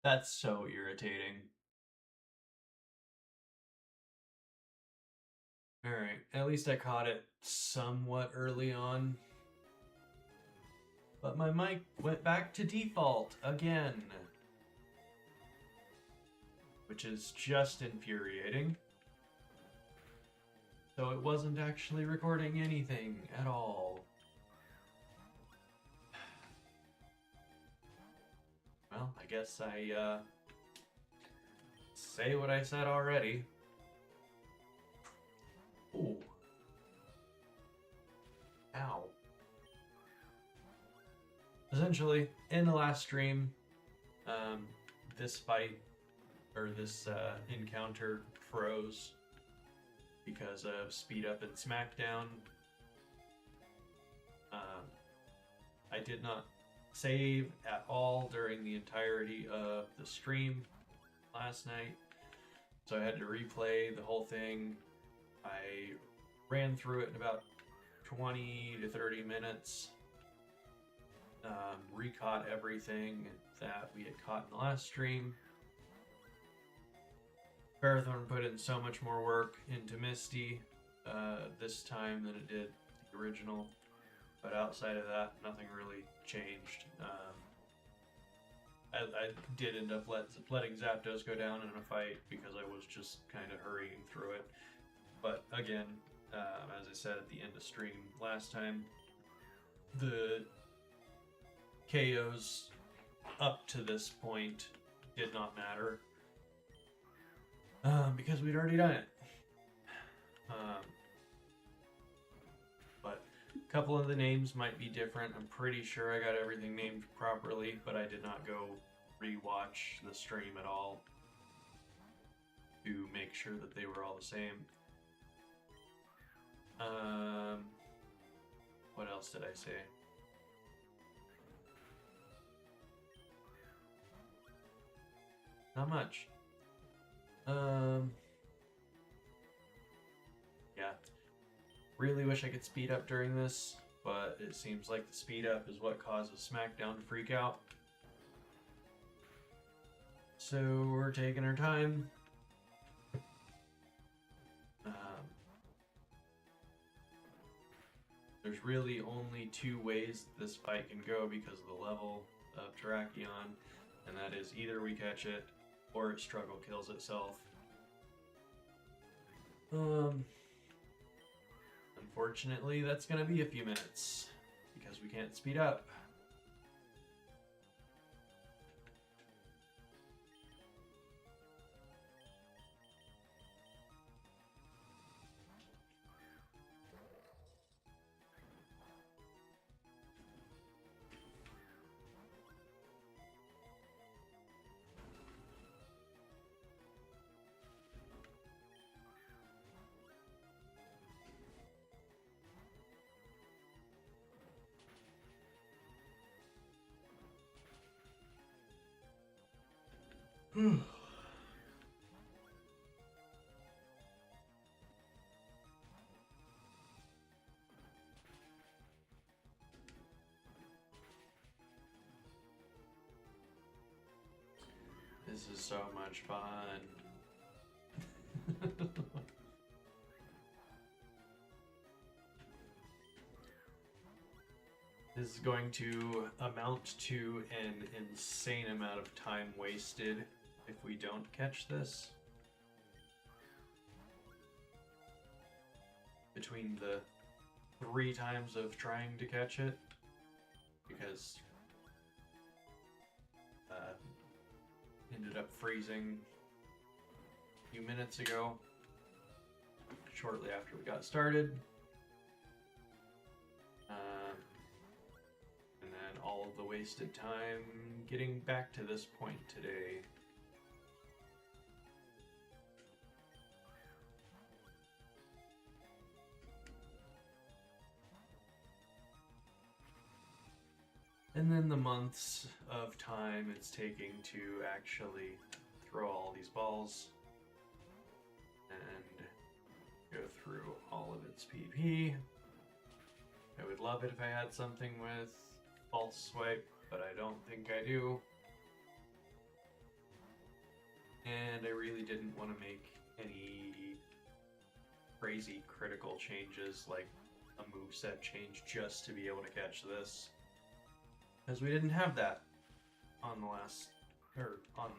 That's so irritating. Alright, at least I caught it somewhat early on. But my mic went back to default again. Which is just infuriating. So it wasn't actually recording anything at all. Well, I guess I say what I said already. Ooh. Ow. Essentially, in the last stream, this fight, or this encounter froze because of speed up in SmackDown. I did not save at all during the entirety of the stream last night, so I had to replay the whole thing. I ran through it in about 20 to 30 minutes, recaught everything that we had caught in the last stream. Marathon put in so much more work into Misty this time than it did the original, but outside of that, nothing really changed. I did end up letting Zapdos go down in a fight because I was just kind of hurrying through it. But again, as I said at the end of stream last time, the KOs up to this point did not matter. Because we'd already done it. But a couple of the names might be different. I'm pretty sure I got everything named properly, but I did not go rewatch the stream at all to make sure that they were all the same. What else did I say? Not much. Yeah. Really wish I could speed up during this, but it seems like the speed up is what causes SmackDown to freak out. So we're taking our time. There's really only two ways this fight can go because of the level of Terrakion, and that is either we catch it or it struggle kills itself. Unfortunately, that's gonna be a few minutes because we can't speed up. This is so much fun. This is going to amount to an insane amount of time wasted if we don't catch this. Between the 3 times of trying to catch it, because ended up freezing a few minutes ago, shortly after we got started. And then all of the wasted time getting back to this point today. And then the months of time it's taking to actually throw all these balls and go through all of its PP. I would love it if I had something with false swipe, but I don't think I do. and I really didn't want to make any crazy critical changes like a moveset change just to be able to catch this, because we didn't have that on the last, or on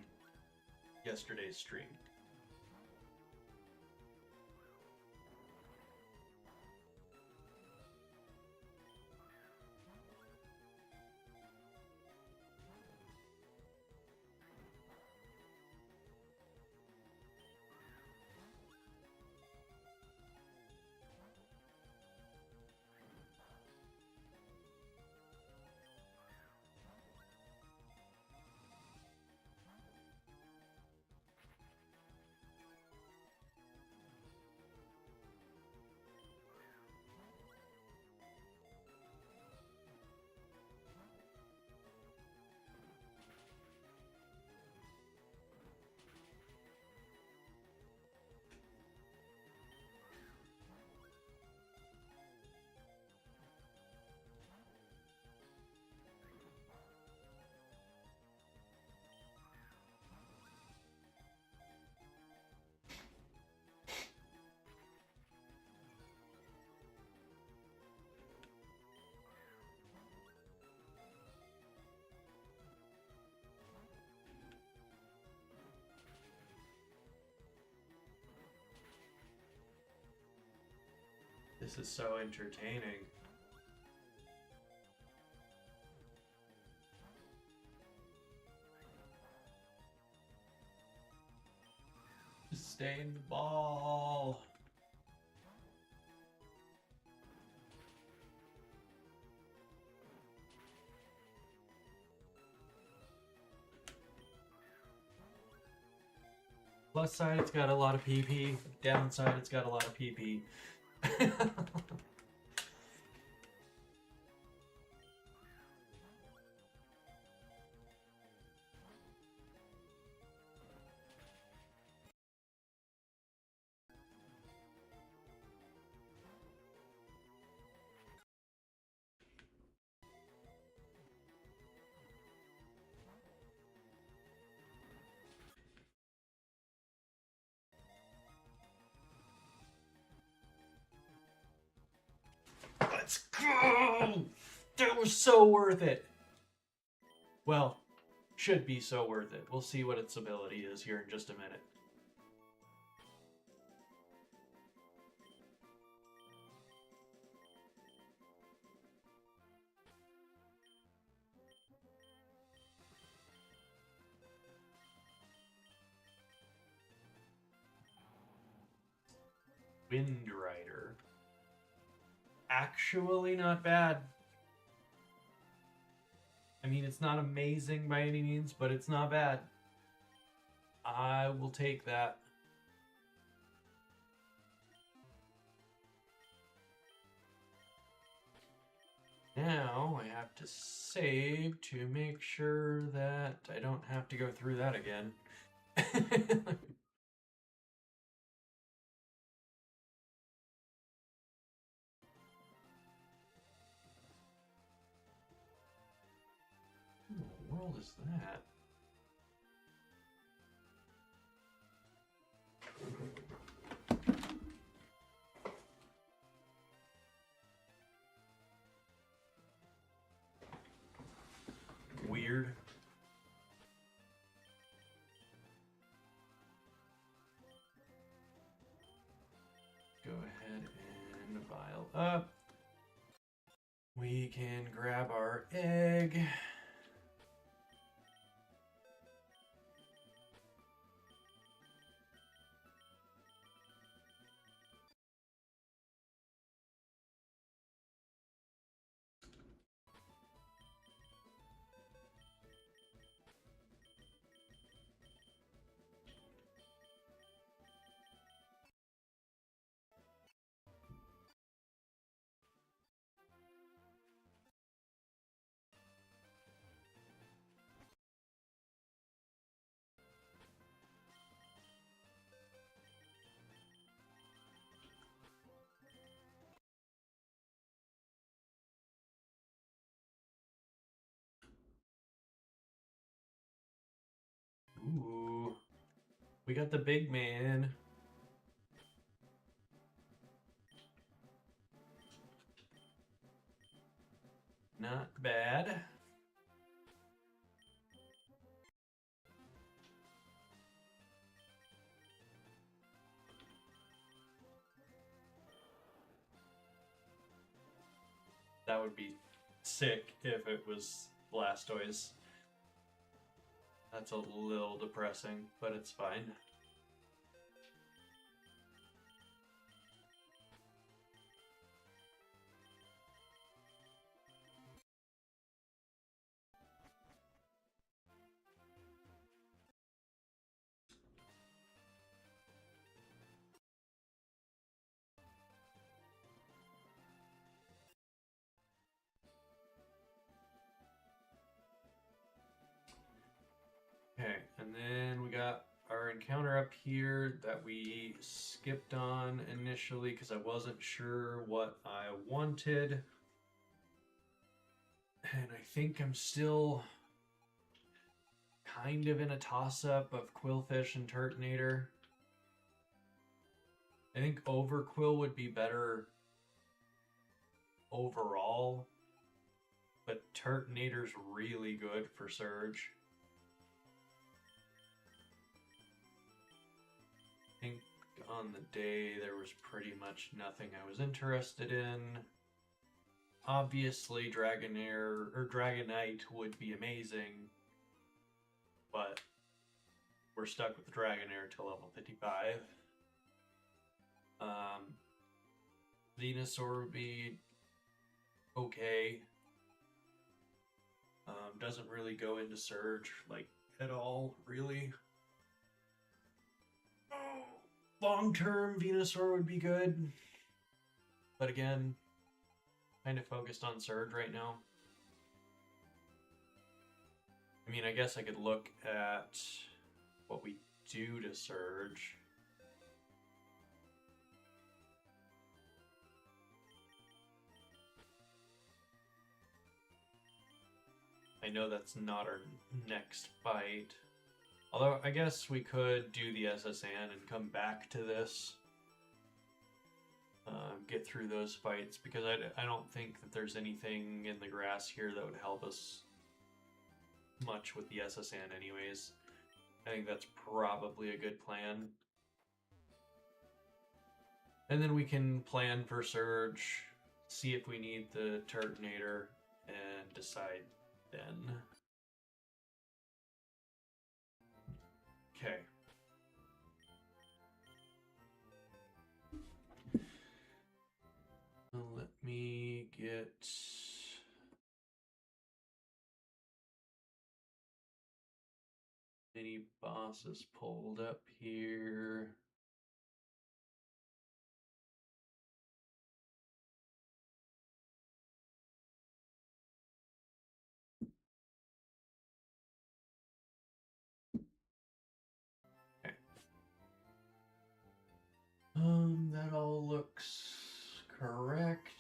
yesterday's stream. This is so entertaining. Just stay in the ball. Plus side, it's got a lot of PP. Downside, it's got a lot of PP. Let's go! That was so worth it. Well, should be so worth it. We'll see what its ability is here in just a minute. Wind Rider. Actually not bad. I mean, it's not amazing by any means, but it's not bad. I will take that. Now I have to save to make sure that I don't have to go through that again. What in the world is that? Weird. Go ahead and vial up. We can grab our egg. We got the big man. Not bad. That would be sick if it was Blastoise. That's a little depressing, but it's fine. Okay, and then we got our encounter up here that we skipped on initially because I wasn't sure what I wanted. And I think I'm still kind of in a toss-up of Quillfish and Turtonator. I think Overquill would be better overall, but Turtonator's really good for Surge. I think on the day there was pretty much nothing I was interested in. Obviously, Dragonair or Dragonite would be amazing, but we're stuck with Dragonair till level 55. Venusaur would be okay. Doesn't really go into Surge like at all, really. Long term, Venusaur would be good, but again, kind of focused on Surge right now. I mean, I guess I could look at what we do to Surge. I know that's not our next fight. Although, I guess we could do the SSN and come back to this. Get through those fights, because I don't think that there's anything in the grass here that would help us much with the SSN anyways. I think that's probably a good plan. And then we can plan for Surge, see if we need the Turtonator, and decide then. Okay. Let me get mini bosses pulled up here. Okay. That all looks correct.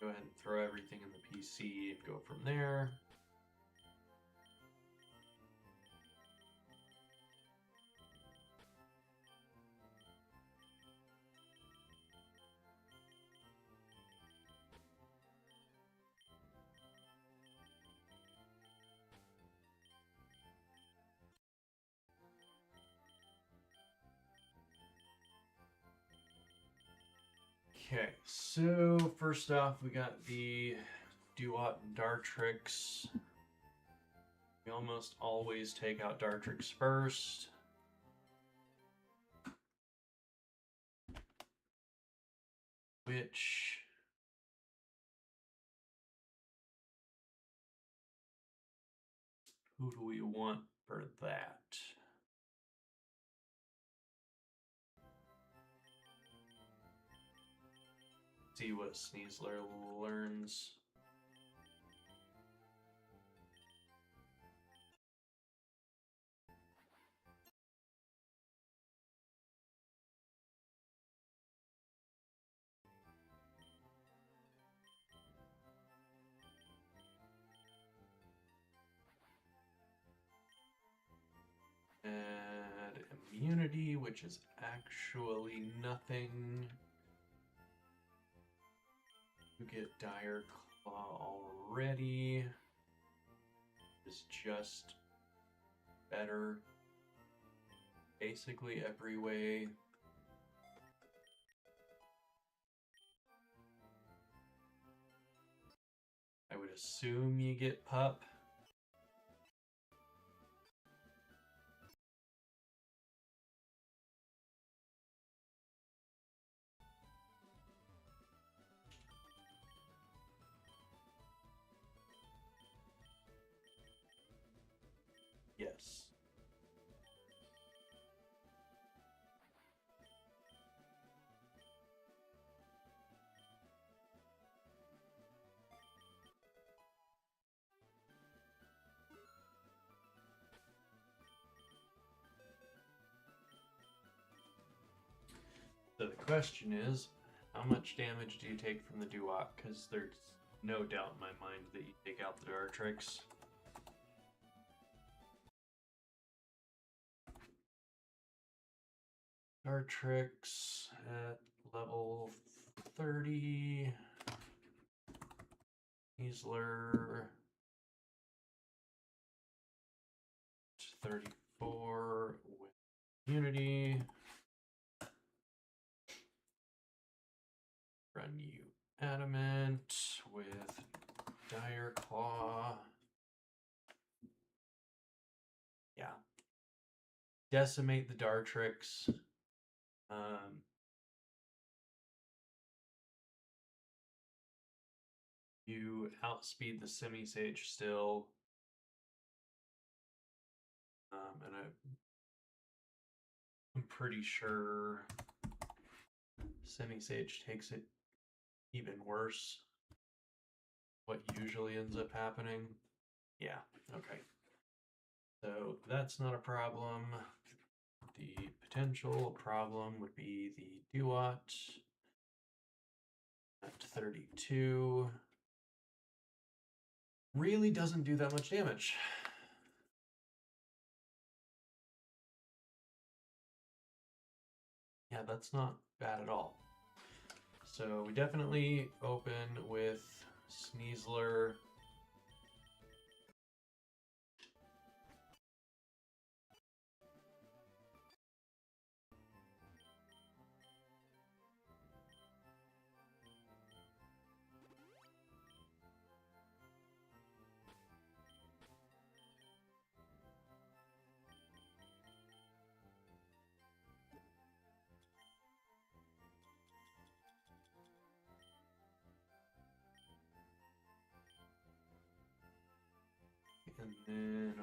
Go ahead and throw everything in the PC and go from there. Okay, so first off, we got the Duat and Dartrix. We almost always take out Dartrix first. Which who do we want for that? See what Sneasler learns. immunity, which is actually nothing. You get Dire Claw already. It's just better basically every way. I would assume you get Pup. Yes. So the question is, how much damage do you take from the Duat? Because there's no doubt in my mind that you take out the Dartrix. Dartrix at level 30. Heasler 34 with immunity. Run you Adamant with Dire Claw. Yeah. Decimate the Dartrix. You outspeed the Semi-Sage still. And I'm pretty sure Semi-Sage takes it even worse. What usually ends up happening? Yeah, okay. So that's not a problem. The potential problem would be the Duat at 32. Really doesn't do that much damage. Yeah, that's not bad at all. So we definitely open with Sneasler. And then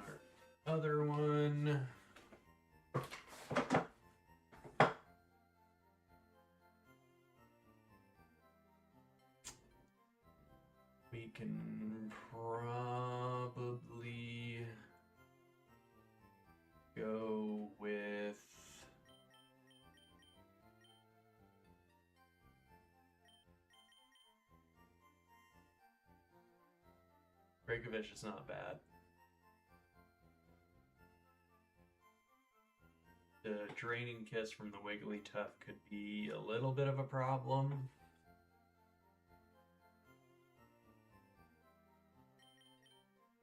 our other one. We can probably go with Breakovich is not bad. The Draining Kiss from the Wigglytuff could be a little bit of a problem.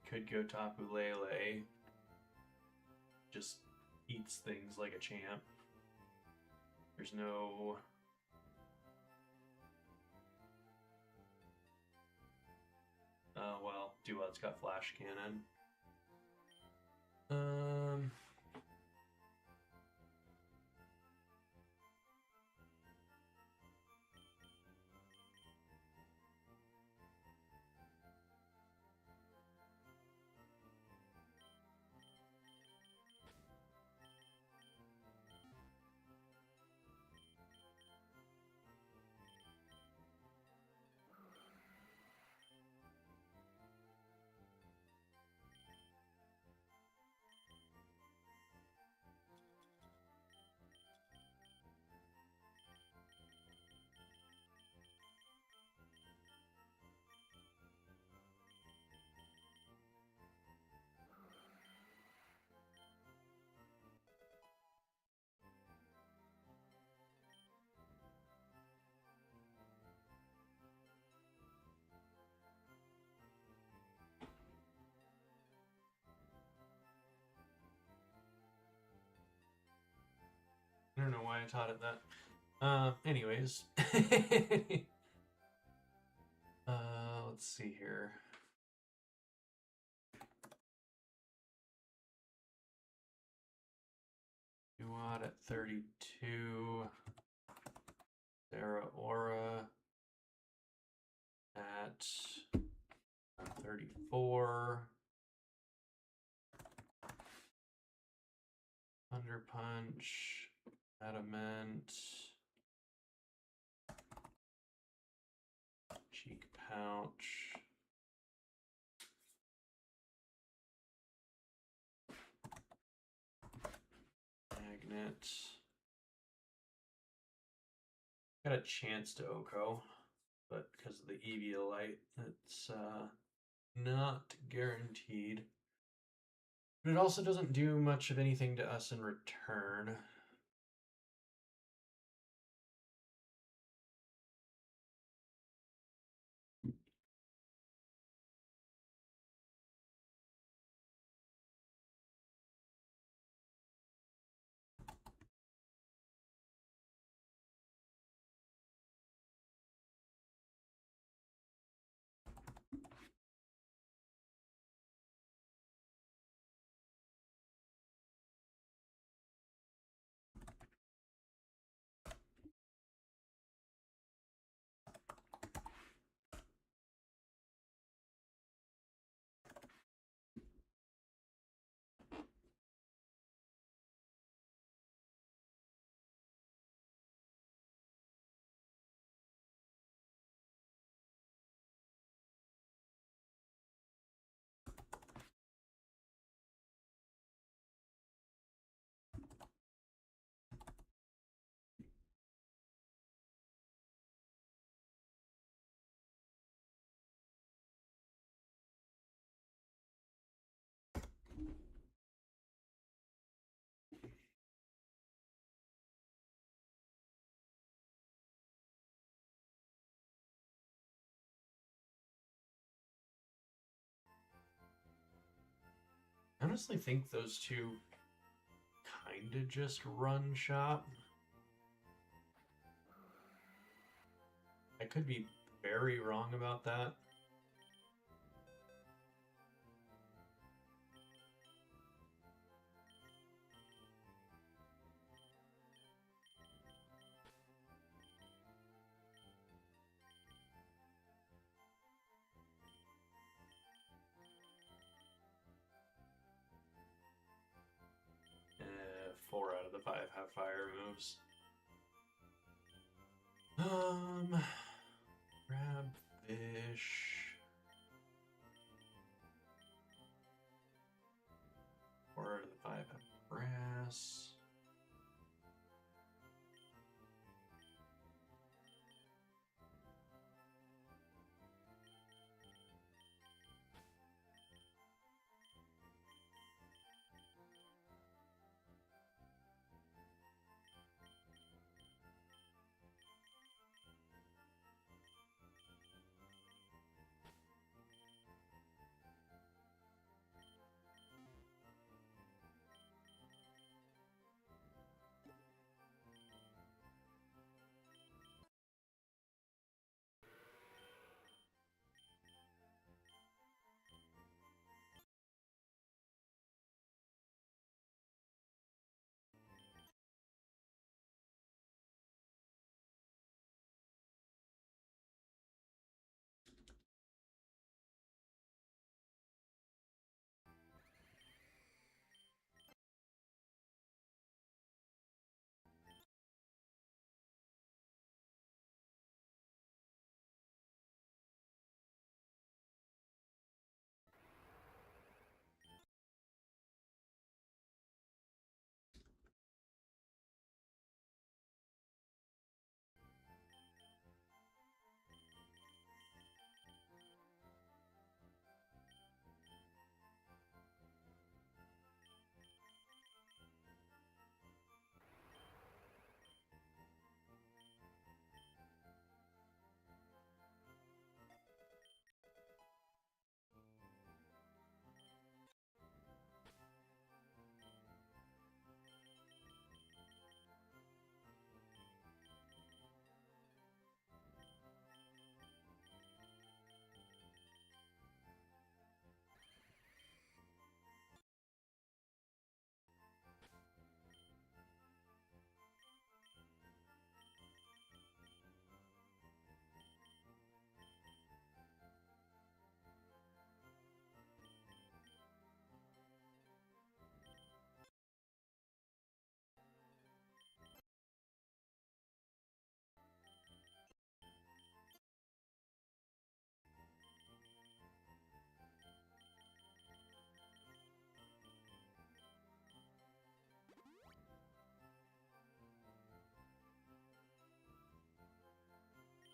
Could go Tapu Lele. Just eats things like a champ. There's no... well, Duat's got Flash Cannon. why I taught it that. Anyways. Let's see here. Duat at 32. Sarah Aura at 34. Thunder Punch. Adamant. Cheek Pouch. Magnet. Got a chance to Oko, but because of the Eviolite, it's not guaranteed. But it also doesn't do much of anything to us in return. I honestly think those two kind of just run shop. I could be very wrong about that. Four out of the 5 have fire moves. Crab fish. 4 out of the 5 have grass.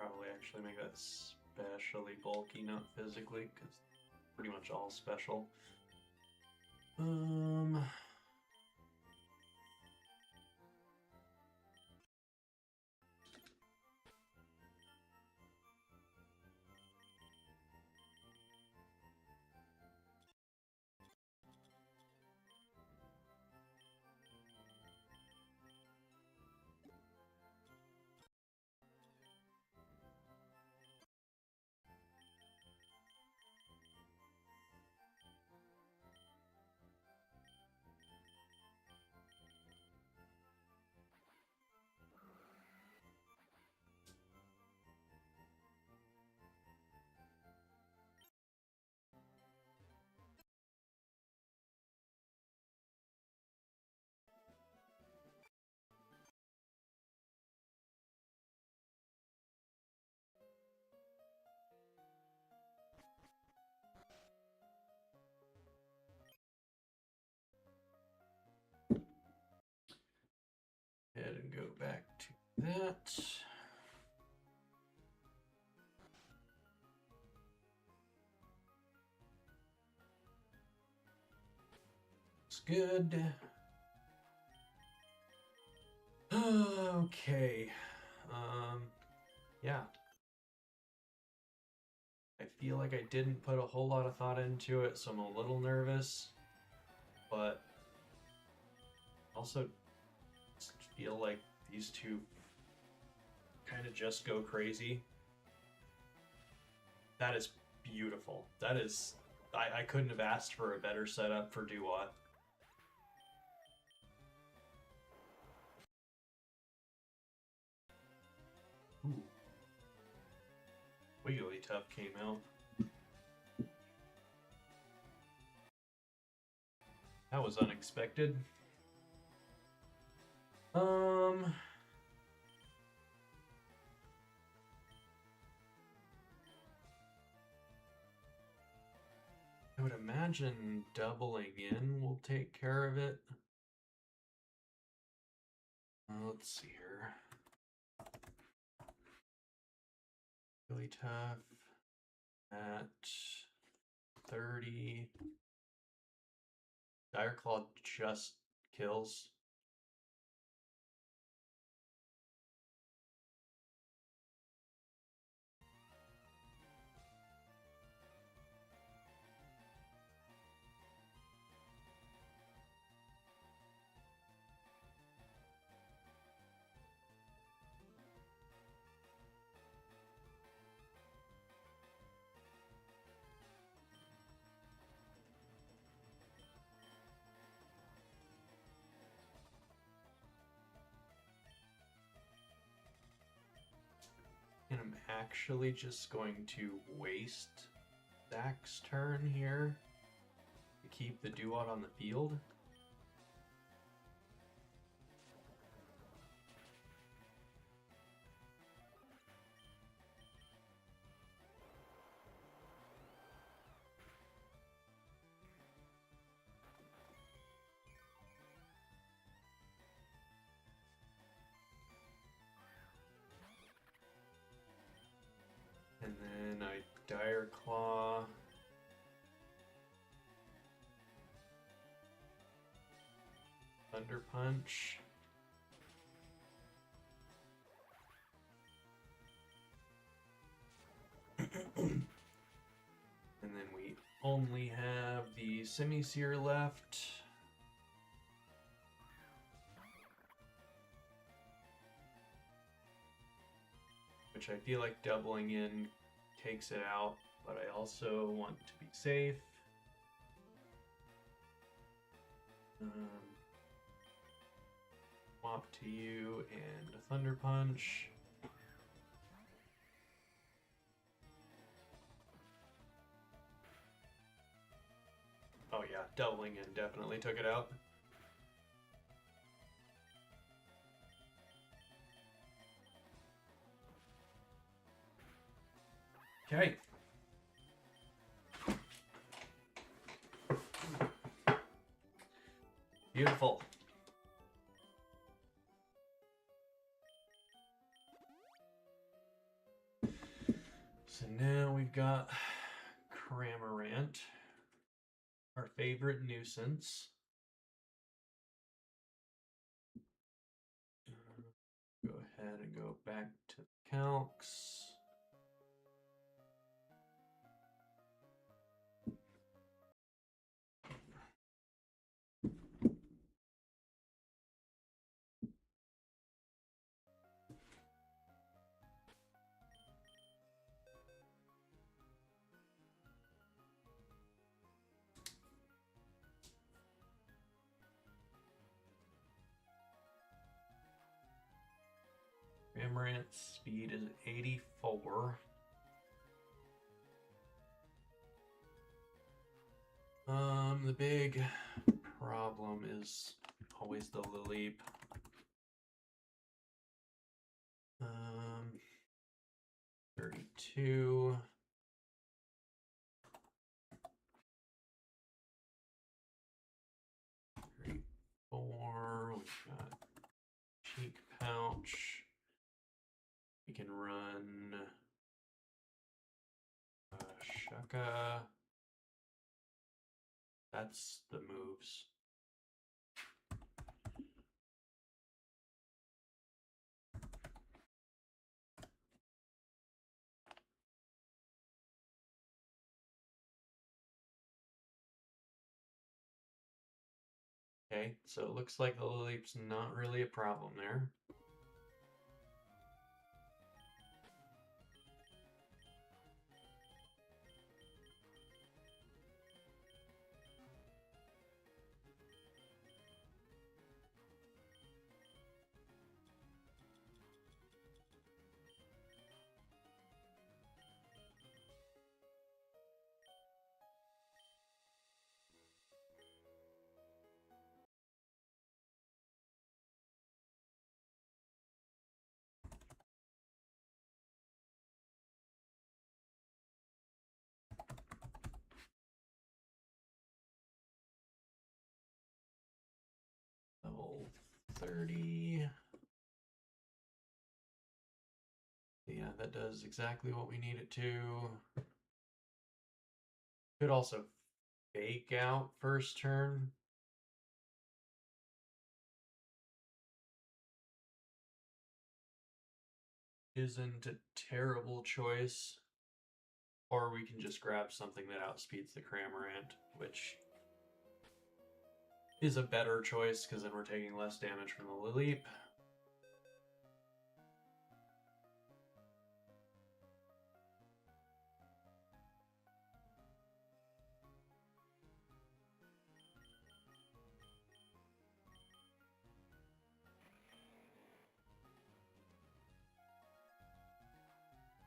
probably actually make that especially bulky, not physically, because pretty much all special. Head and go back to that. Looks good. Okay. Yeah. I feel like I didn't put a whole lot of thought into it, so I'm a little nervous. But also feel like these two kind of just go crazy. That is beautiful. That is... I couldn't have asked for a better setup for Duat. Ooh. Wigglytuff came out. That was unexpected. I would imagine doubling in will take care of it. Let's see here. Really tough at 30. Dire Claw just kills. And I'm actually just going to waste Zach's turn here to keep the Duat on the field. And then I Dire Claw. Thunder Punch. And then we only have the Semi-Seer left. Which I feel like doubling in takes it out, but I also want to be safe. Swap to you and a Thunder Punch. Oh yeah, doubling in definitely took it out. Okay. Beautiful. we've got Cramorant, our favorite nuisance. Go ahead and go back to the calcs. Cramorant's speed is 84. The big problem is always the Lilip. 32. We've got cheek pouch. We can run Shaka. That's the moves. Okay, so it looks like the Lilip's not really a problem there. Level 30. Yeah, that does exactly what we need it to. Could also fake out first turn. Isn't a terrible choice. Or we can just grab something that outspeeds the Cramorant, which is a better choice because then we're taking less damage from the Lilip.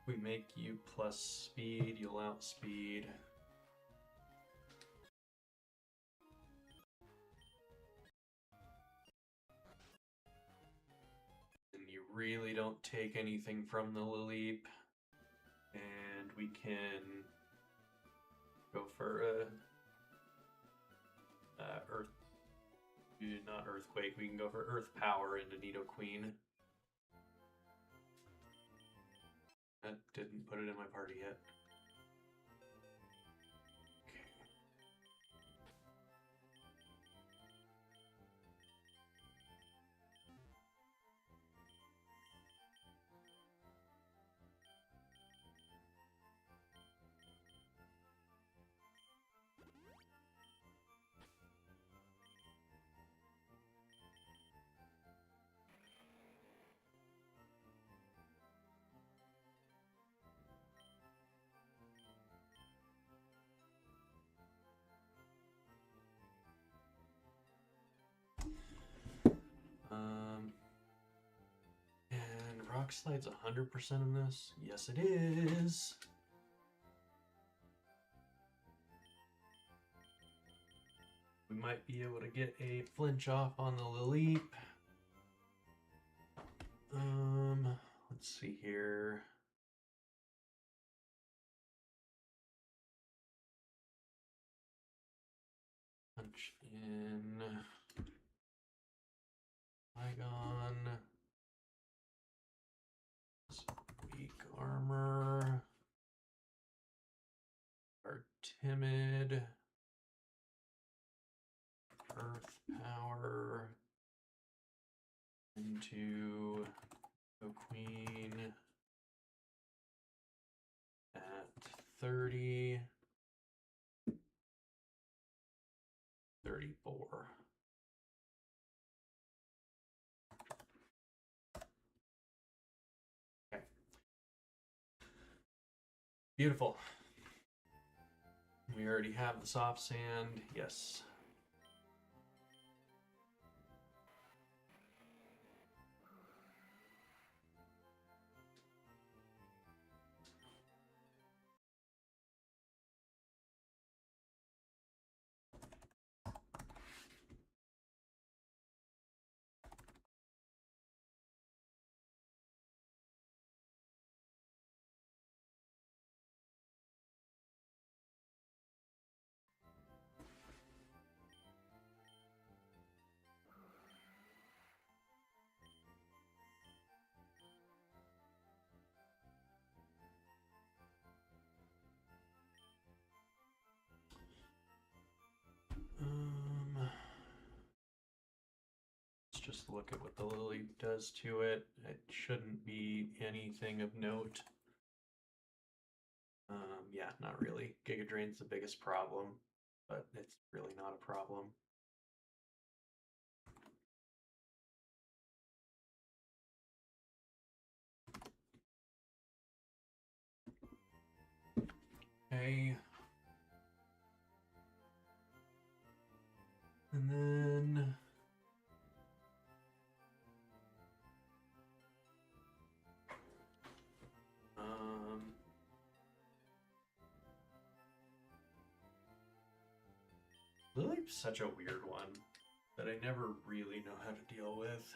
We make you plus speed, you'll outspeed. And you really don't take anything from the Lilip. And we can go for a not Earthquake, we can go for Earth Power into Nidoqueen. That didn't put it in my party yet. And Rock Slide's 100% in this? Yes, it is. We might be able to get a flinch off on the Lilip. Let's see here. Punch in Flygon. Weak armor. timid, earth power into the queen at 30, 34. Okay. Beautiful. We already have the soft sand. Yes. Let's just look at what the lily does to it. It shouldn't be anything of note. Yeah, not really. Giga Drain's the biggest problem, but it's really not a problem. Okay. And then Lily's such a weird one that I never really know how to deal with.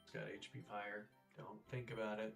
It's got HP fire. Don't think about it.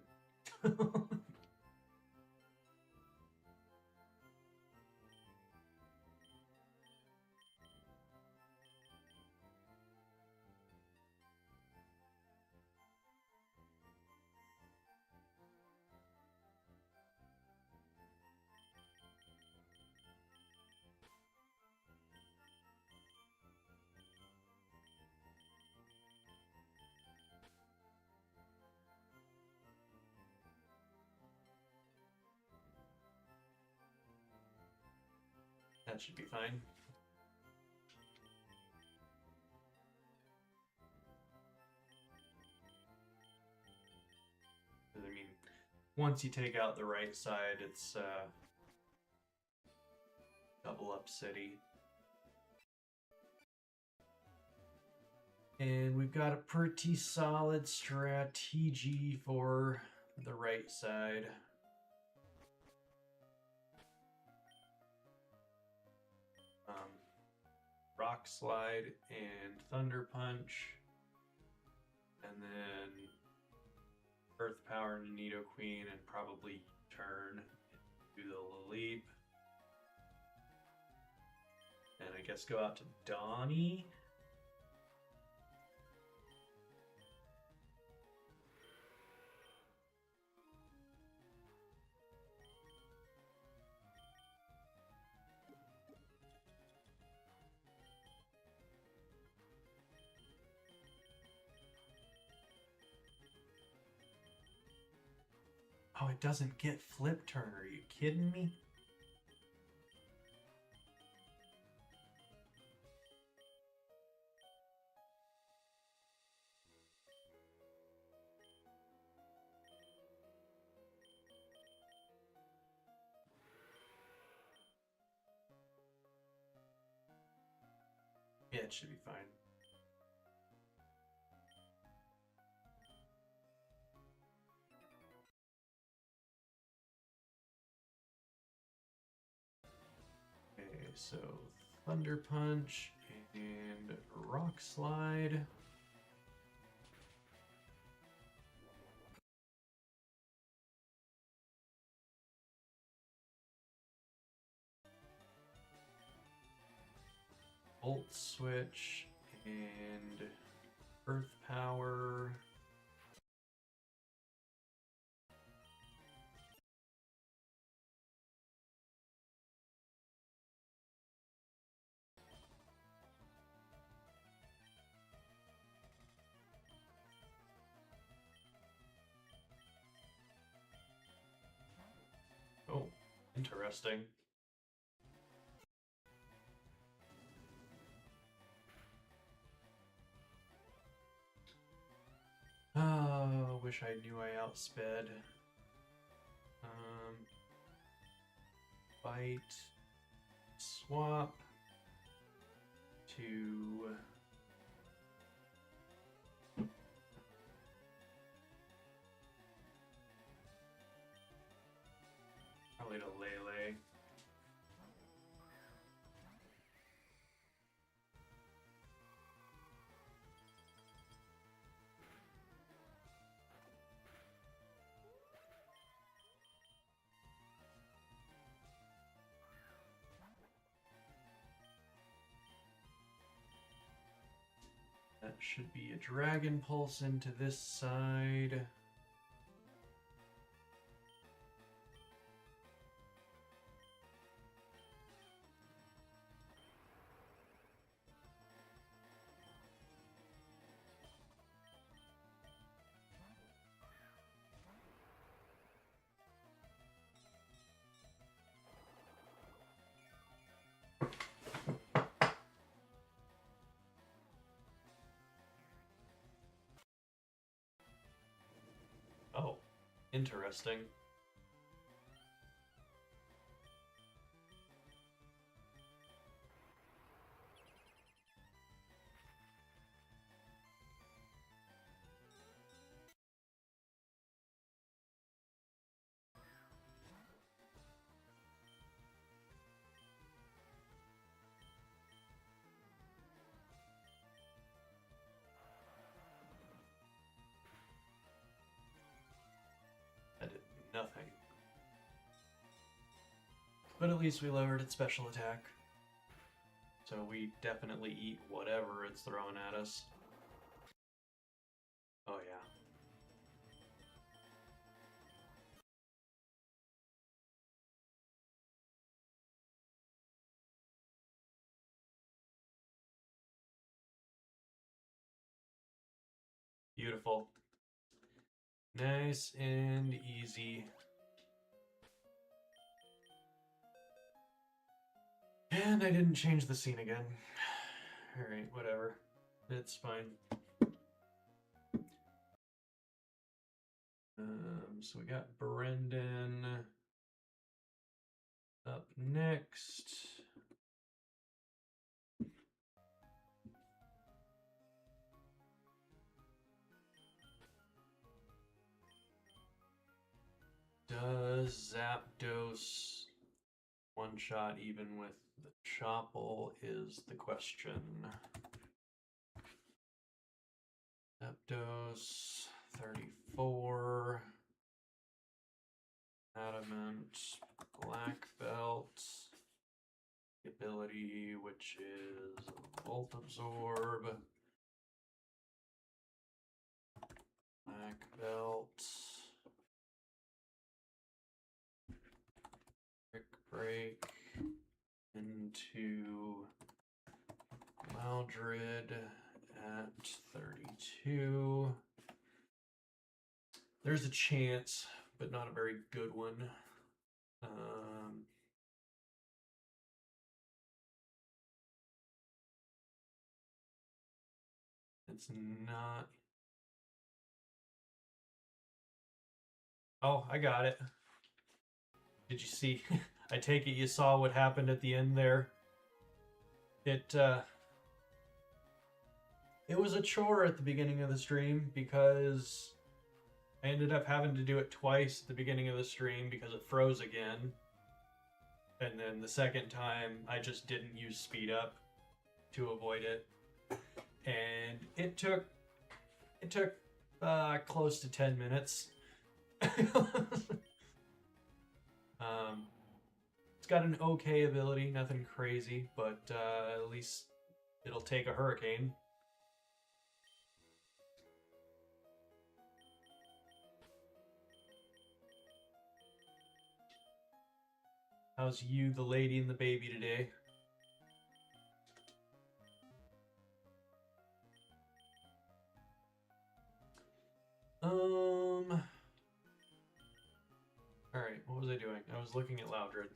That should be fine. I mean, once you take out the right side, it's double up city. And we've got a pretty solid strategy for the right side. Rock Slide and Thunder Punch. And then Earth Power and Nido Queen, and probably turn into the Leap. And I guess go out to Donnie. Oh, it doesn't get flip turn. Are you kidding me? Yeah, it should be fine. Okay, so Thunder Punch and Rock Slide. Volt switch and earth power. Oh, interesting. Oh, wish I knew I outsped. Bite, swap to probably to Lele. That should be a Dragon Pulse into this side. Oh, interesting. That did nothing. But at least we lowered its special attack. So we definitely eat whatever it's throwing at us. Oh yeah. Beautiful. Nice and easy. And I didn't change the scene again. Alright, whatever. It's fine. So we got Brendan up next. Does Zapdos one shot even with the Chople is the question. Zapdos 34. Adamant, Black Belt, ability which is Volt Absorb, Black Belt, Brick Break into Maldred at 32. There's a chance, but not a very good one. It's not. Oh, I got it. Did you see? I take it you saw what happened at the end there. It was a chore at the beginning of the stream because I ended up having to do it twice at the beginning of the stream because it froze again. And then the second time, I just didn't use speed up to avoid it. And it took close to 10 minutes. It's got an okay ability, nothing crazy, but at least It'll take a hurricane. How's you, the lady, and the baby today? Alright, what was I doing? I was looking at Loudred.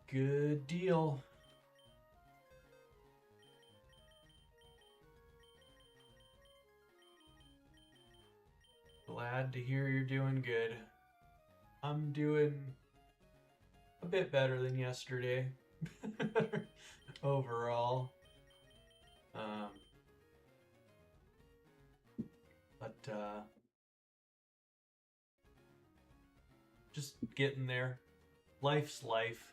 Good deal. Glad to hear you're doing good. I'm doing a bit better than yesterday. Overall. Just getting there. Life's life.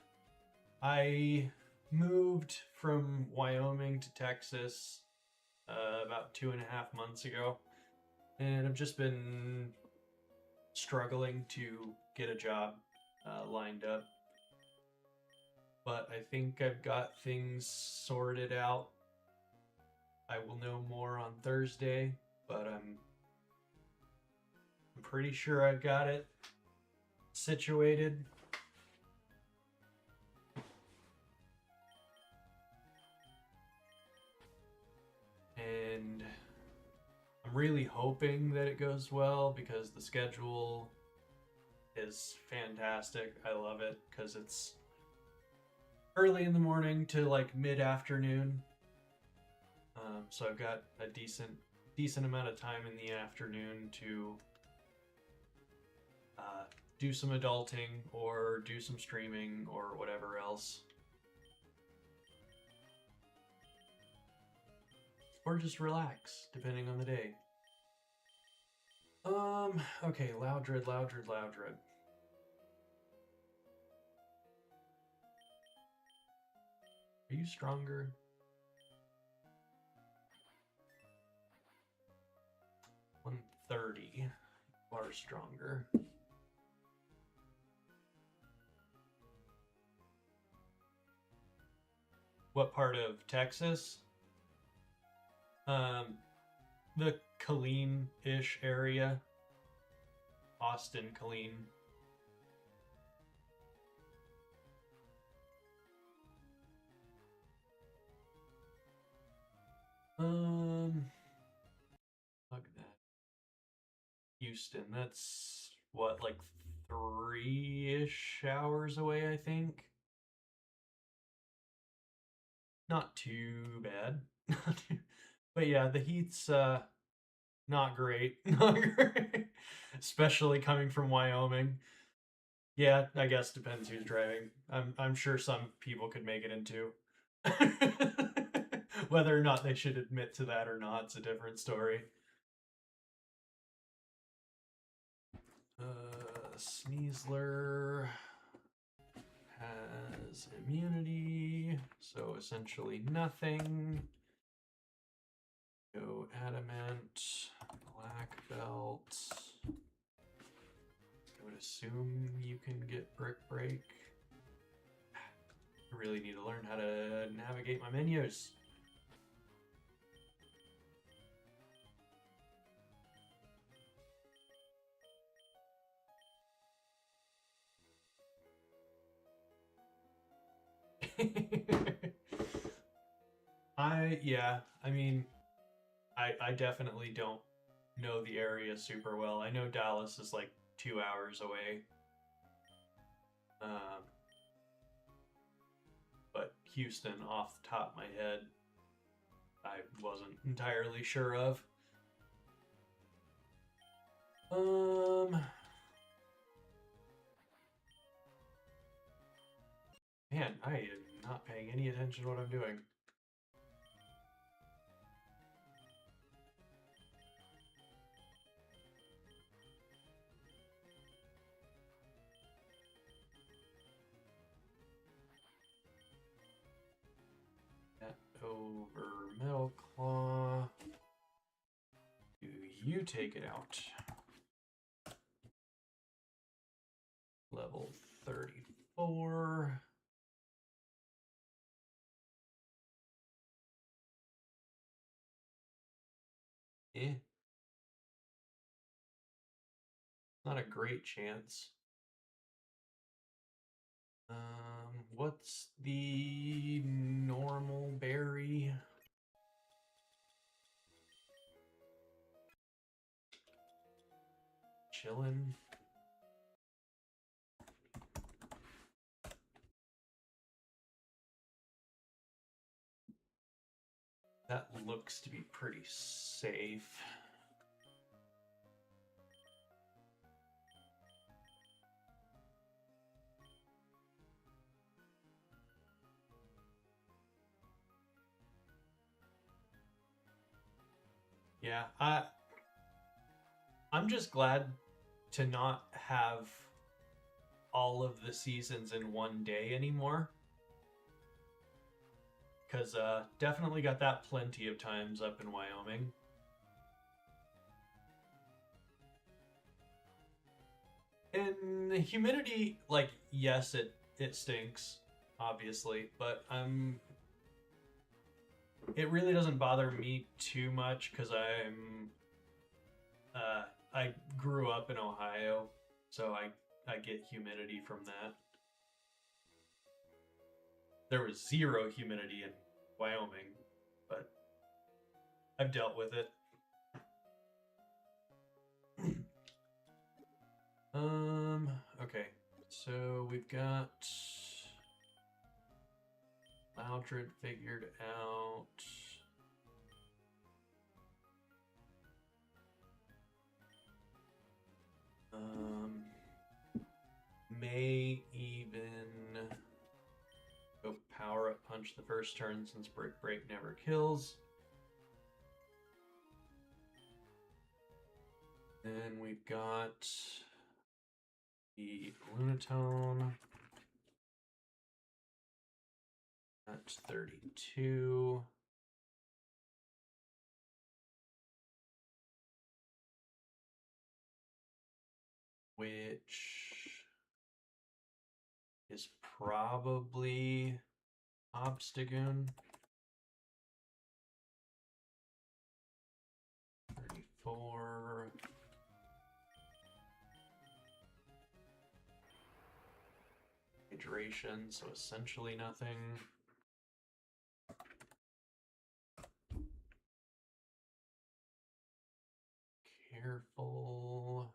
I moved from Wyoming to Texas about 2.5 months ago, and I've just been struggling to get a job lined up. But I think I've got things sorted out. I will know more on Thursday, but I'm pretty sure I've got it situated. And I'm really hoping that it goes well because the schedule is fantastic. I love it because it's early in the morning to like mid-afternoon. So I've got a decent amount of time in the afternoon to do some adulting or do some streaming or whatever else. Or just relax, depending on the day. Okay, Loudred. Are you stronger? $130. You are stronger. What part of Texas? The Killeen-ish area. Austin, Killeen. Look at that. Houston, that's what, like 3-ish hours away, I think. Not too bad. But yeah, the heat's not great. Not great. Especially coming from Wyoming. Yeah, I guess depends who's driving. I'm sure some people could make it into. Whether or not they should admit to that or not, it's a different story. Sneasler has immunity, so essentially nothing. Go adamant, black belt. I would assume you can get brick break. I really need to learn how to navigate my menus. I definitely don't know the area super well. I know Dallas is like 2 hours away. But Houston, off the top of my head, I wasn't entirely sure of. Man, I am not paying any attention to what I'm doing. That over Metal Claw. Do you take it out? Level 34. Eh. Not a great chance. What's the normal berry? Chillin'. That looks to be pretty safe. Yeah, I'm just glad to not have all of the seasons in one day anymore. Because definitely got that plenty of times up in Wyoming. And the humidity, like, yes, it stinks, obviously, but it really doesn't bother me too much because I grew up in Ohio, so I get humidity from that. There was zero humidity in Wyoming, but I've dealt with it. Okay, so we've got Loudred figured out. May even go power up punch the first turn since break never kills. Then we've got the Lunatone at 32. Which is probably Obstagoon. 34. Hydration, so essentially nothing. Careful.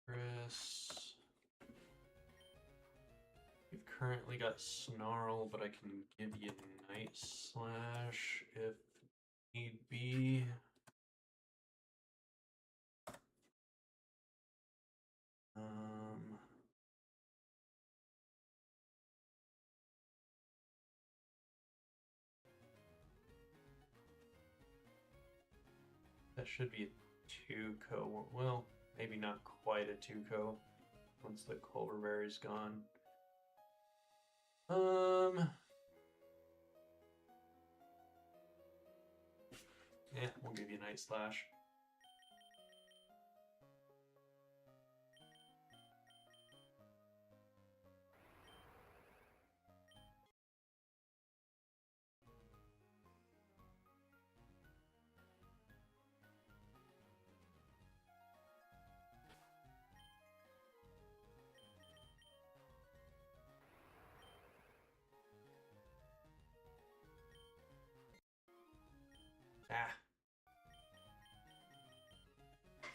Chris. You've currently got Snarl, but I can give you Night Slash if need be. That should be a 2-co. Well, maybe not quite a 2-co once the Culverberry's gone. Yeah, we'll give you Night Slash.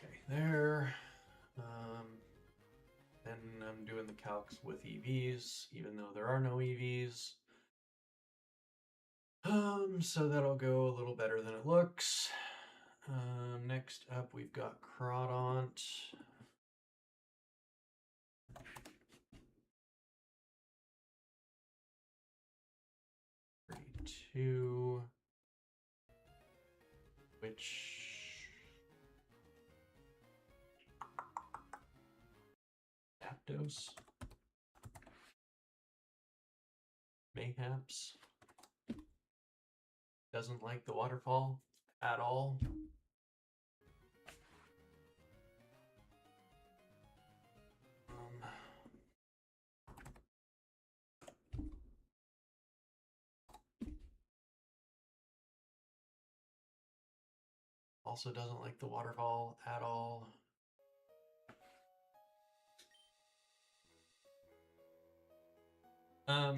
Okay, there. Then I'm doing the calcs with EVs, even though there are no EVs. So that'll go a little better than it looks. Next up, we've got Crawdont. Two, which Aptos, mayhaps doesn't like the waterfall at all. also doesn't like the waterfall at all.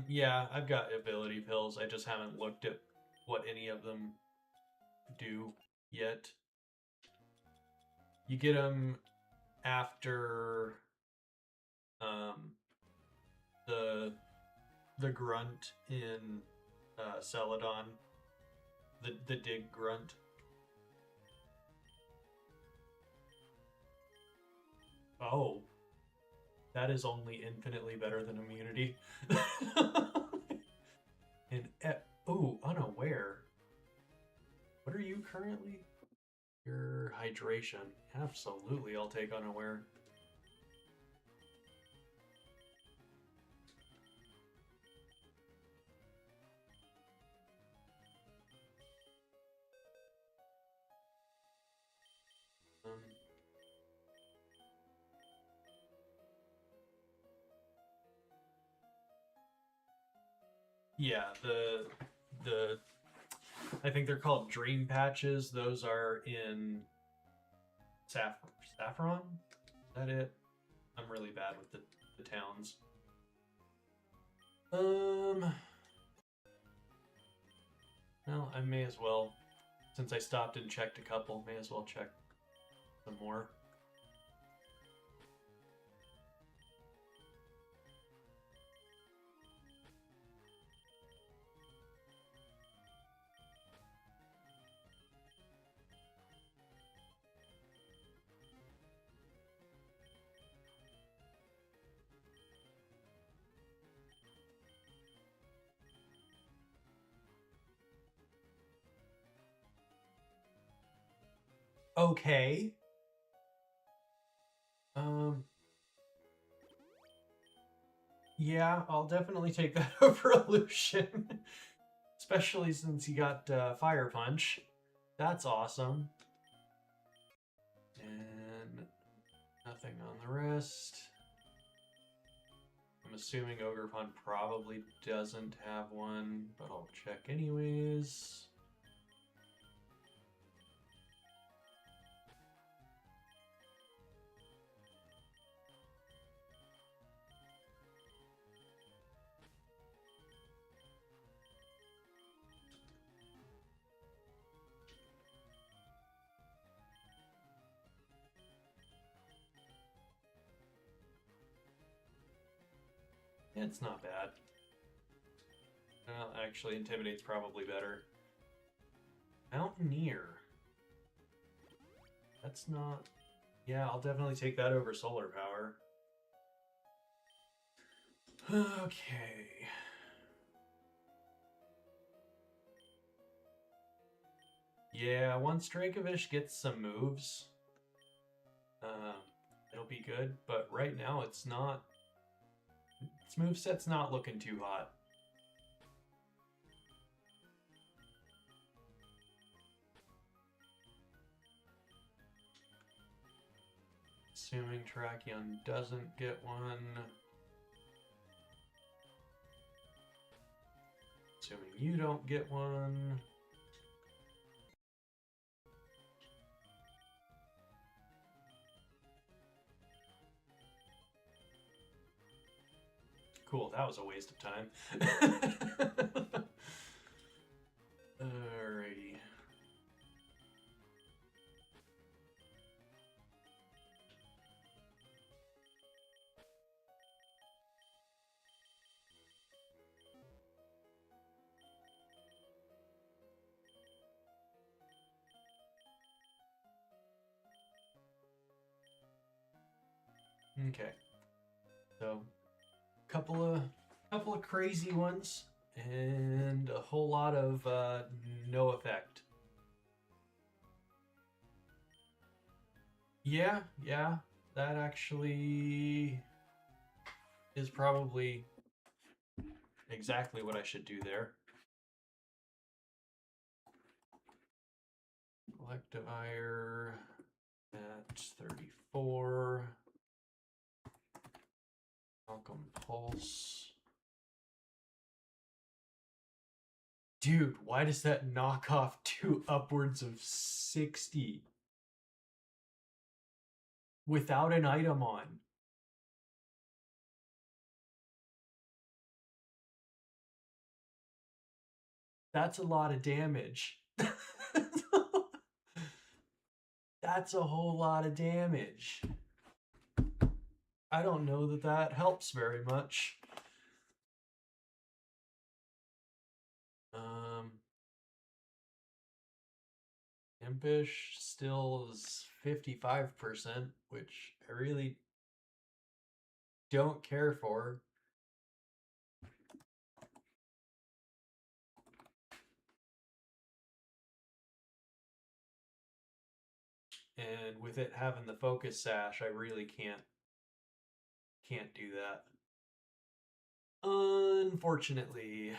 Yeah, I've got ability pills. I just haven't looked at what any of them do yet. You get them after the grunt in Celadon, the dig grunt. Oh, that is only infinitely better than immunity. And oh, unaware. What are you currently? Your hydration. Absolutely, I'll take unaware. Yeah, the I think they're called dream patches. Those are in Saffron. Is that it? I'm really bad with the towns. Well, I may as well, since I stopped and checked a couple, may as well check some more. Okay. Yeah, I'll definitely take that over Illusion. Especially since you got Fire Punch. That's awesome. And nothing on the rest. I'm assuming Ogrepon probably doesn't have one, but I'll check anyways. It's not bad. Well, actually, Intimidate's probably better. Mountaineer. That's not... Yeah, I'll definitely take that over Solar Power. Okay. Yeah, once Dracovish gets some moves, it'll be good. But right now, it's not... Its moveset's not looking too hot. Assuming Terrakion doesn't get one. Assuming you don't get one. Cool, that was a waste of time. Alrighty. Okay. So, couple of crazy ones and a whole lot of no effect. Yeah, that actually is probably exactly what I should do there. Collectivire at 34. Malcolm Pulse. Dude, why does that knock off to upwards of 60? without an item on. That's a lot of damage. That's a whole lot of damage. I don't know that that helps very much. Impish still is 55%, which I really don't care for. And with it having the focus sash, I really can't do that. Unfortunately.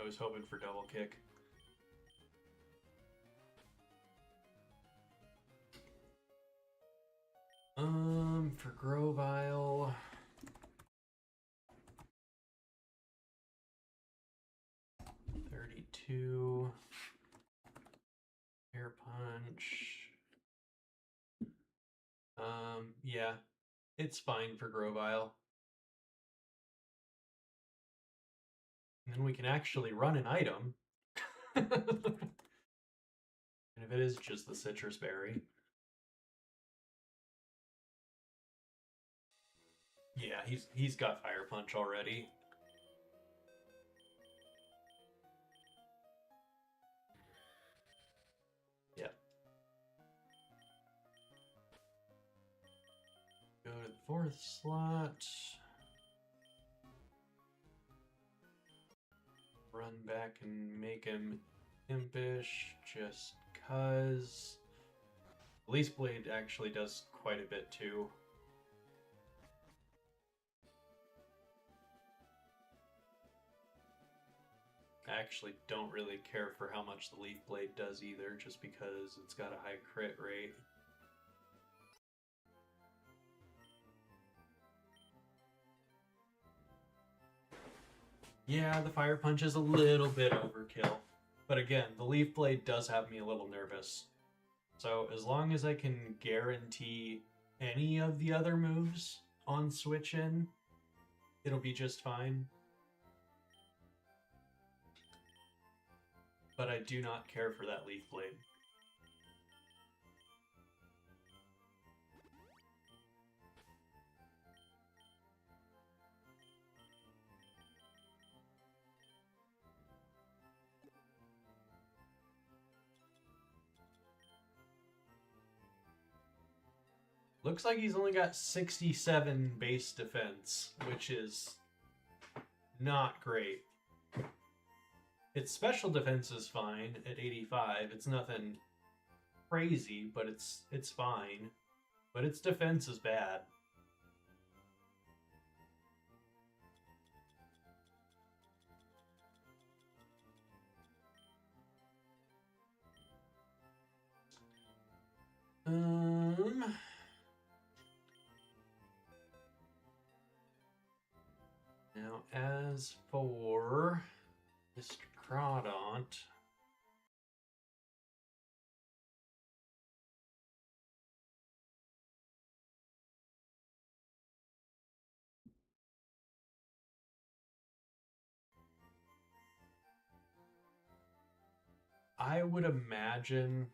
I was hoping for double kick. For Grovile, $32. Air punch. Yeah, it's fine for Grovile. And then we can actually run an item. And if it is just the citrus berry. Yeah, he's got Fire Punch already. Yeah. Go to the 4th slot. Run back and make him impish just cause. Leaf Blade actually does quite a bit too. I actually don't really care for how much the Leaf Blade does either, just because it's got a high crit rate. Yeah, the Fire Punch is a little bit overkill. But again, the Leaf Blade does have me a little nervous. So as long as I can guarantee any of the other moves on switch in, it'll be just fine. But I do not care for that Leaf Blade. Looks like he's only got 67 base defense, which is not great. Its special defense is fine at 85. It's nothing crazy, but it's fine. But its defense is bad. Now, as for Mr. Crawdaunt, I would imagine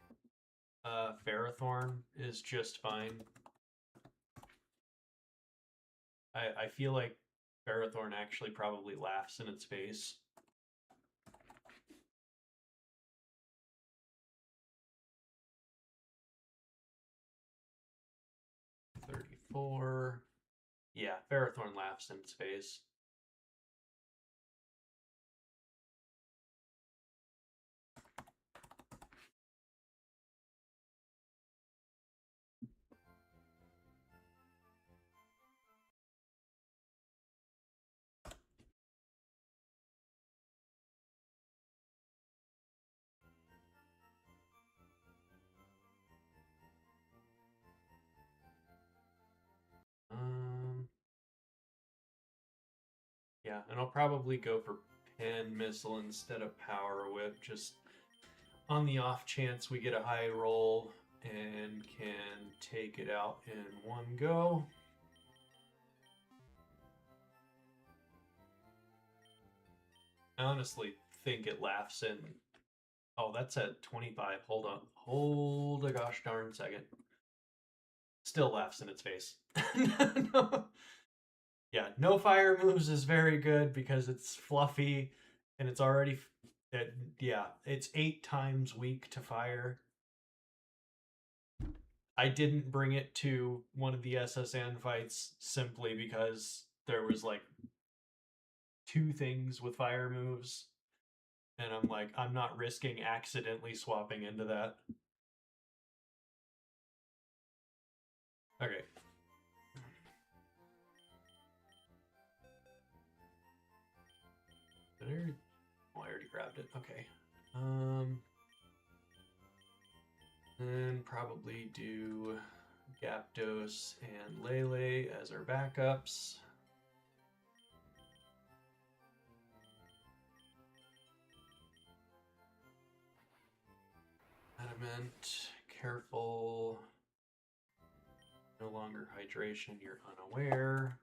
Ferrothorn is just fine. I feel like Ferrothorn actually probably laughs in its face. $34. Yeah, Ferrothorn laughs in its face. Yeah, and I'll probably go for Pen Missile instead of Power Whip, just on the off chance we get a high roll and can take it out in one go. I honestly think it laughs in. Oh, that's at 25. Hold on. Hold a gosh darn second. Still laughs in its face. No. Yeah, no fire moves is very good because it's fluffy and it's already. Yeah, it's 8 times weak to fire. I didn't bring it to one of the SSN fights simply because there was like 2 things with fire moves. And I'm like, I'm not risking accidentally swapping into that. Okay. Oh, I already grabbed it. Okay. Then probably do Gyapdos and Lele as our backups. Adamant, careful. No longer hydration, you're unaware.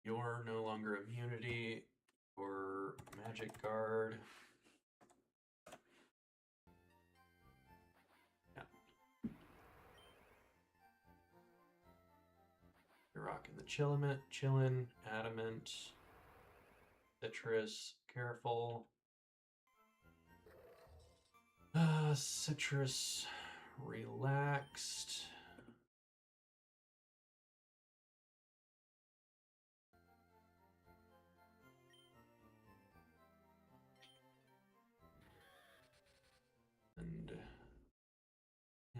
You're no longer immunity or magic guard. Yeah. You're rocking the chillin', adamant, citrus, careful. Citrus, relaxed. And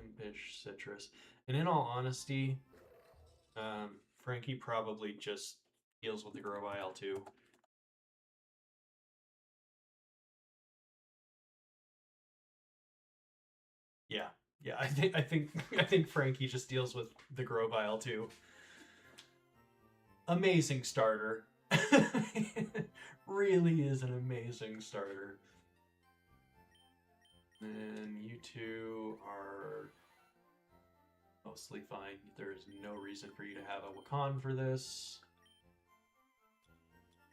impish, citrus. And in all honesty, Frankie probably just deals with the Grovile too. Yeah, yeah. I think Frankie just deals with the Grovile too. Amazing starter. Really is an amazing starter. And you two are mostly fine. There's no reason for you to have a Wakan for this.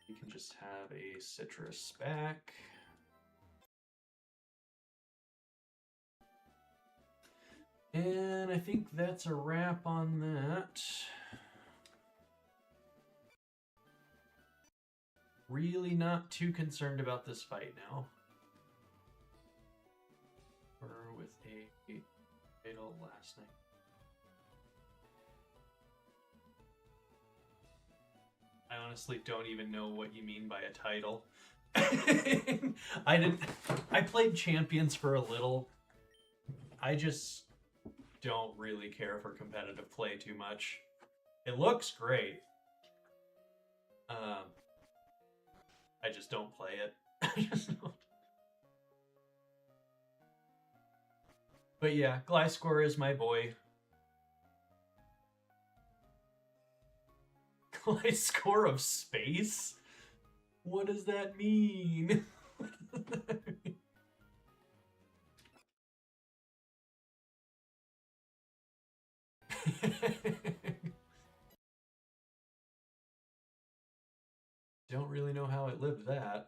You can just have a citrus back. And I think that's a wrap on that. Really not too concerned about this fight now. We're with a fatal last night. I honestly don't even know what you mean by a title. I played Champions for a little. I just don't really care for competitive play too much. It looks great. I just don't play it. I just don't. But yeah, Gliscor is my boy. Gliscor of space? What does that mean? Don't really know how it lived that.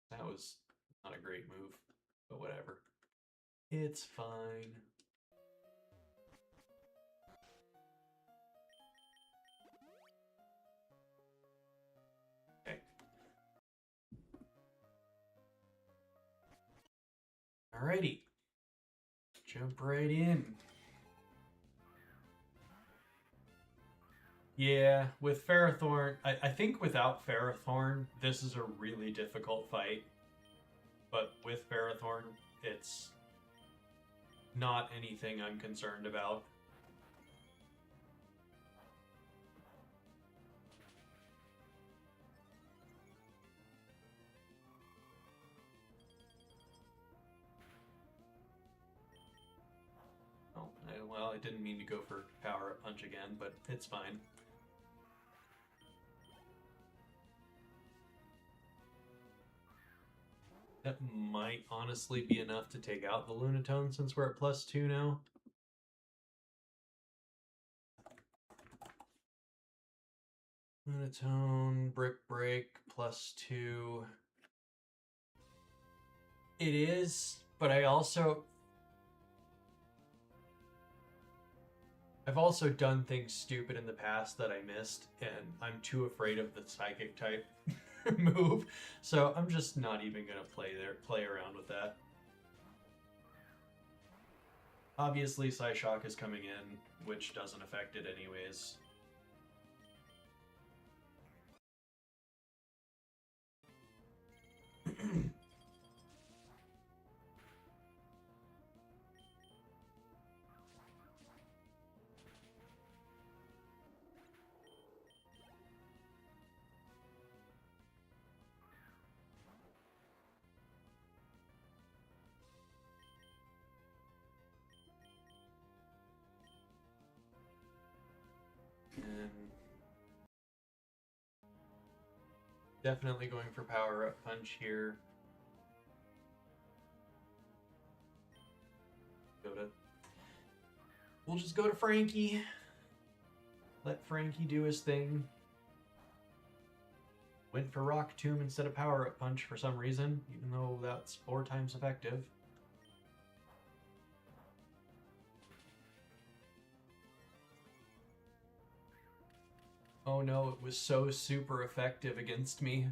That was not a great move, but whatever. It's fine. Okay. Alrighty. Jump right in. Yeah, with Ferrothorn, I think without Ferrothorn, this is a really difficult fight. But with Ferrothorn, it's not anything I'm concerned about. Oh, well, didn't mean to go for Power Up Punch again, but it's fine. That might honestly be enough to take out the Lunatone since we're at +2 now. Lunatone, Brick Break, +2. It is, but I've also done things stupid in the past that I missed, and I'm too afraid of the Psychic type move, so I'm just not even gonna play around with that. Obviously, Psyshock is coming in, which doesn't affect it anyways. And definitely going for Power Up Punch here. We'll just go to Frankie. Let Frankie do his thing. Went for Rock Tomb instead of Power Up Punch for some reason, even though that's 4 times effective. Oh no, it was so super effective against me.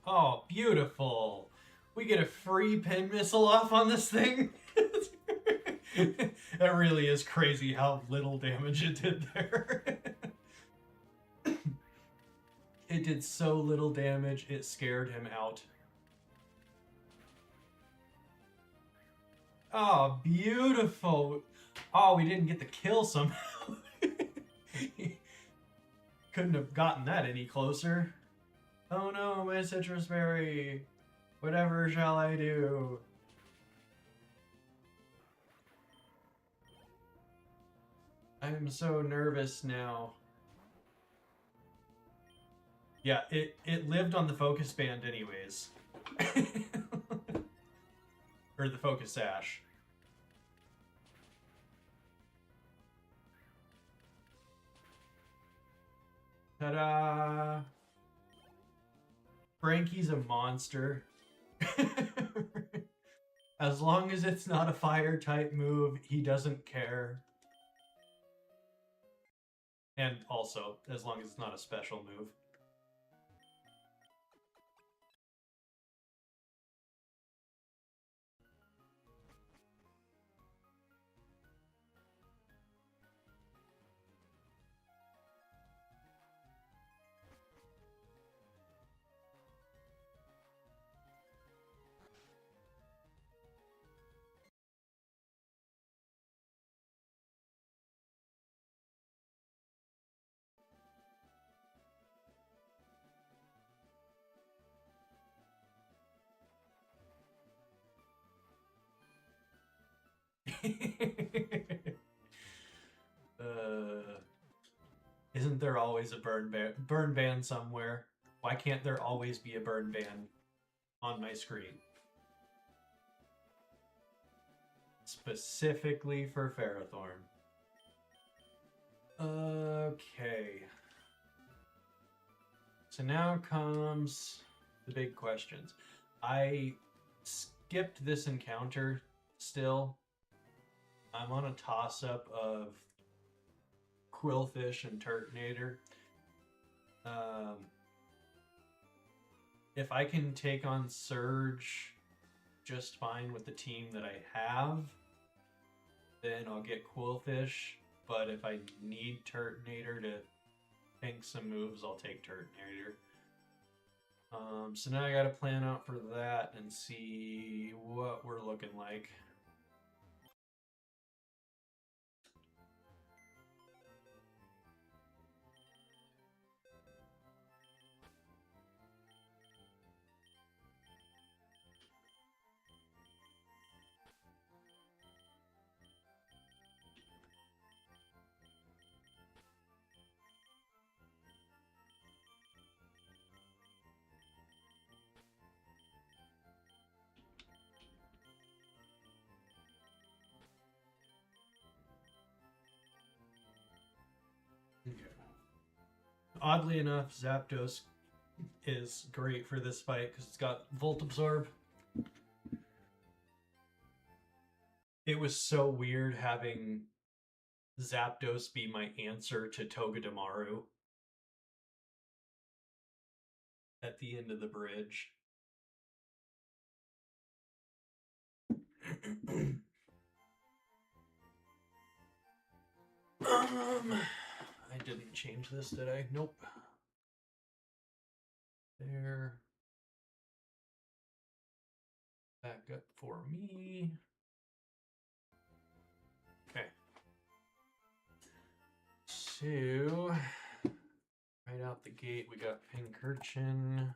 Oh, beautiful. We get a free pin missile off on this thing. That really is crazy how little damage it did there. It did so little damage, it scared him out. Oh, beautiful. Oh, we didn't get the kill somehow. Couldn't have gotten that any closer. Oh no, my citrus berry. Whatever shall I do? I'm so nervous now. Yeah, it lived on the focus band anyways. Or the focus sash. Ta-da! Frankie's a monster. As long as it's not a fire type move, he doesn't care. And also, as long as it's not a special move. Isn't there always a burn ban somewhere? Why can't there always be a burn ban on my screen? Specifically for Ferrothorn. Okay. So now comes the big questions. I skipped this encounter still. I'm on a toss-up of Quillfish and Turtonator. If I can take on Surge just fine with the team that I have, then I'll get Quillfish. But if I need Turtonator to think some moves, I'll take Turtonator. So now I gotta plan out for that and see what we're looking like. Oddly enough, Zapdos is great for this fight because it's got Volt Absorb. It was so weird having Zapdos be my answer to Togedemaru at the end of the bridge. I didn't change this, did I? Nope. There. Back up for me. Okay. So, right out the gate, we got Pincurchin.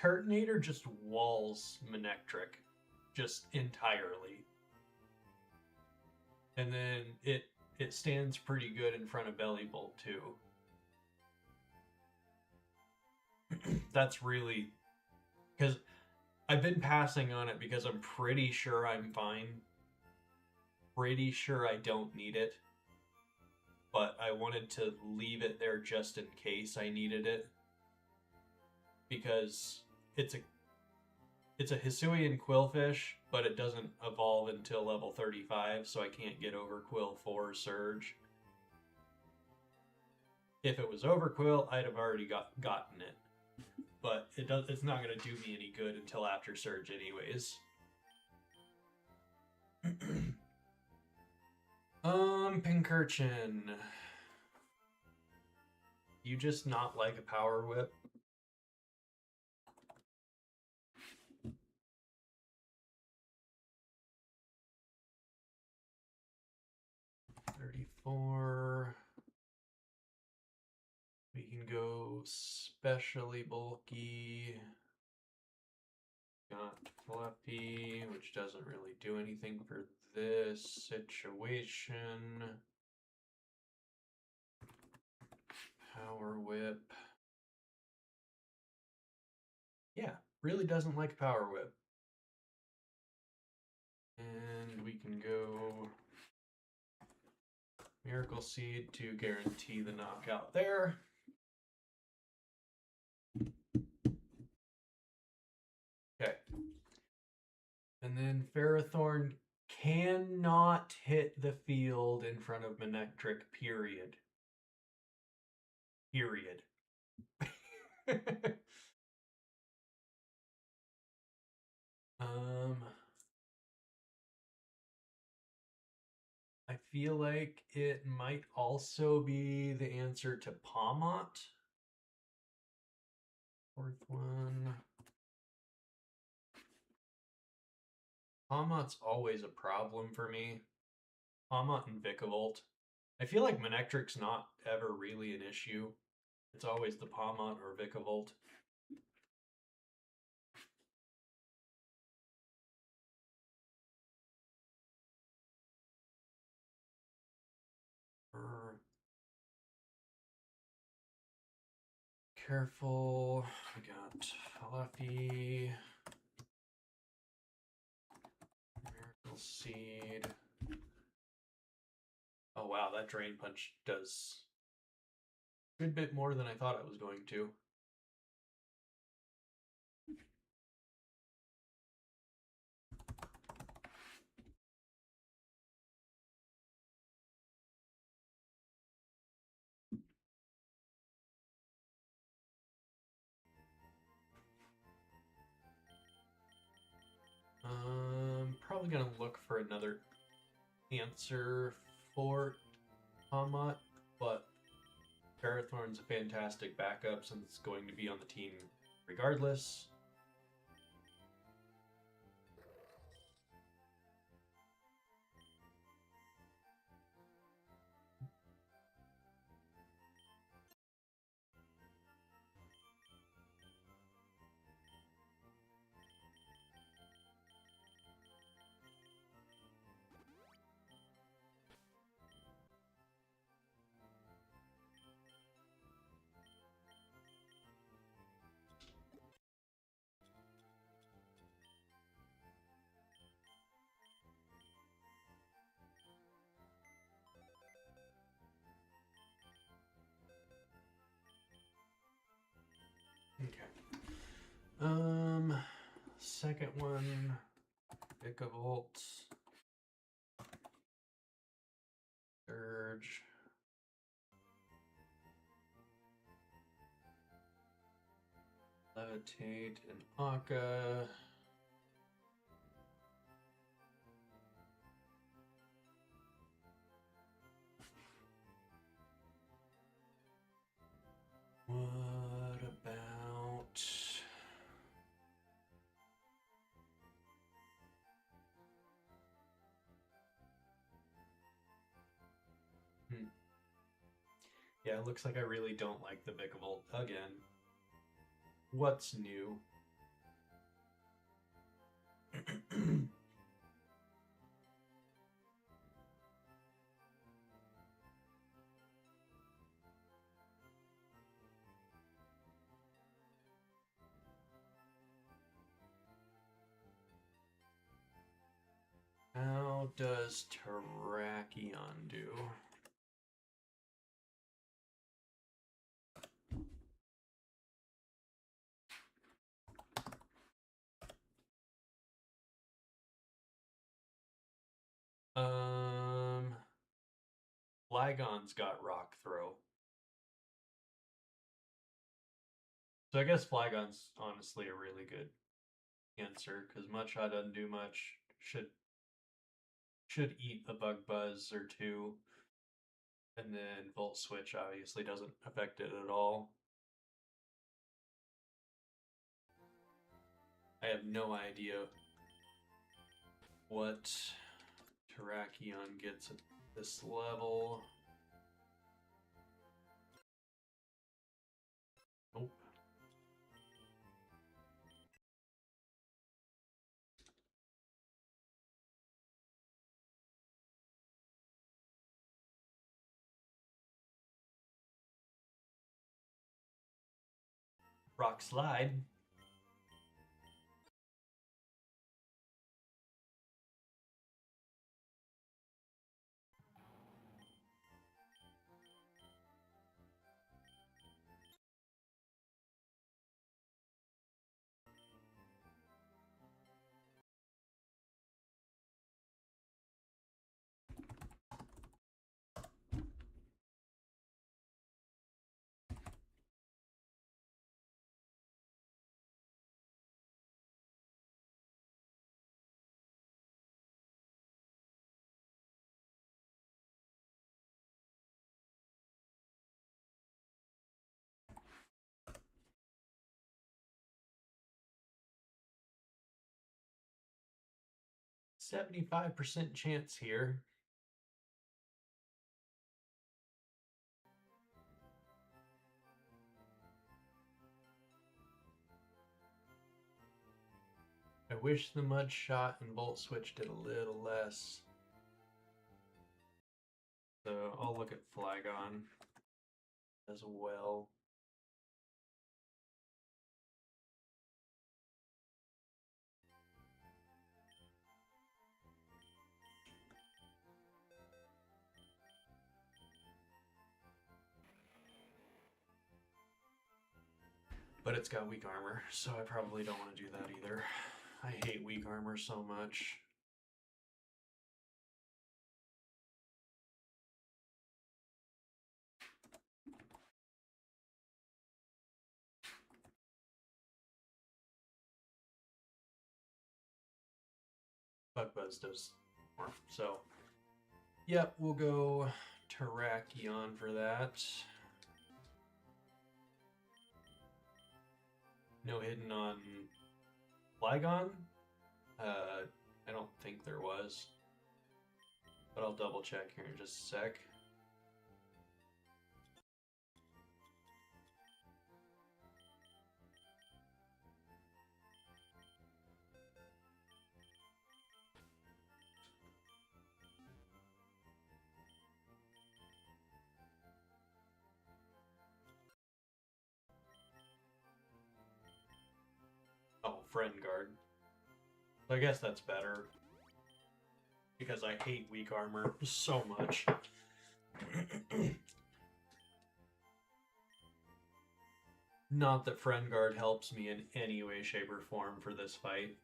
Turtonator just walls Manectric, just entirely. And then it stands pretty good in front of Bellybolt too. That's really, because I've been passing on it because I'm pretty sure I'm fine. Pretty sure I don't need it. But I wanted to leave it there just in case I needed it. Because it's a Hisuian Quillfish, but it doesn't evolve until level 35, so I can't get Overquill for Surge. If it was Overquill, I'd have already gotten it. But it's not going to do me any good until after Surge anyways. Pincurchin. You just not like a Power Whip? We can go specially bulky. Got Fluffy, which doesn't really do anything for this situation. Power Whip. Yeah, really doesn't like Power Whip. And we can go Miracle Seed to guarantee the knockout there. Okay. And then Ferrothorn cannot hit the field in front of Manectric, period. Period. I feel like it might also be the answer to Pawmot. Fourth one. Pawmot's always a problem for me. Pawmot and Vikavolt. I feel like Manectric's not ever really an issue. It's always the Pawmot or Vikavolt. Careful. We got Fluffy. Miracle Seed. Oh wow, that Drain Punch does a good bit more than I thought it was going to. Probably gonna look for another answer for Pawmot, but Ferrothorn's a fantastic backup since it's going to be on the team regardless. Second one, Vicavolt, Surge, Levitate, and Akka. What about... Yeah, it looks like I really don't like the Vicavolt again. What's new? How does Terrakion do? Flygon's got Rock Throw. So I guess Flygon's honestly a really good answer, because Mudshot doesn't do much. Should eat a Bug Buzz or two. And then Volt Switch obviously doesn't affect it at all. I have no idea what Terrakion gets at this level. Nope. Rock Slide. %75 chance here. I wish the Mud Shot and Volt Switch did a little less. So I'll look at Flygon as well. But it's got weak armor, so I probably don't want to do that either. I hate weak armor so much. Bug Buzz does more. So, yep, we'll go Terrakion for that. No hidden on Flygon? I don't think there was. But I'll double check here in just a sec. Oh, Friend Guard. So I guess that's better. Because I hate weak armor so much. Not that Friend Guard helps me in any way, shape, or form for this fight,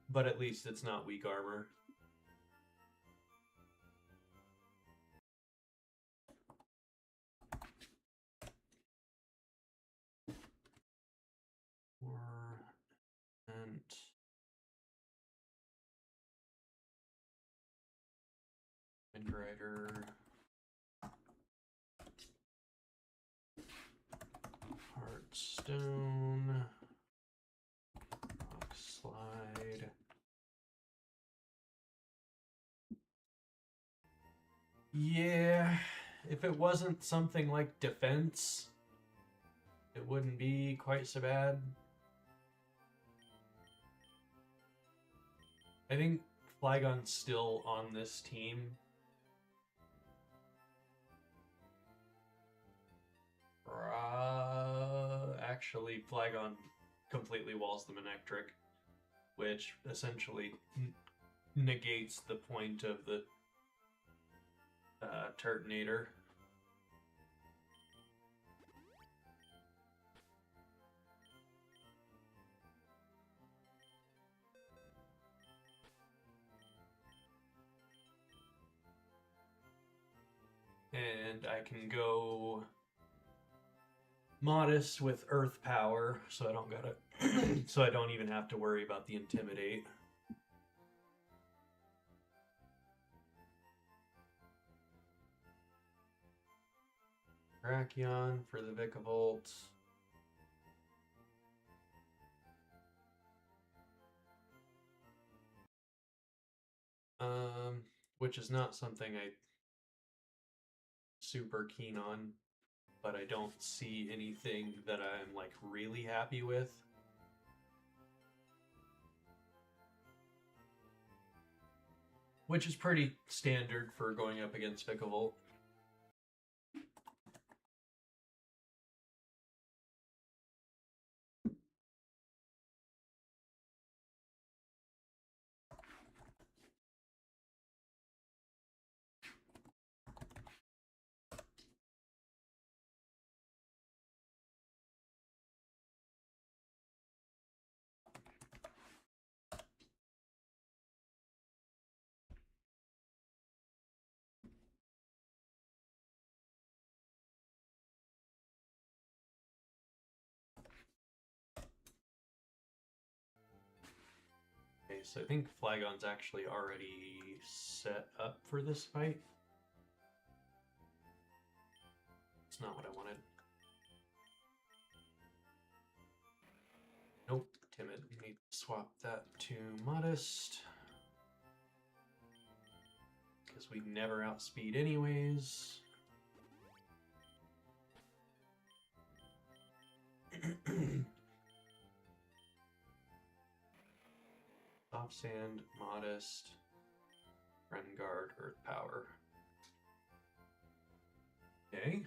but at least it's not weak armor. And Windrider, Heartstone, Rock Slide. Yeah, if it wasn't something like defense, it wouldn't be quite so bad. I think Flygon's still on this team. Actually, Flygon completely walls the Manectric, which essentially negates the point of the Turtonator. And I can go Modest with Earth Power, so I don't gotta so I don't even have to worry about the Intimidate. Brachion for the Vikavolt. Which is not something I super keen on, but I don't see anything that I'm like really happy with. Which is pretty standard for going up against Vikavolt. Okay, so I think Flygon's actually already set up for this fight. It's not what I wanted. Nope, Timid. Need to swap that to Modest. Because we never outspeed anyways. Soft Sand, Modest, Friend Guard, Earth Power. Okay.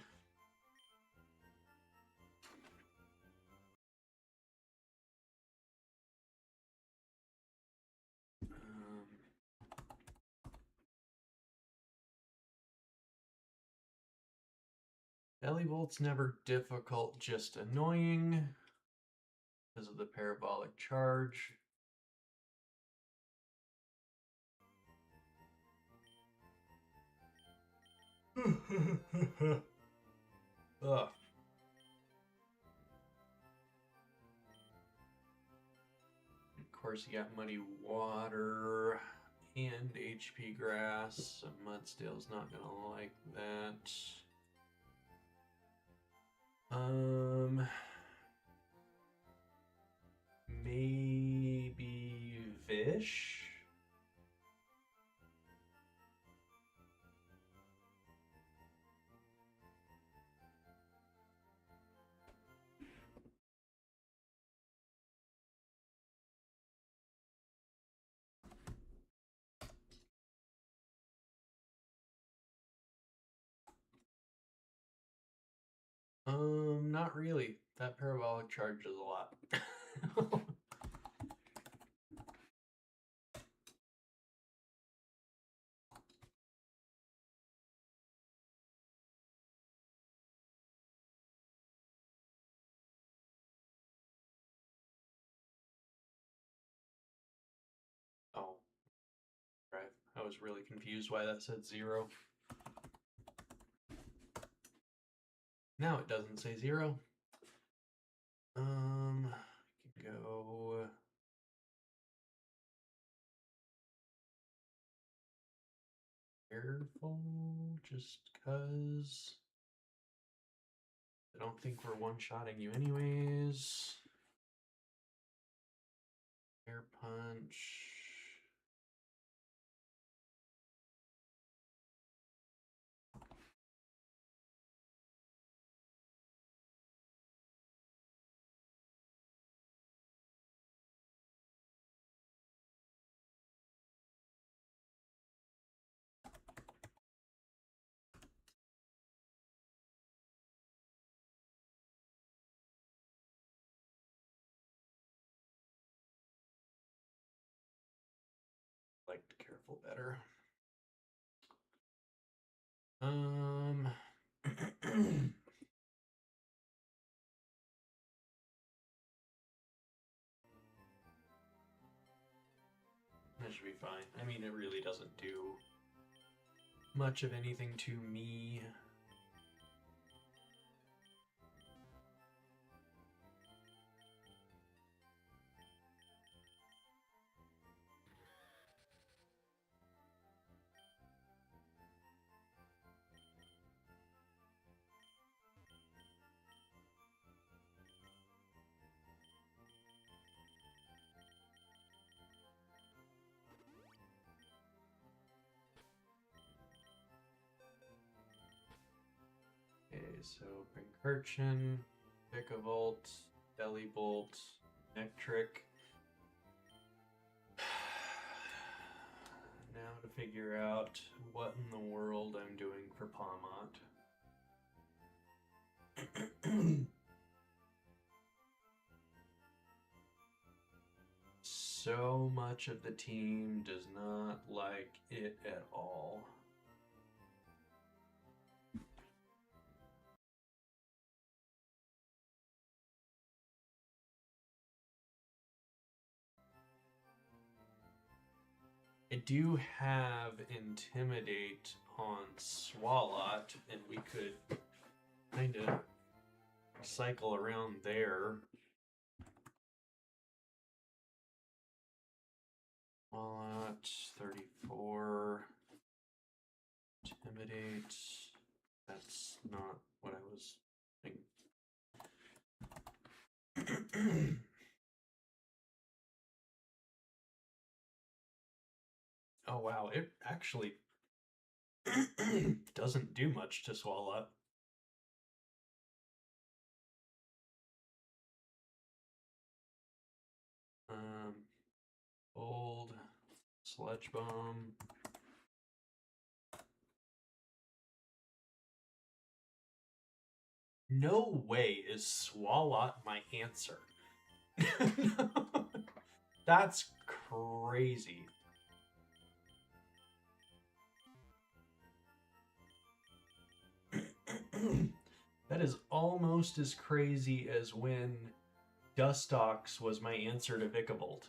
Bellyvolt's never difficult, just annoying because of the parabolic charge. Ugh. Of course, you got Muddy Water and HP Grass. So Mudstale's not gonna like that. Maybe Vish? Not really. That parabolic charge is a lot. I was really confused why that said 0. Now it doesn't say 0. I can go careful just because I don't think we're one-shotting you anyways. Air punch. Liked careful better. That should be fine. I mean, it really doesn't do much of anything to me. Okay, so Pincurchin, Vicavolt, Belly Bolt, Nectric. Now to figure out what in the world I'm doing for Pawmot. So much of the team does not like it at all. I do have Intimidate on Swalot, and we could kind of cycle around there. Swalot, 34. Intimidate. That's not what I was thinking. Oh wow, it actually doesn't do much to Swalot. Old Sludge Bomb. No way is Swalot my answer. That's crazy. That is almost as crazy as when Dustox was my answer to Vicavolt.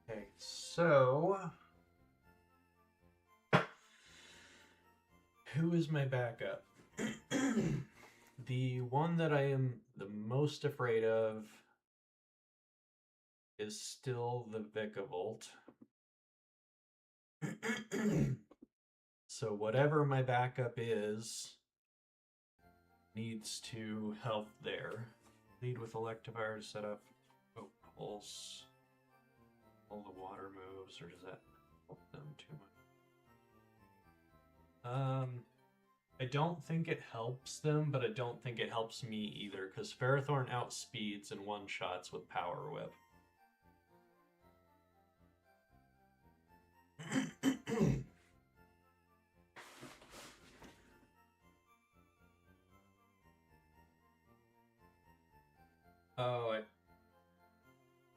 Okay, so who is my backup? The one that I am the most afraid of is still the Vicavolt. So whatever my backup is needs to help there. Lead with Electivire to set up Pulse. All the water moves, or does that help them too much? I don't think it helps them, but I don't think it helps me either, because Ferrothorn outspeeds and one-shots with Power Whip. Oh,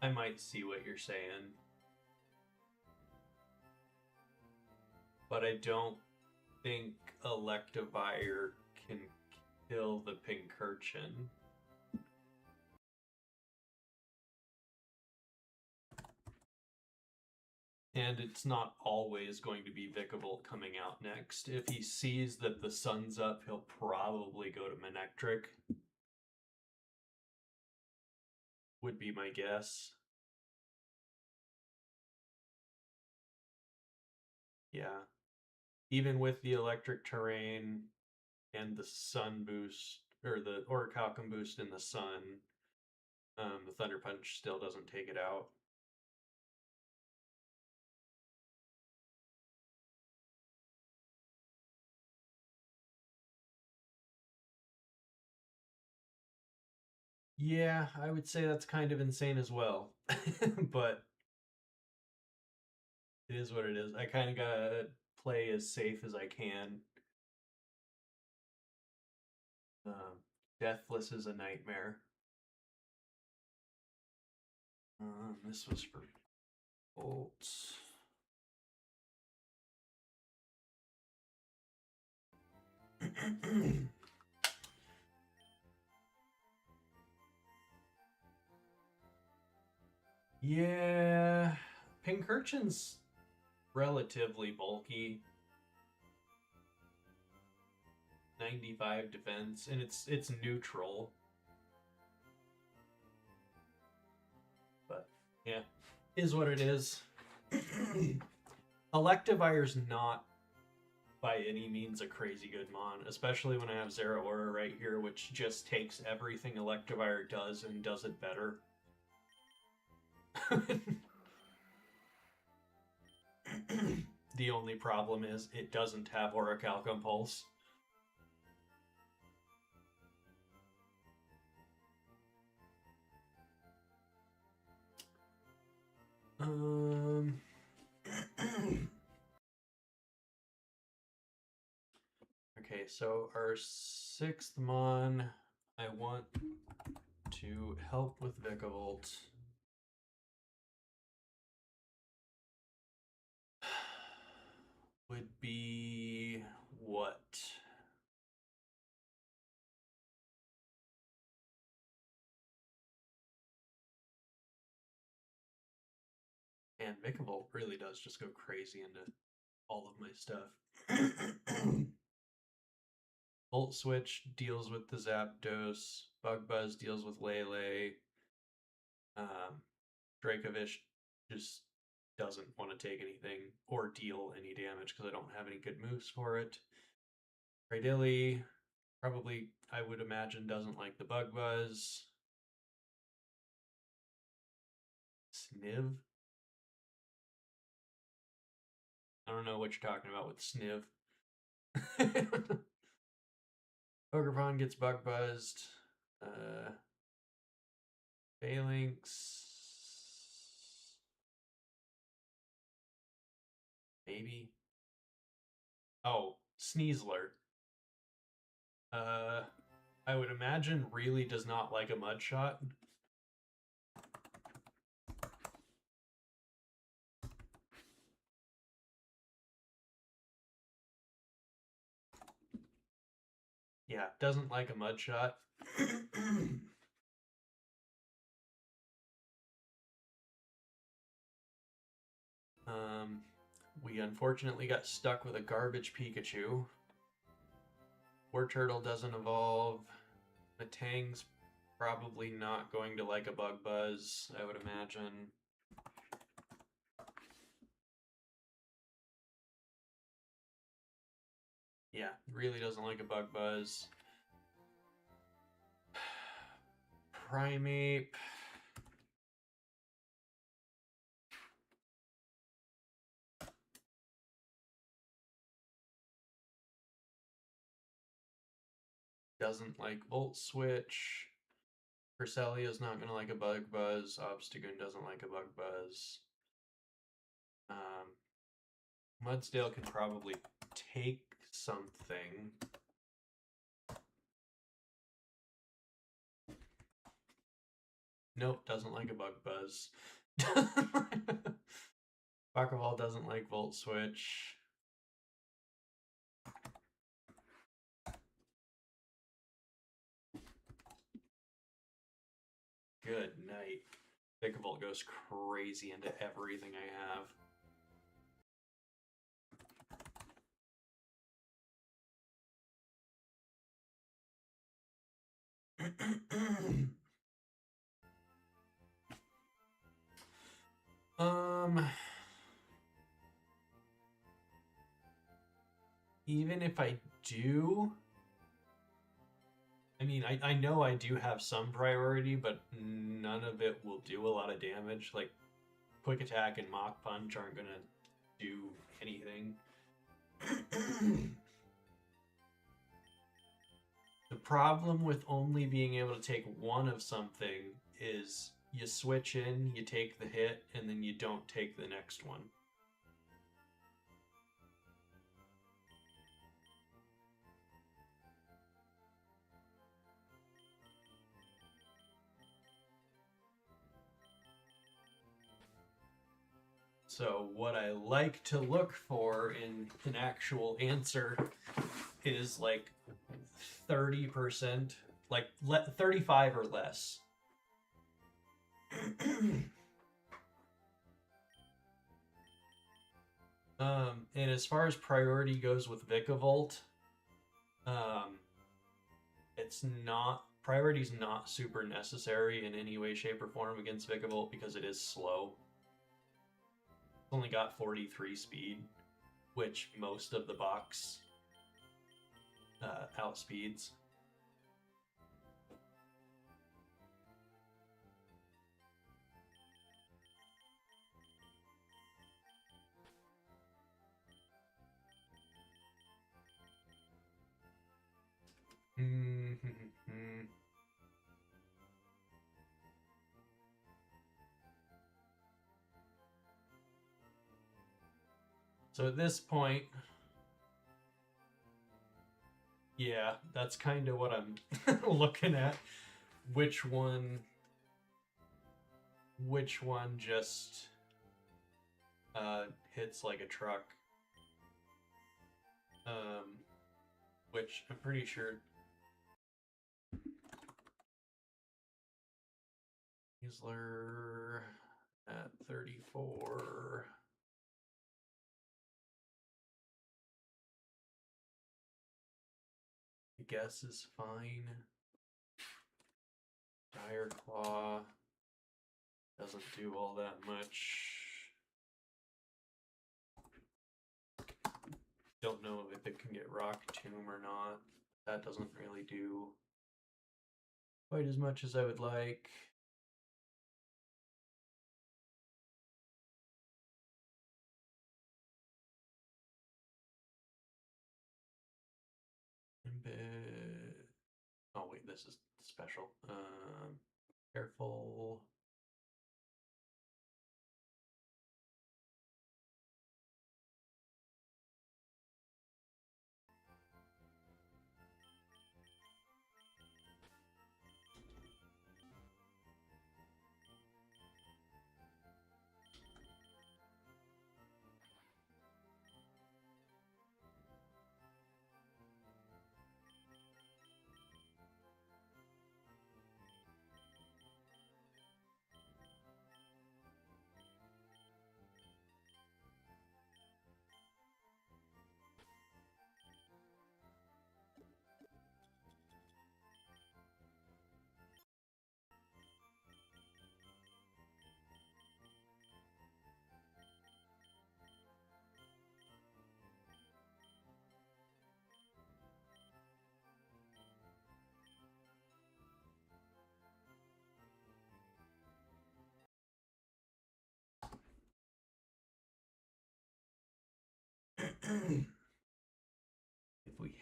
I might see what you're saying. But I don't think Electivire can kill the Pincurchin. And it's not always going to be Vikavolt coming out next. If he sees that the sun's up, he'll probably go to Manectric. Would be my guess. Yeah. Even with the electric terrain and the sun boost, or the Orichalcum boost in the sun, the Thunder Punch still doesn't take it out. Yeah, I would say that's kind of insane as well. But it is what it is. I kind of gotta play as safe as I can. Deathless is a nightmare. This was for bolts. Yeah, Pincurchin's relatively bulky. 95 defense, and it's neutral. But yeah, is what it is. Electivire's not by any means a crazy good mon, especially when I have Zeraora right here, which just takes everything Electivire does and does it better. The only problem is it doesn't have Orichalcum Pulse. Okay, so our 6th mon, I want to help with Vikavolt. Would be what? And Vikavolt really does just go crazy into all of my stuff. Volt Switch deals with the Zapdos. Bug Buzz deals with Lele. Dracovish just doesn't want to take anything or deal any damage because I don't have any good moves for it. Raidilli probably, I would imagine, doesn't like the Bug Buzz. Sniv? I don't know what you're talking about with Sniv. Ogrepon gets Bug Buzzed. Phalanx. Maybe. Oh, Sneasler. I would imagine really does not like a mud shot. Yeah, doesn't like a mud shot. We unfortunately got stuck with a garbage Pikachu. Wartortle doesn't evolve. Matang's probably not going to like a Bug Buzz, I would imagine. Yeah, really doesn't like a Bug Buzz. Primate. Doesn't like Volt Switch. Cresselia not gonna like a Bug Buzz. Obstagoon doesn't like a Bug Buzz. Mudsdale can probably take something. Nope, doesn't like a Bug Buzz. Pokeball doesn't like Volt Switch. Good night. Vikavolt goes crazy into everything I have. Even if I do, I mean, I know I do have some priority, but none of it will do a lot of damage. Like, Quick Attack and Mach Punch aren't gonna do anything. The problem with only being able to take one of something is you switch in, you take the hit, and then you don't take the next one. So what I like to look for in an actual answer is like 30%, like 35 or less. And as far as priority goes with Vikavolt, it's not, priority's not super necessary in any way, shape, or form against Vikavolt because it is slow. It's only got 43 speed, which most of the box outspeeds. So at this point, yeah, that's kind of what I'm looking at. Which one just hits like a truck? Which I'm pretty sure Heisler at 34. I guess is fine. Dire Claw doesn't do all that much. Don't know if it can get Rock Tomb or not. That doesn't really do quite as much as I would like. Oh wait, this is special. Careful.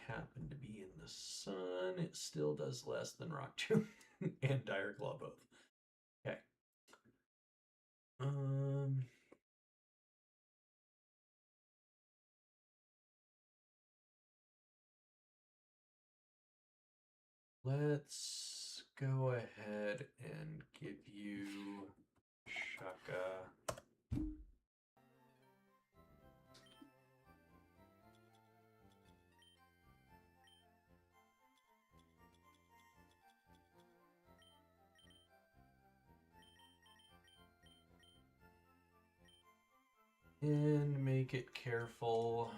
happen to be in the sun, it still does less than Rock Tomb and Dire Claw both. Okay. Let's go ahead and give you Shaka. And make it careful.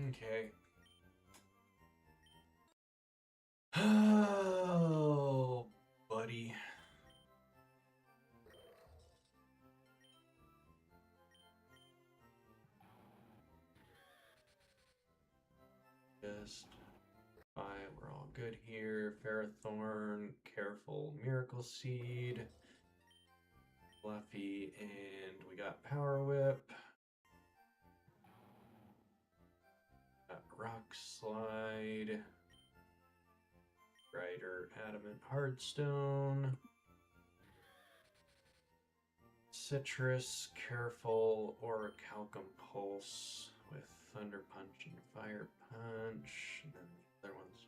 Okay. Oh, buddy. Just fine, we're all good here. Ferrothorn, careful, Miracle Seed, Fluffy, and we got Power Whip. Got Rock Slide, Rider, Adamant Hardstone, Citrus, careful, Orichalcum Pulse with Thunder Punch and Fire Punch, and then the other ones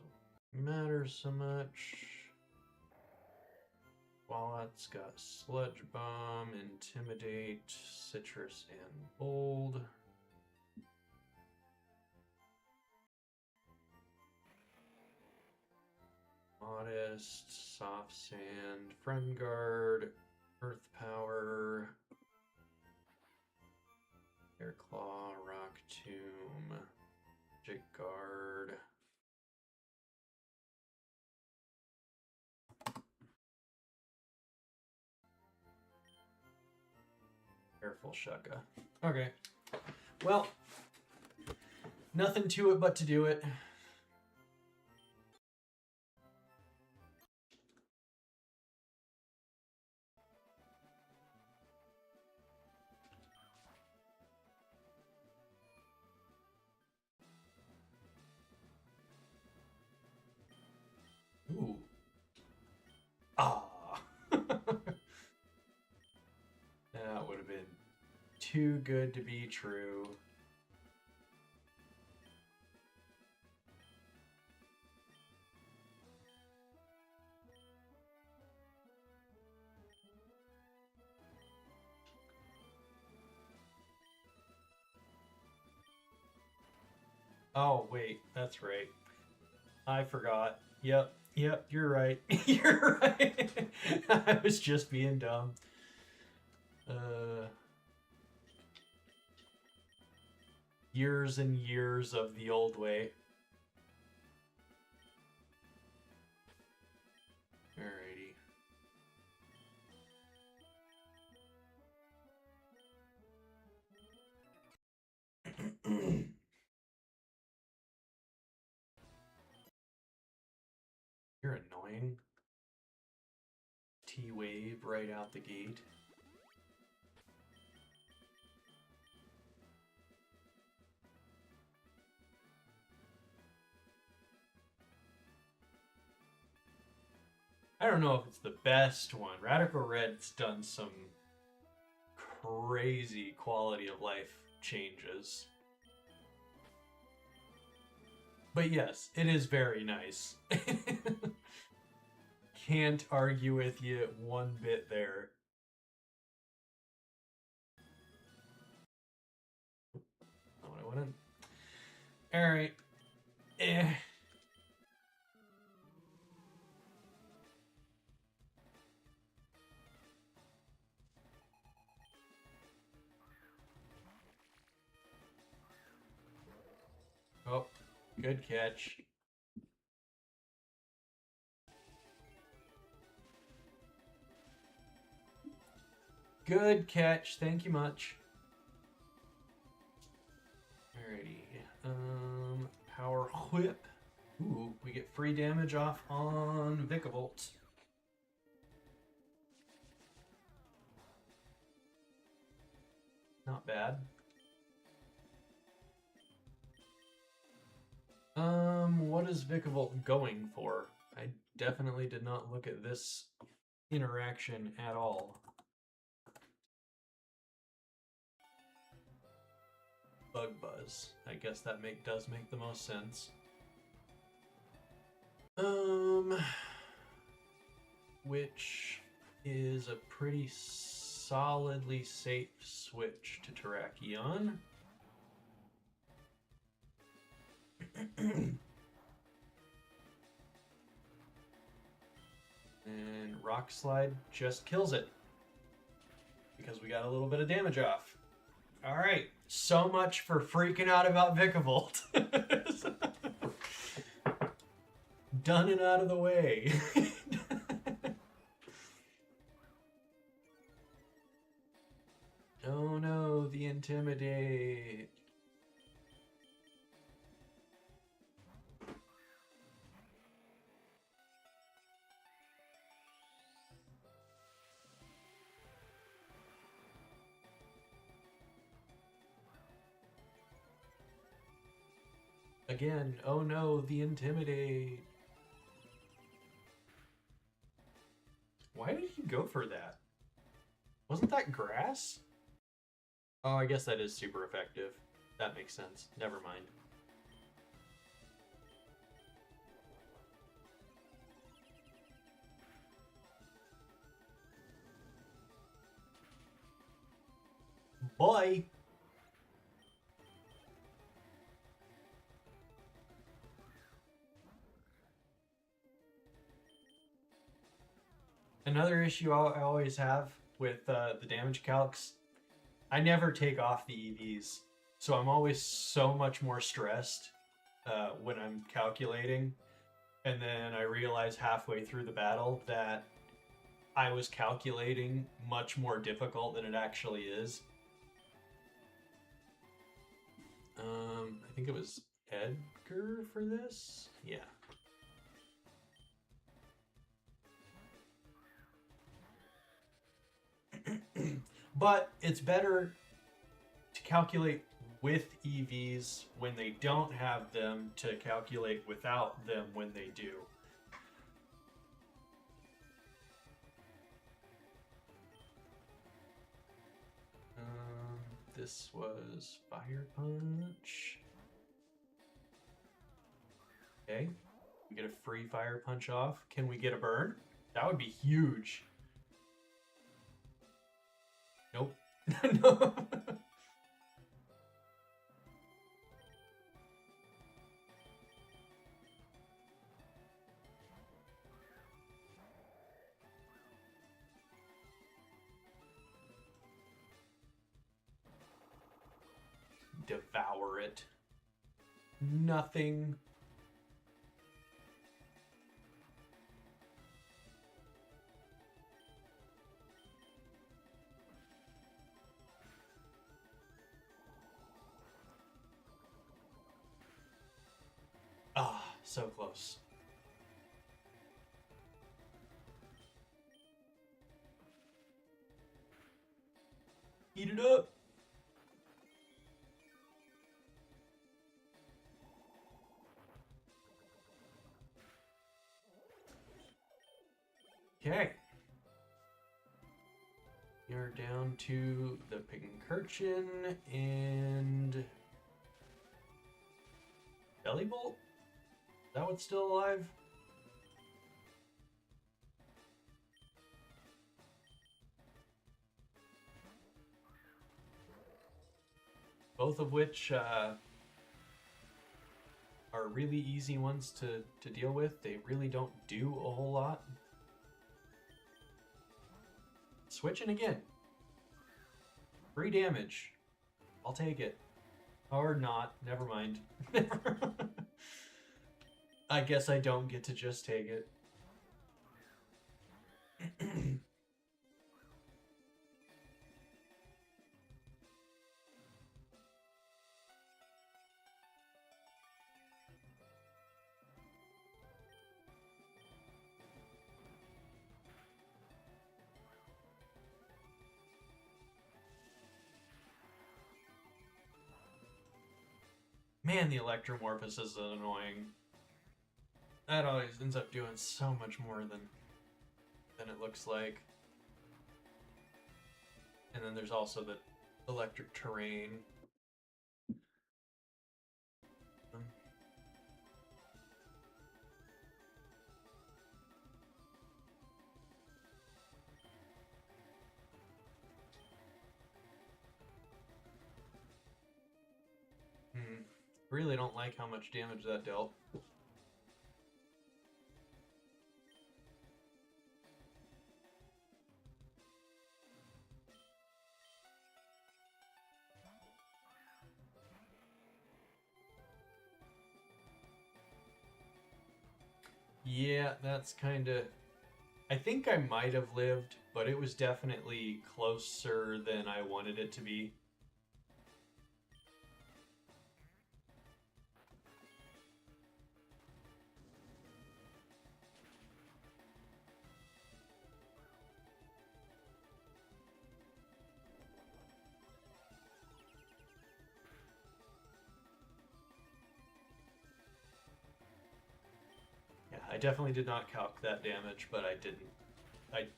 don't matter so much. Wallet's got Sludge Bomb, Intimidate, Citrus, and Bold. Modest, Soft Sand, Friend Guard, Earth Power, Air Claw, Rock Tomb, Magic Guard. Careful, Shaka. Okay. Well, nothing to it but to do it. Ooh. Ah. That would have been too good to be true. Oh, wait, that's right. I forgot. Yep, you're right. You're right. I was just being dumb. Years and years of the old way. Alrighty. You're annoying. T-Wave right out the gate. I don't know if it's the best one. Radical Red's done some crazy quality of life changes. But yes, it is very nice. Can't argue with you one bit there. Not what I wanted. Alright. Good catch. Good catch. Thank you much. Alrighty. Power whip. Ooh, we get free damage off on Vikavolt. Not bad. What is Vikavolt going for? I definitely did not look at this interaction at all. Bug Buzz. I guess that does make the most sense. Which is a pretty solidly safe switch to Terrakion. And Rock Slide just kills it because we got a little bit of damage off. All right, so much for freaking out about Vikavolt. Done and out of the way. Oh no, the Intimidate. Again, oh no, the Intimidate. Why did he go for that? Wasn't that grass? Oh, I guess that is super effective. That makes sense. Never mind. Boy! Another issue I always have with the damage calcs, I never take off the EVs. So I'm always so much more stressed when I'm calculating. And then I realize halfway through the battle that I was calculating much more difficult than it actually is. I think it was Edgar for this? Yeah. But it's better to calculate with EVs when they don't have them to calculate without them when they do. This was Fire Punch. Okay, we get a free Fire Punch off. Can we get a burn? That would be huge. Nope. No. Devour it. Nothing. Ah, so close. Eat it up. Okay. You're down to the Pincurchin and Bellybolt? Is that what's still alive? Both of which are really easy ones to deal with. They really don't do a whole lot. Switching again. Free damage. I'll take it. Or not. Never mind. I guess I don't get to just take it. Man, the Electromorphous is annoying. That always ends up doing so much more than it looks like. And then there's also the electric terrain. Really don't like how much damage that dealt. Yeah, that's kind of... I think I might have lived, but it was definitely closer than I wanted it to be. I definitely did not calc that damage, but I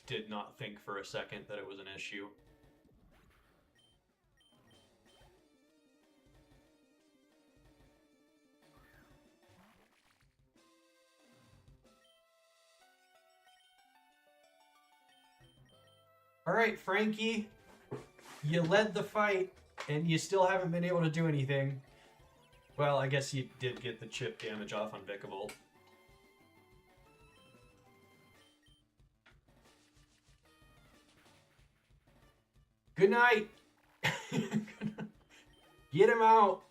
did not think for a second that it was an issue. All right, Frankie, you led the fight, and you still haven't been able to do anything. Well, I guess you did get the chip damage off on Vikavolt. Good night! Get him out!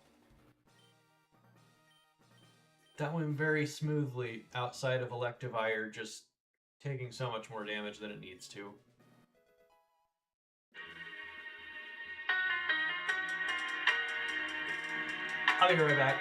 That went very smoothly outside of Electivire just taking so much more damage than it needs to. I'll be right back.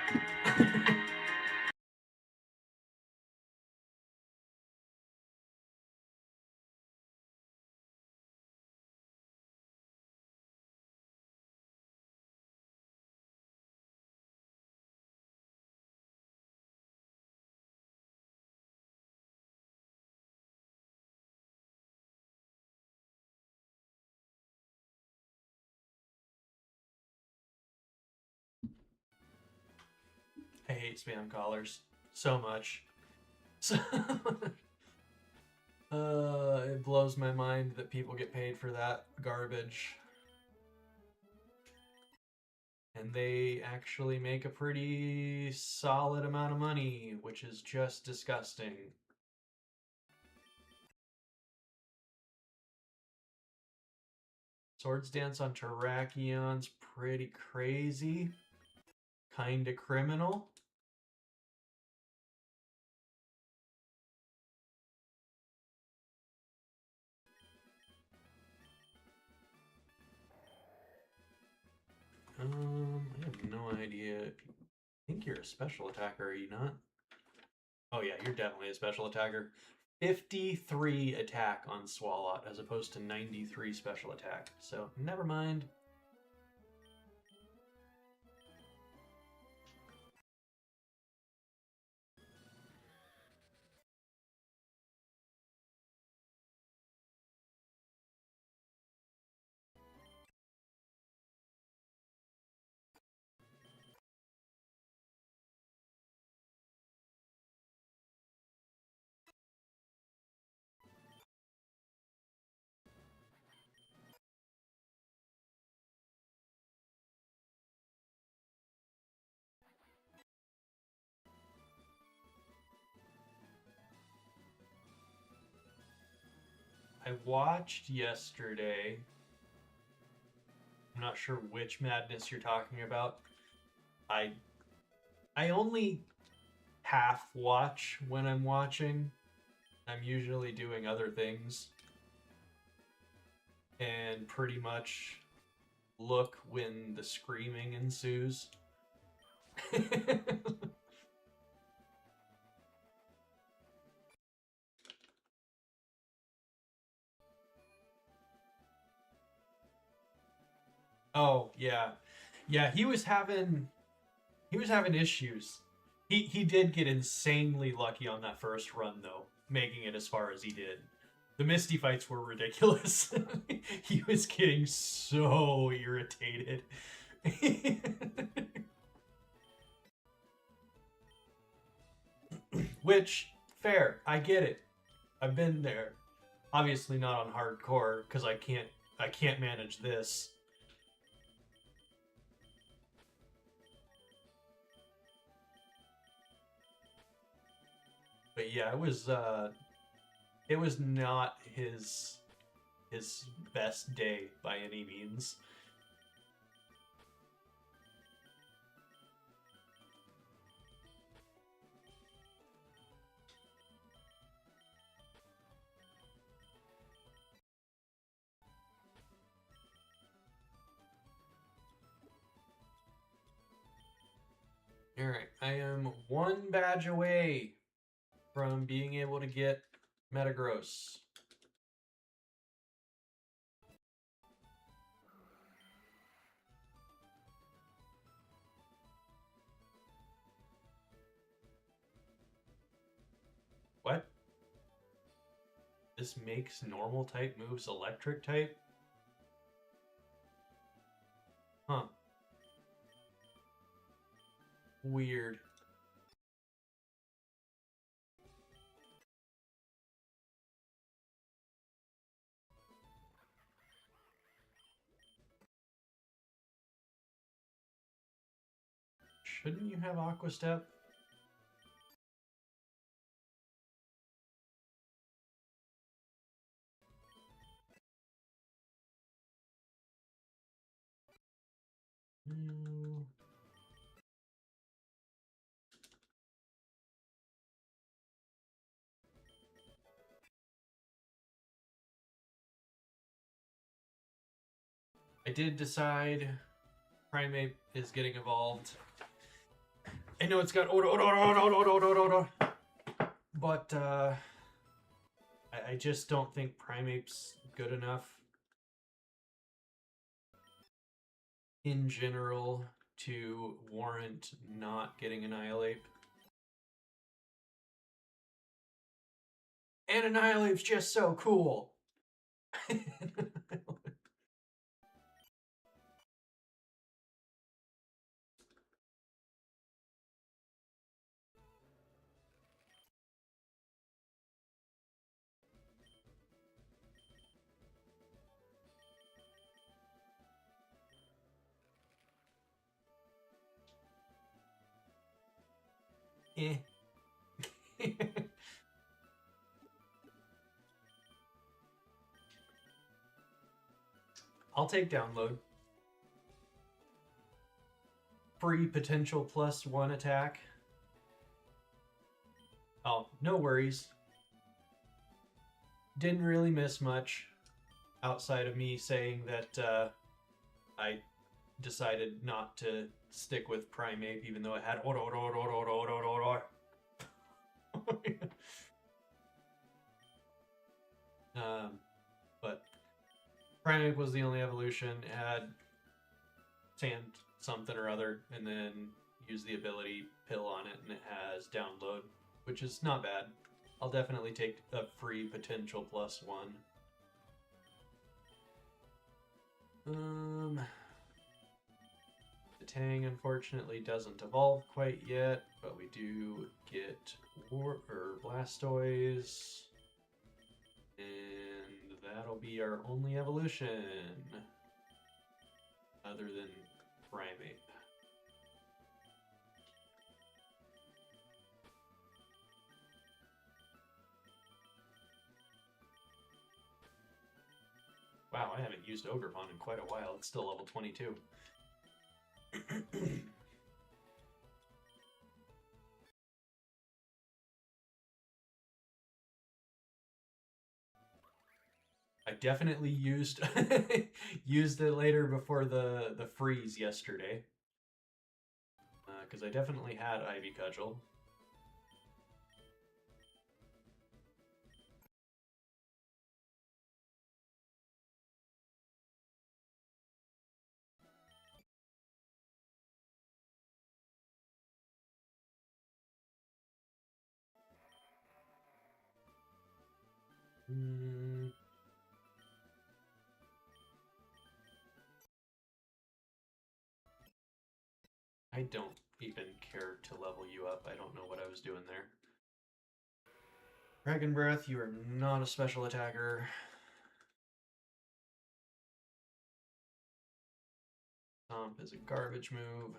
I hate spam callers so much. It blows my mind that people get paid for that garbage. And they actually make a pretty solid amount of money, which is just disgusting. Swords Dance on Terrakion's pretty crazy. Kinda criminal. I have no idea. I think you're a special attacker, are you not? Oh yeah, you're definitely a special attacker. 53 attack on Swalot as opposed to 93 special attack. So, never mind. I watched yesterday. I'm not sure which madness you're talking about. I only half watch when I'm watching. I'm usually doing other things. And pretty much look when the screaming ensues. Oh, yeah. Yeah, he was having issues. He did get insanely lucky on that first run though, making it as far as he did. The Misty fights were ridiculous. He was getting so irritated. Which, fair, I get it. I've been there. Obviously not on hardcore because I can't manage this. But yeah, it was not his best day by any means. Alright, I am one badge away from being able to get Metagross. What? This makes normal type moves electric type? Huh. Weird. Shouldn't you have Aqua Step? No. I did decide Primeape is getting evolved. I know it's got but I just don't think Primeape's good enough in general to warrant not getting Annihilate. And Annihilate's just so cool. Eh. I'll take download. Free potential +1 attack. Oh, no worries. Didn't really miss much outside of me saying that I decided not to stick with Primeape even though it had but Primeape was the only evolution. It had sand something or other, and then use the ability pill on it, and it has download, which is not bad. I'll definitely take a free potential +1. The Tang unfortunately doesn't evolve quite yet, but we do get Blastoise, and that'll be our only evolution other than Primeape. Wow, I haven't used Ogerpon in quite a while. It's still level 22. I definitely used used it later before the freeze yesterday. Because I definitely had Ivy Cudgel. I don't even care to level you up. I don't know what I was doing there. Dragon Breath, you are not a special attacker. Stomp is a garbage move.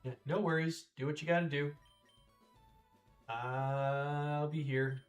Yeah, no worries. Do what you gotta do. I'll be here.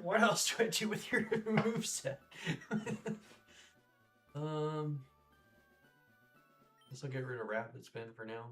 What else do I do with your moveset? Guess I'll get rid of Rapid Spin for now.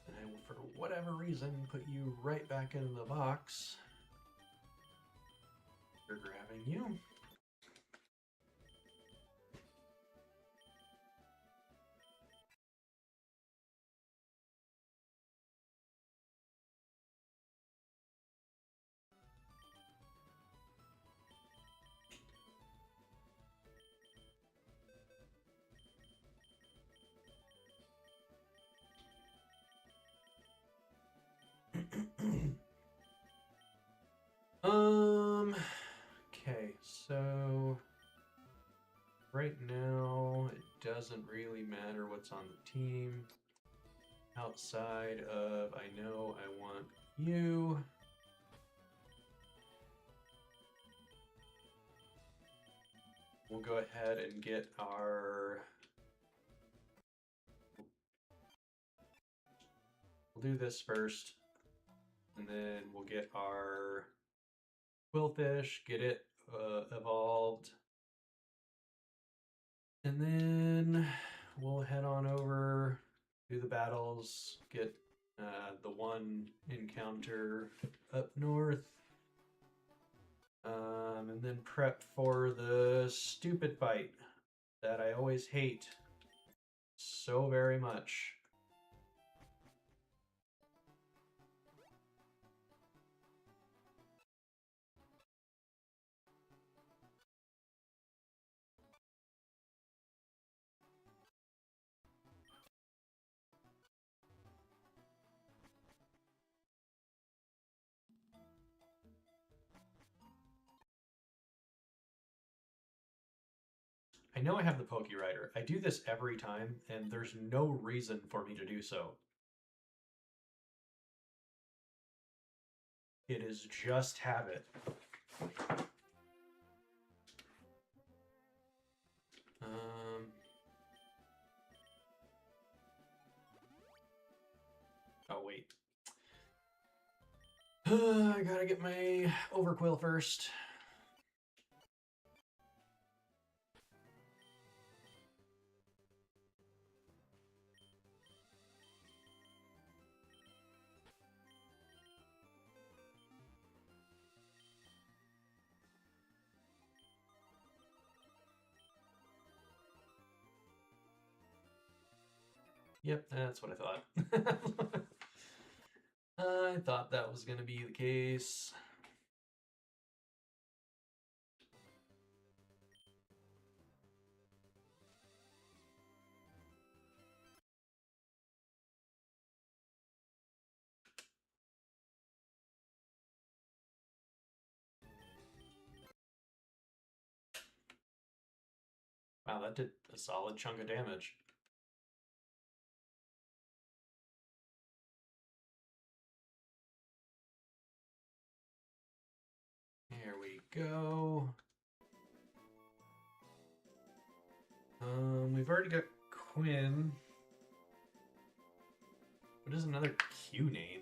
And I will, for whatever reason, put you right back in the box. You're grabbing you. Okay, so right now it doesn't really matter what's on the team. Outside of, I know I want you. We'll go ahead and get our do this first, and then we'll get our quillfish, get it evolved, and then we'll head on over, do the battles, get the one encounter up north, and then prep for the stupid fight that I always hate so very much. I know I have the Poke Rider. I do this every time, and there's no reason for me to do so. It is just habit. Oh, wait. I gotta get my Overquill first. Yep, that's what I thought. I thought that was going to be the case. Wow, that did a solid chunk of damage. There we go. We've already got Quinn. What is another Q name?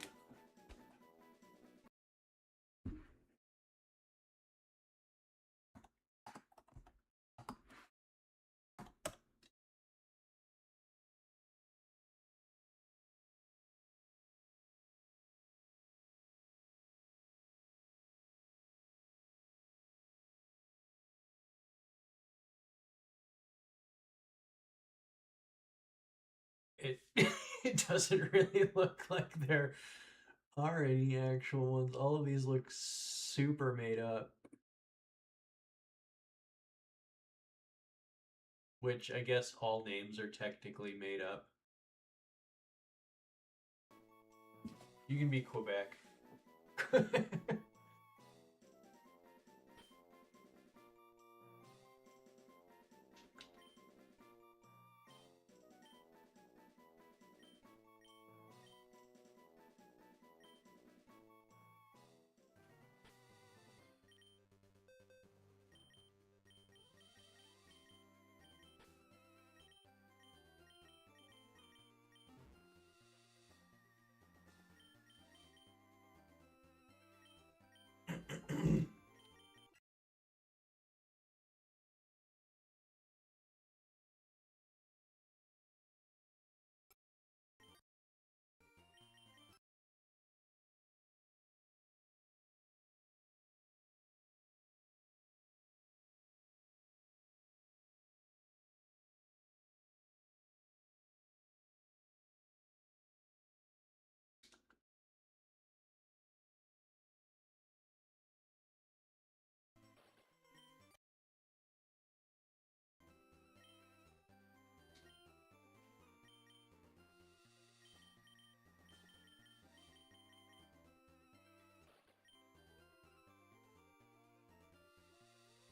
It it doesn't really look like there are any actual ones. All of these look super made up. Which I guess all names are technically made up. You can be Quebec.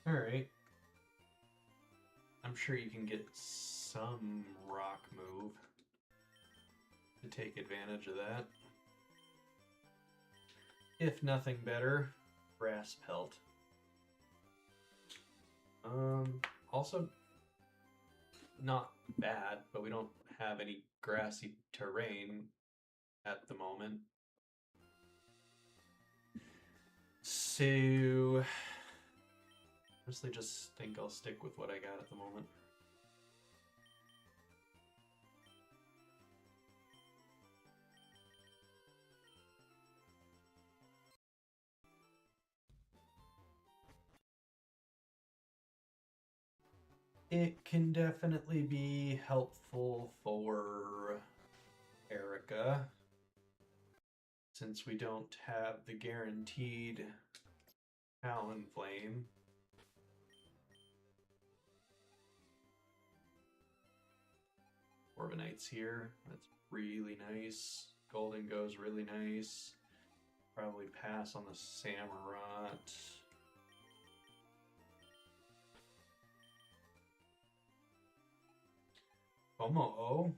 Alright. I'm sure you can get some rock move to take advantage of that. If nothing better, grass pelt. Also not bad, but we don't have any grassy terrain. at the moment. So, honestly, just think I'll stick with what I got at the moment. It can definitely be helpful for Erica, since we don't have the guaranteed Talonflame. Corviknight's here. That's really nice. Golden goes really nice. Probably pass on the Samurott. Como-o.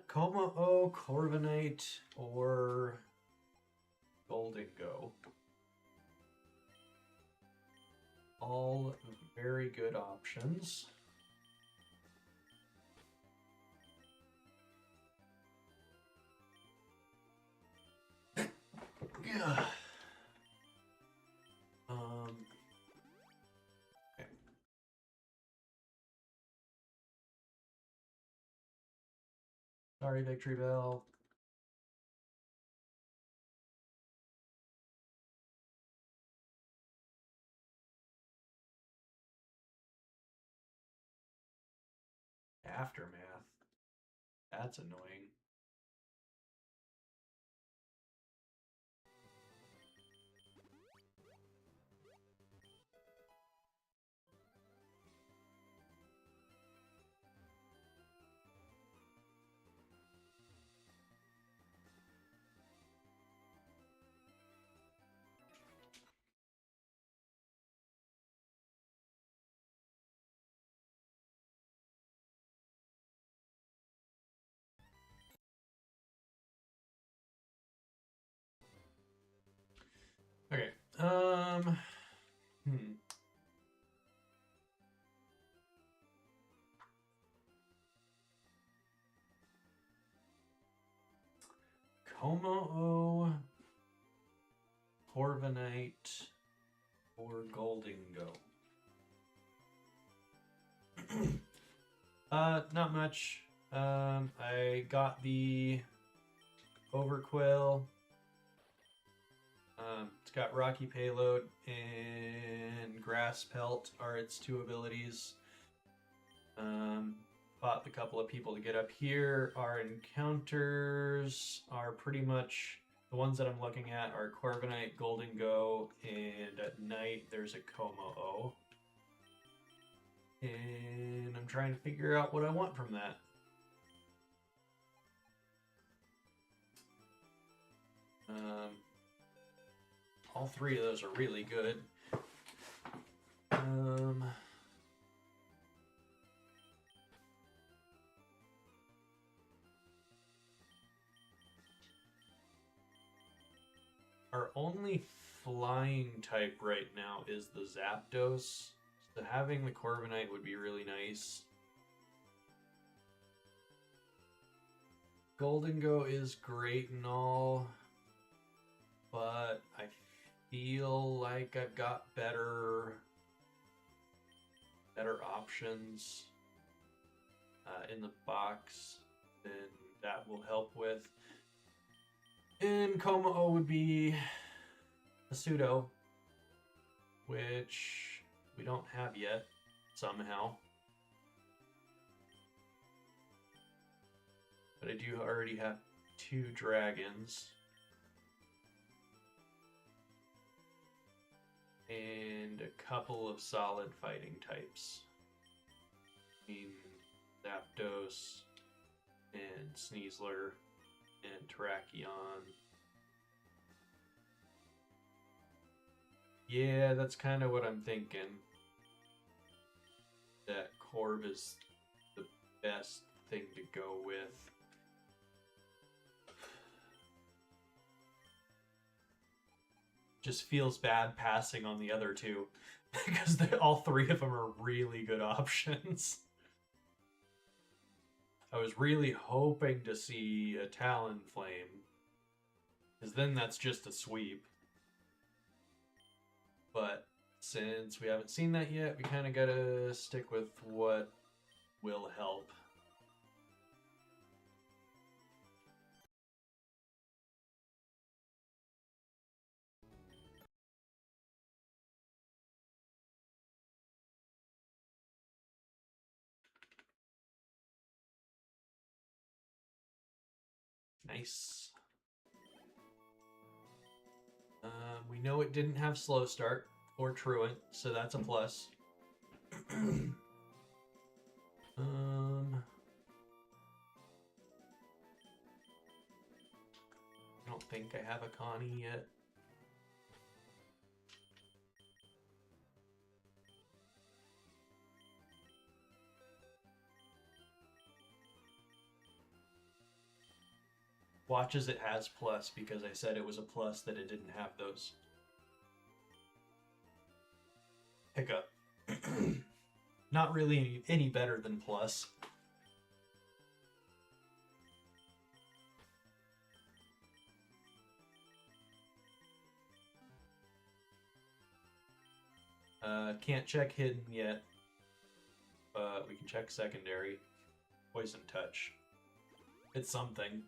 Como-o, Corviknight, or Golden Go. All very good options. Yeah. Okay. Sorry, Victory Bell. Aftermath. That's annoying. Okay. Como-o, Corviknight, or Golden Go. Not much. I got the Overquill. It's got Rocky Payload and Grass Pelt are its two abilities. Fought a couple of people to get up here. Our encounters are pretty much the ones that I'm looking at are Corviknight, Golden Go, and at night there's a Como-o. And I'm trying to figure out what I want from that. All three of those are really good. Our only flying type right now is the Zapdos, so having the Corviknight would be really nice. Golden Go is great and all, but I feel like I've got better options in the box than that will help with. And Como-o would be a pseudo, which we don't have yet, somehow. But I do already have 2 dragons. And a couple of solid fighting types. I mean, Zapdos and Sneasler and Terrakion. Yeah, that's kind of what I'm thinking. That Corv is the best thing to go with. Just feels bad passing on the other two. because all three of them are really good options. I was really hoping to see a Talonflame, because then that's just a sweep. But since we haven't seen that yet, we kind of gotta stick with what will help. Nice. We know it didn't have slow start or truant, so that's a plus. I don't think I have a Connie yet. Watches it has plus because I said it was a plus that it didn't have those. Hiccup. Not really any better than plus. Can't check hidden yet, but we can check secondary. Poison touch. It's something.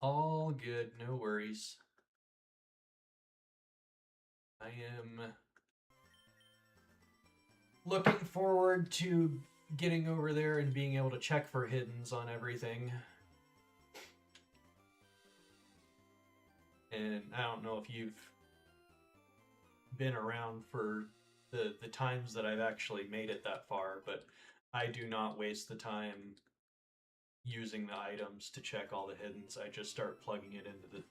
All good, no worries. I am looking forward to getting over there and being able to check for hiddens on everything. And I don't know if you've been around for the times that I've actually made it that far, but I do not waste the time using the items to check all the hiddens. I just start plugging it into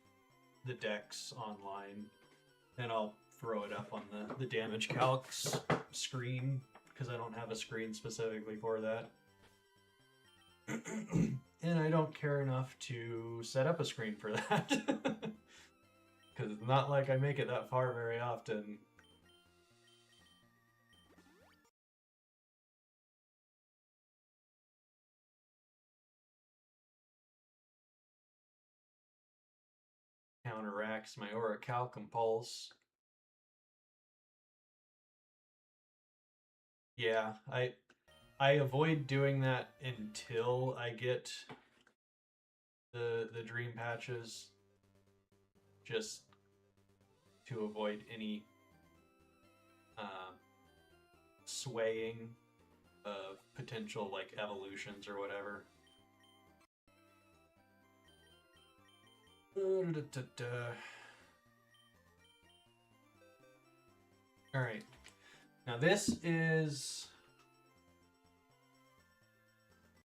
the Dex online, and I'll throw it up on the damage calcs screen because I don't have a screen specifically for that. And I don't care enough to set up a screen for that. Because it's not like I make it that far very often. Counteracts my Orichalcum Pulse. Yeah, I avoid doing that until I get the dream patches, just to avoid any swaying of potential like evolutions or whatever. All right, now this is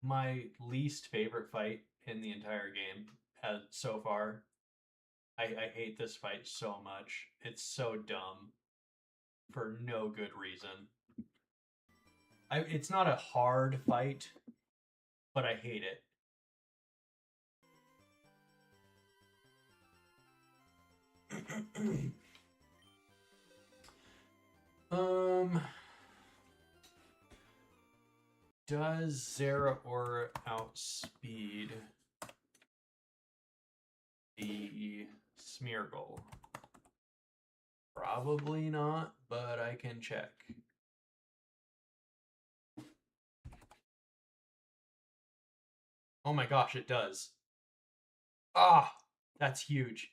my least favorite fight in the entire game so far. I hate this fight so much. It's so dumb for no good reason. It's not a hard fight, but I hate it. Does Zeraora outspeed the Smeargle? Probably not, but I can check. Oh my gosh, it does. Ah, that's huge.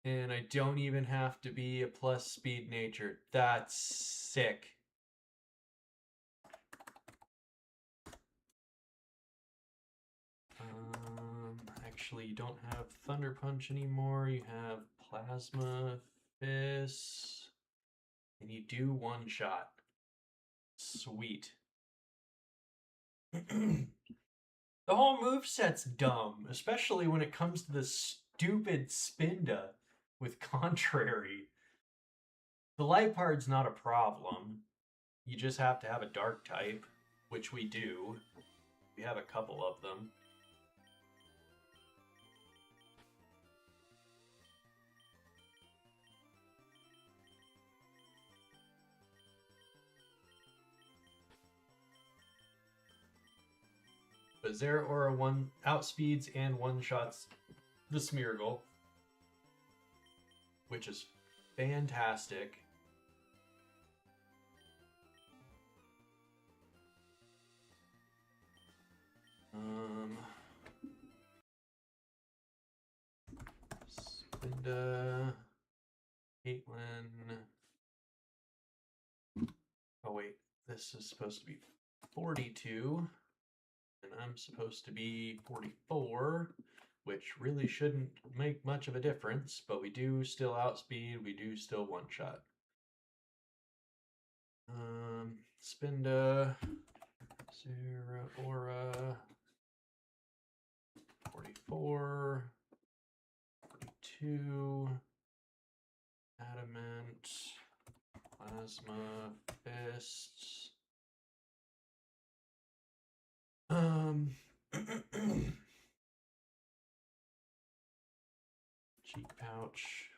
And I don't even have to be a plus speed nature. That's sick. Actually, you don't have Thunder Punch anymore. You have Plasma Fist. And you do one shot. Sweet. The whole moveset's dumb, especially when it comes to this stupid Spinda with Contrary. The Lipard's not a problem. You just have to have a dark type, which we do. We have a couple of them. But Zeraora outspeeds and one-shots the Smeargle, which is fantastic. Spinda, Caitlin. Oh wait, this is supposed to be 42, and I'm supposed to be 44, which really shouldn't make much of a difference, but we do still outspeed, we do still one-shot. Spinda, Zeraora, 44, 42, Adamant, Plasma, Fists. Cheek pouch.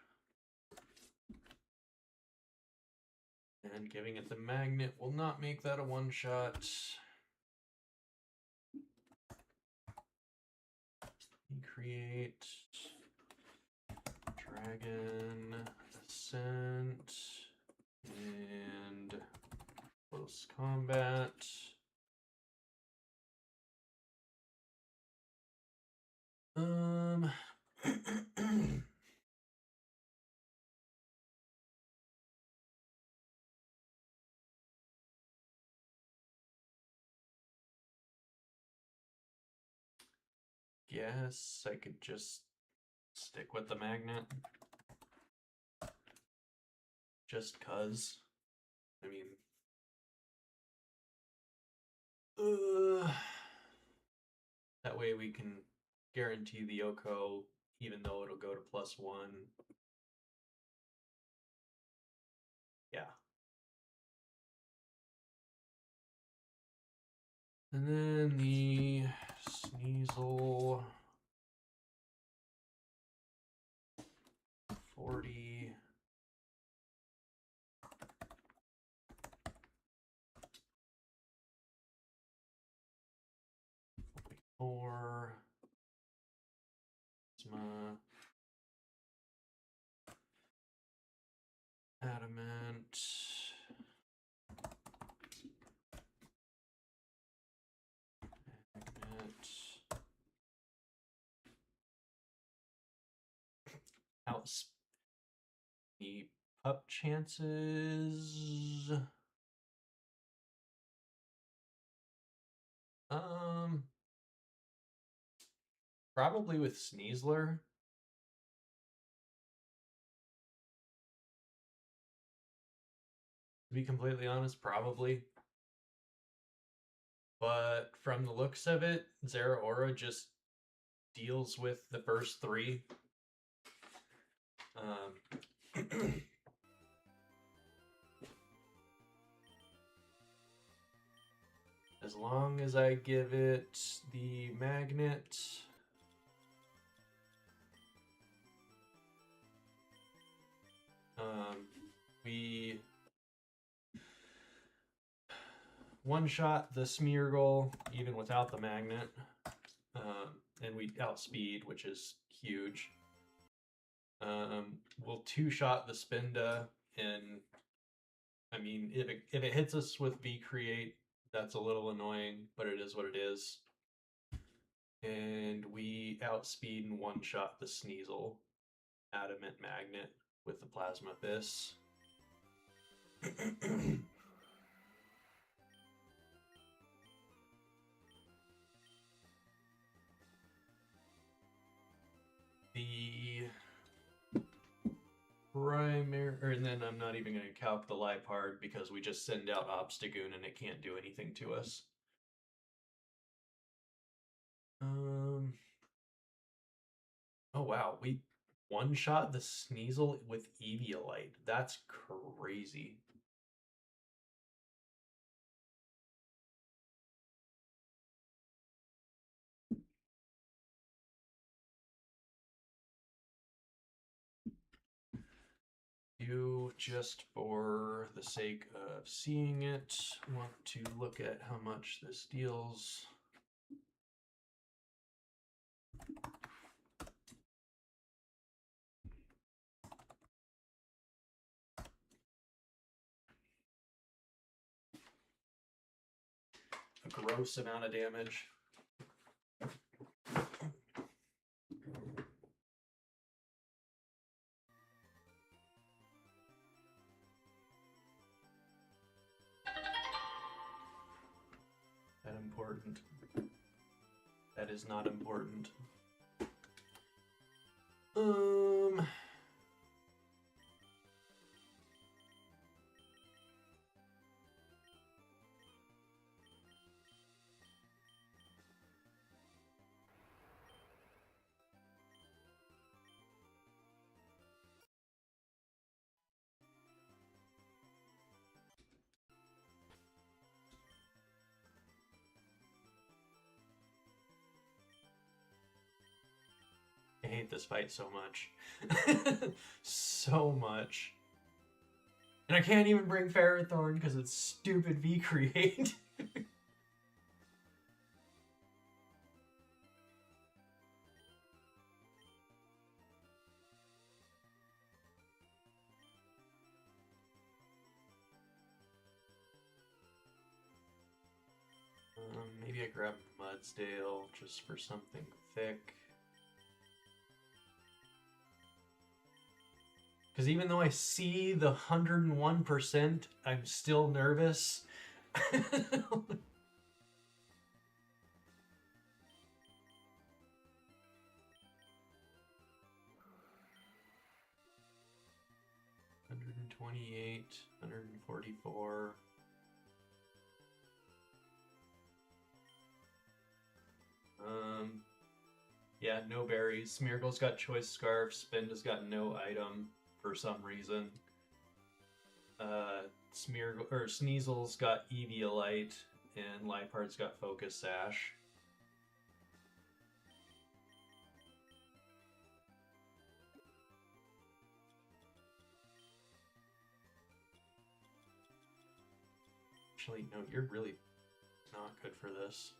And giving it the magnet will not make that a one-shot. Create Dragon Ascent and Close Combat. Guess I could just stick with the magnet. Just cuz. I mean, that way we can guarantee the Yoko, even though it'll go to +1. Yeah. And then the Sneasel 40. 44. Plasma. Adamant. Magnet. The up chances. Probably with Sneasler. To be completely honest, probably. But from the looks of it, Zeraora just deals with the first 3. As long as I give it the magnet. We one-shot the Smeargle even without the magnet. And we outspeed, which is huge. We'll two-shot the Spinda, and I mean, if it hits us with V-Create, that's a little annoying, but it is what it is. And we outspeed and one-shot the Sneasel, Adamant Magnet, with the Plasma Fist. The primary, and then I'm not even going to calc the Lipard because we just send out Obstagoon and it can't do anything to us. Oh wow, we one-shot the Sneasel with Eviolite. That's crazy. You, just for the sake of seeing it, want to look at how much this deals. A gross amount of damage. That important. That is not important. I hate this fight so much. So much. And I can't even bring Ferrothorn because it's stupid V-Create. Maybe I grab Mudsdale just for something thick. Because even though I see the 101%, I'm still nervous. $128, $144. Yeah, no berries. Smeargle's got Choice Scarf. Spenda's got no item for some reason. Sneasel's got Eviolite, and Liepard's got Focus Sash. Actually, no, you're really not good for this.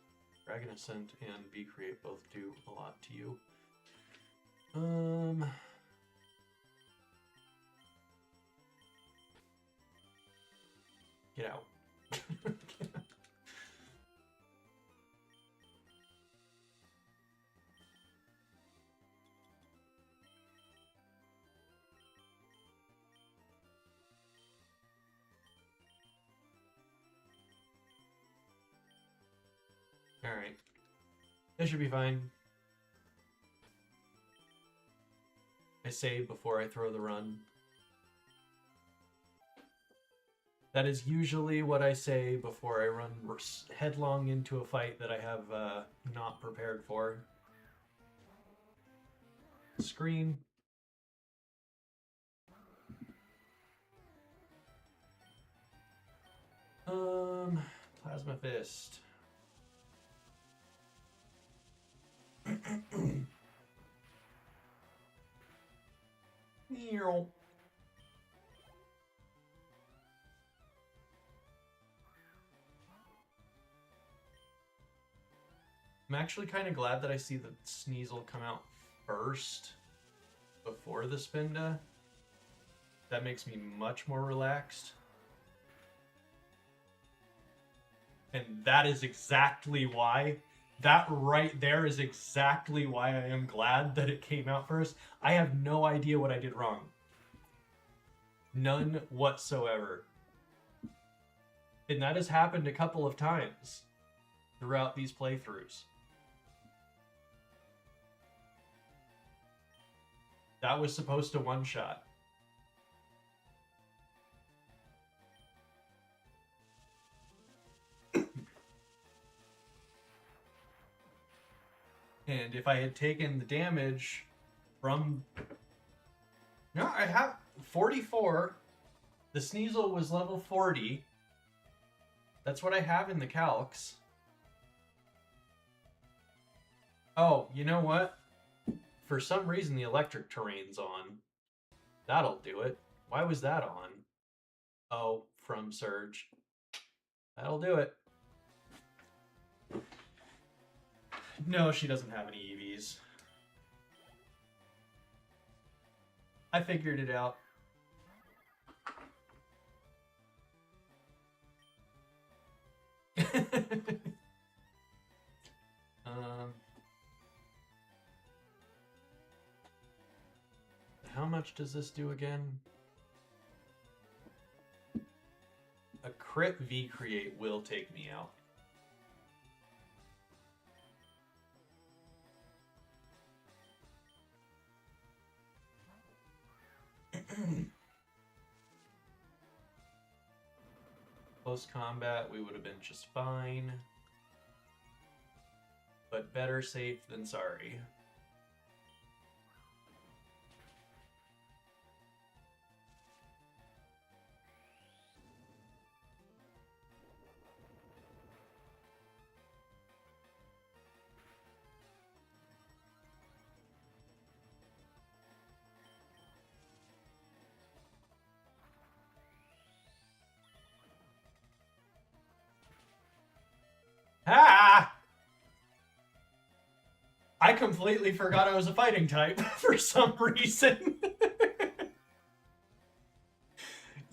Dragon Ascent and V-Create both do a lot to you. Get out. Alright. That should be fine. I save before I throw the run. That is usually what I say before I run headlong into a fight that I have not prepared for. Screen. Plasma Fist. I'm actually kind of glad that I see the Sneasel come out first before the Spinda. That makes me much more relaxed. And that is exactly why. That right there is exactly why I am glad that it came out first. I have no idea what I did wrong. None whatsoever. And that has happened a couple of times throughout these playthroughs. That was supposed to one-shot. And if I had taken the damage from... No, I have 44. The Sneasel was level 40. That's what I have in the calcs. Oh, you know what? For some reason, the electric terrain's on. That'll do it. Why was that on? Oh, from Surge. That'll do it. No, she doesn't have any EVs. I figured it out. How much does this do again? A crit V create will take me out. Close combat, we would have been just fine. But better safe than sorry. Ah! I completely forgot I was a fighting type for some reason.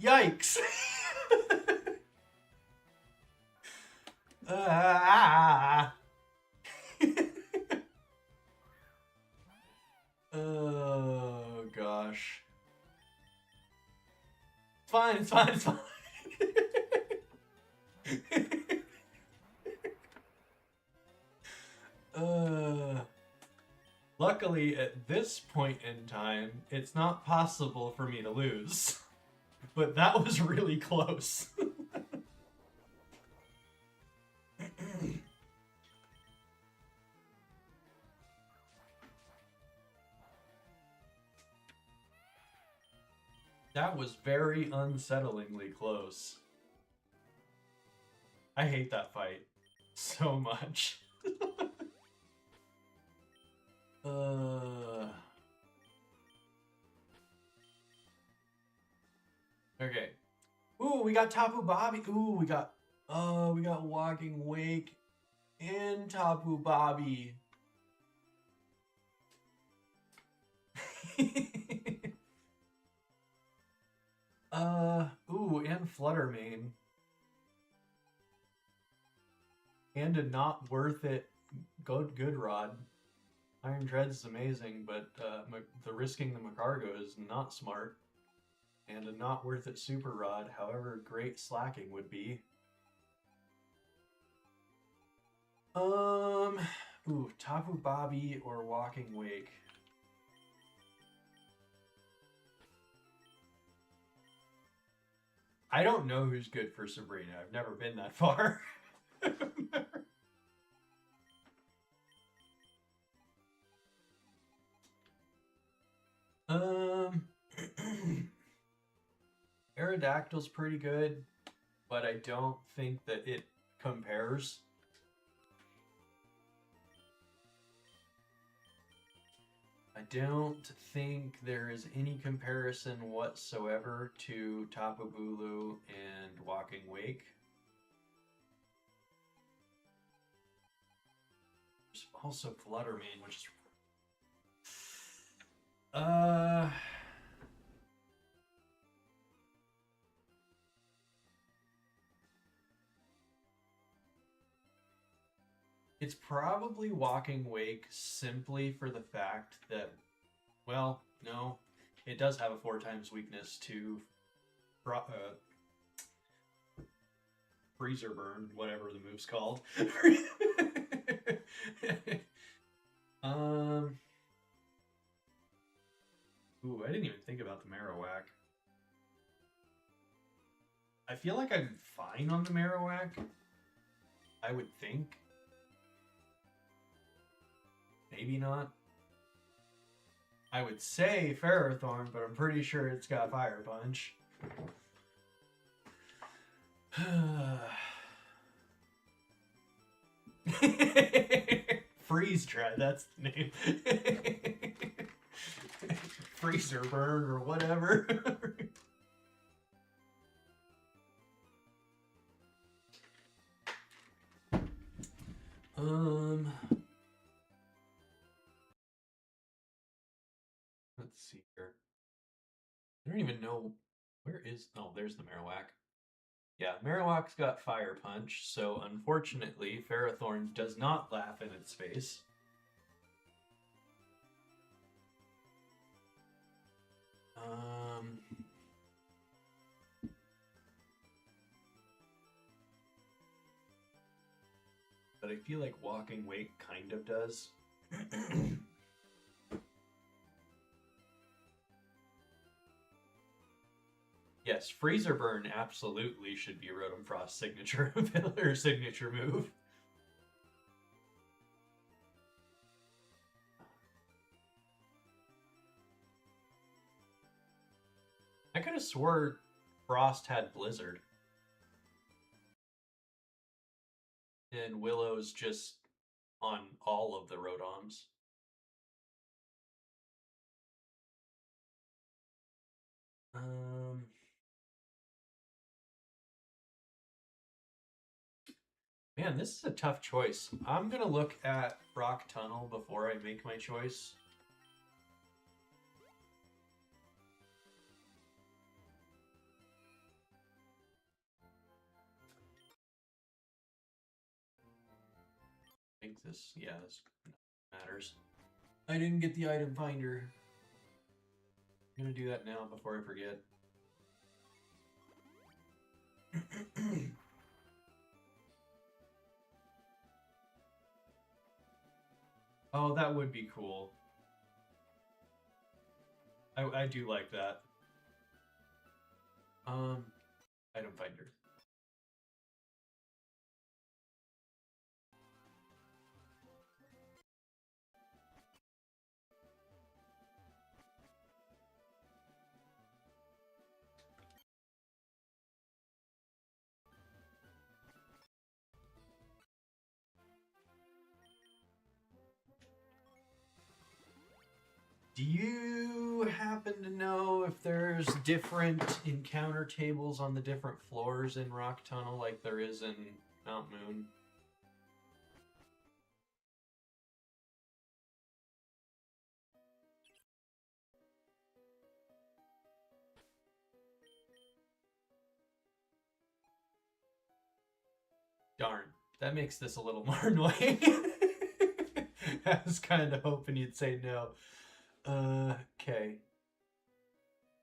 Yikes. Oh, gosh. It's fine, it's fine, it's fine. Luckily, at this point in time, it's not possible for me to lose. But that was really close. That was very unsettlingly close. I hate that fight so much. Okay. Ooh, we got Tapu Bobby. Ooh, we got Walking Wake and Tapu Bobby. Ooh, and Fluttermane. And a not worth it good rod. Iron Treads is amazing, but the risking the Macargo is not smart. And a not worth it super rod, however great slacking would be. Ooh, Tapu Bobby or Walking Wake. I don't know who's good for Sabrina. I've never been that far. Aerodactyl's pretty good, but I don't think that it compares. I don't think there is any comparison whatsoever to Tapu Bulu and Walking Wake. There's also Fluttermane, which is... It's probably Walking Wake simply for the fact that, well, no, it does have a 4x weakness to Freezer Burn, whatever the move's called. Ooh, I didn't even think about the Marowak. I feel like I'm fine on the Marowak. I would think. Maybe not. I would say Ferrothorn, but I'm pretty sure it's got Fire Punch. Freeze Dry, that's the name. Freezer Burn or whatever. Let's see here. I don't even know where is. Oh, there's the Marowak. Yeah, Marowak's got Fire Punch, so unfortunately, Ferrothorn does not laugh in its face. But I feel like Walking Wake kind of does. Yes, Freezer Burn absolutely should be Rotom Frost's signature or signature move. I could have swore Frost had Blizzard. And Willow's just on all of the Rotoms. Man, this is a tough choice. I'm gonna look at Rock Tunnel before I make my choice. I think this, yeah, this matters. I didn't get the item finder. I'm gonna do that now before I forget. Oh, that would be cool. I do like that. Item finder. Do you happen to know if there's different encounter tables on the different floors in Rock Tunnel like there is in Mount Moon? Darn, that makes this a little more annoying. I was kind of hoping you'd say no. Okay.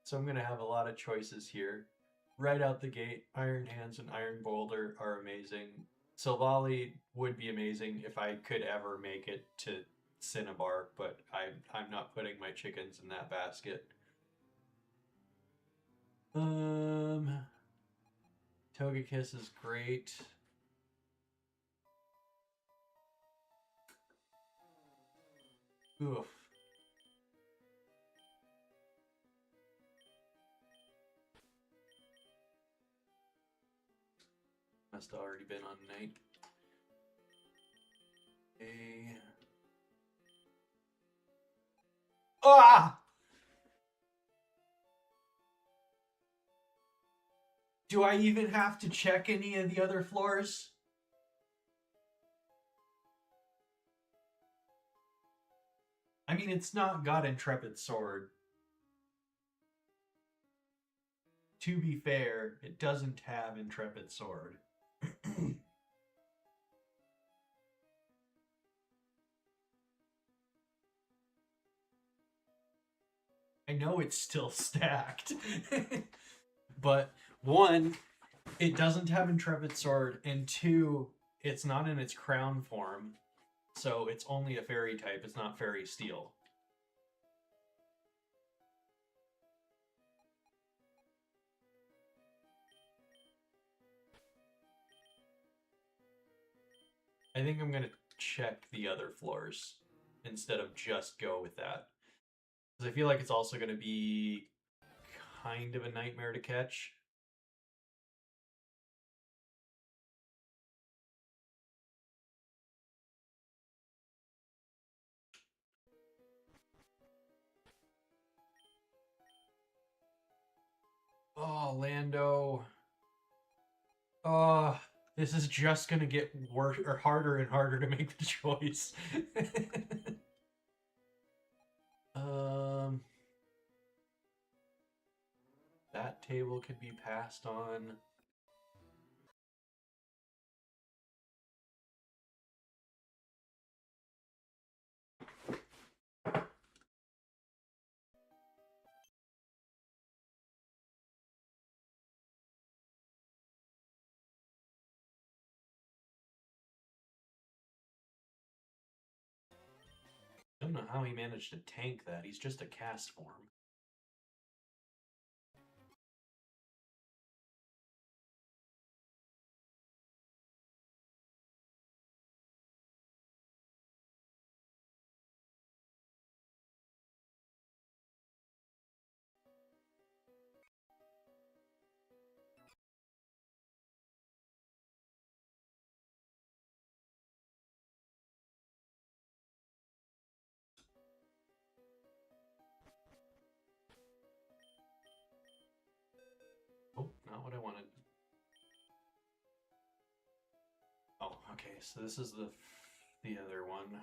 So I'm going to have a lot of choices here. Right out the gate, Iron Hands and Iron Boulder are amazing. Silvally would be amazing if I could ever make it to Cinnabar, but I'm not putting my chickens in that basket. Togekiss is great. Oof. Must have already been on night. Okay. Ah! Do I even have to check any of the other floors? I mean, it's not got Intrepid Sword. To be fair, it doesn't have Intrepid Sword. I know it's still stacked. But one, it doesn't have Intrepid Sword, and two, it's not in its crown form. So it's only a fairy type, it's not fairy steel. I think I'm gonna check the other floors. instead of just go with that. Because I feel like it's also going to be kind of a nightmare to catch. Oh, Lando. Oh, this is just going to get worse or harder and harder to make the choice. um, that table could be passed on. I don't know how he managed to tank that. He's just a cast form. Oh, not what I wanted. Oh, okay. So this is the other one.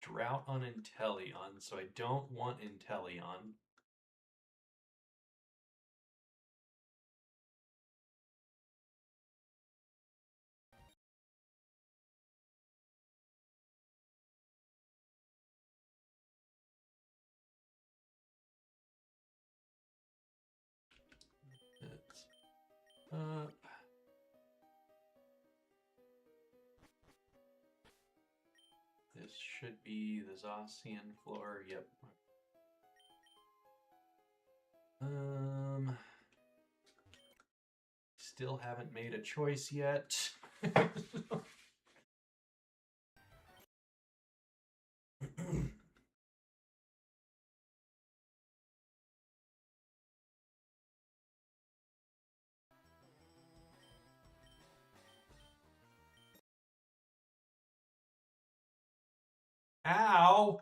Drought on Inteleon, so I don't want Inteleon. It's up. This should be the Zacian floor. Yep. Still haven't made a choice yet. Ow!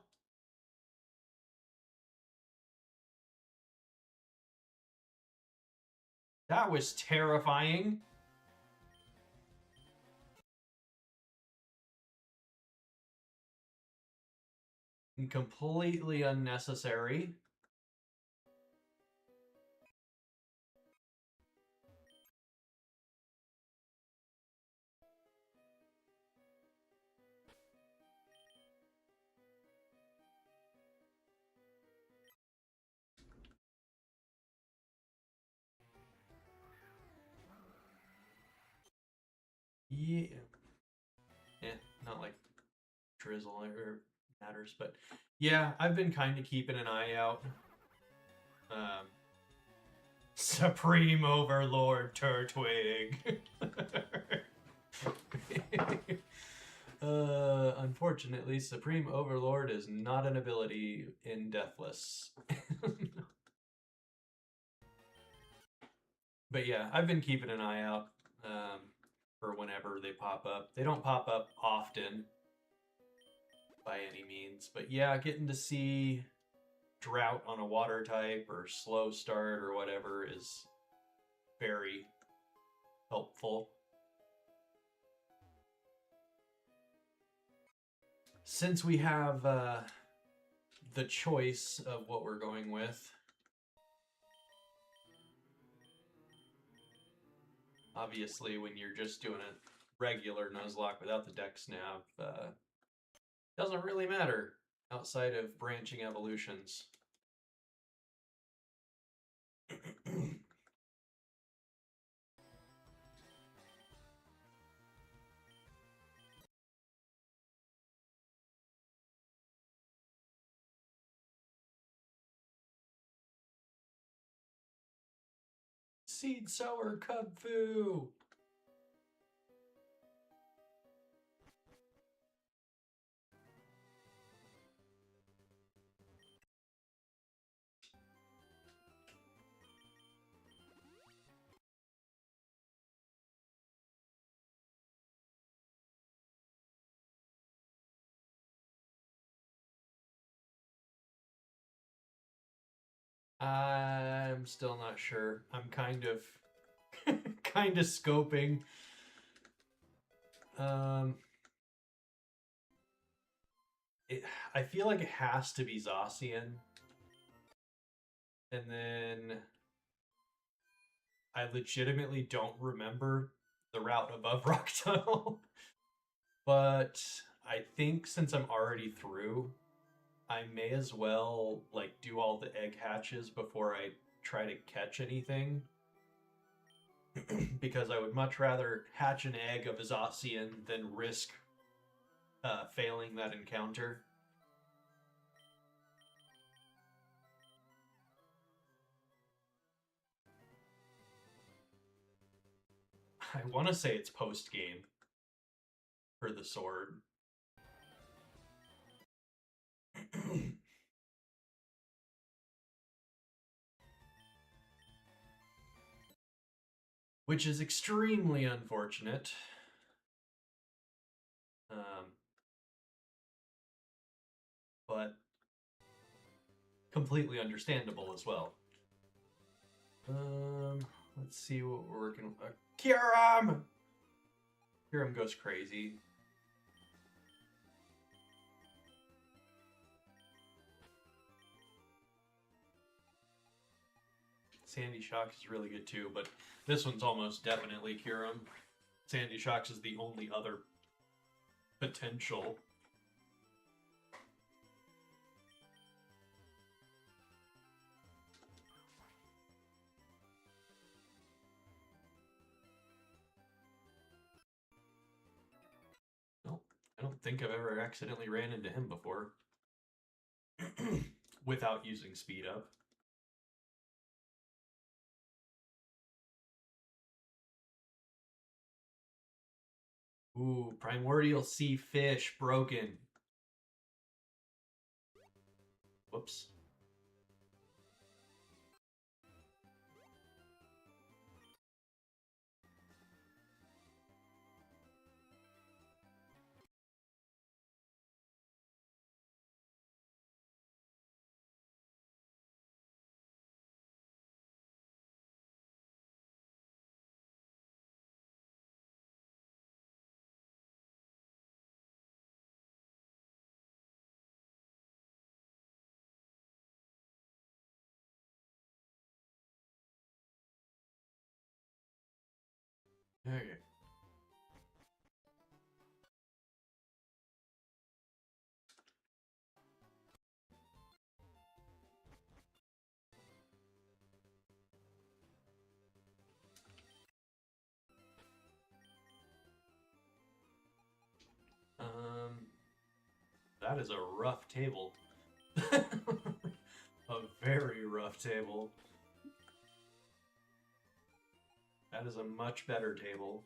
That was terrifying. And completely unnecessary. Yeah. Not like drizzle or matters, but yeah, I've been kind of keeping an eye out. Supreme Overlord Turtwig. Unfortunately, Supreme Overlord is not an ability in Deathless. But yeah, I've been keeping an eye out for whenever they pop up. They don't pop up often by any means, but yeah, getting to see Drought on a water type or slow start or whatever is very helpful. Since we have the choice of what we're going with, obviously when you're just doing a regular Nuzlock without the DexNav, doesn't really matter outside of branching evolutions. Seed Sower Cub Foo! I'm still not sure. I'm kind of scoping. I feel like it has to be Zacian. And then I legitimately don't remember the route above Rock Tunnel. But I think since I'm already through, I may as well like do all the egg hatches before I try to catch anything. Because I would much rather hatch an egg of a Zacian than risk failing that encounter. I want to say it's post-game for the sword. Which is extremely unfortunate. But completely understandable as well. Let's see what we're working with. Kiram! Kiram goes crazy. Sandy Shocks is really good too, but this one's almost definitely Kiram. Sandy Shocks is the only other potential. Nope, I don't think I've ever accidentally ran into him before. Without using speed up. Ooh, Primordial Sea Fish broken. Whoops. Okay. That is a rough table. A very rough table. That is a much better table.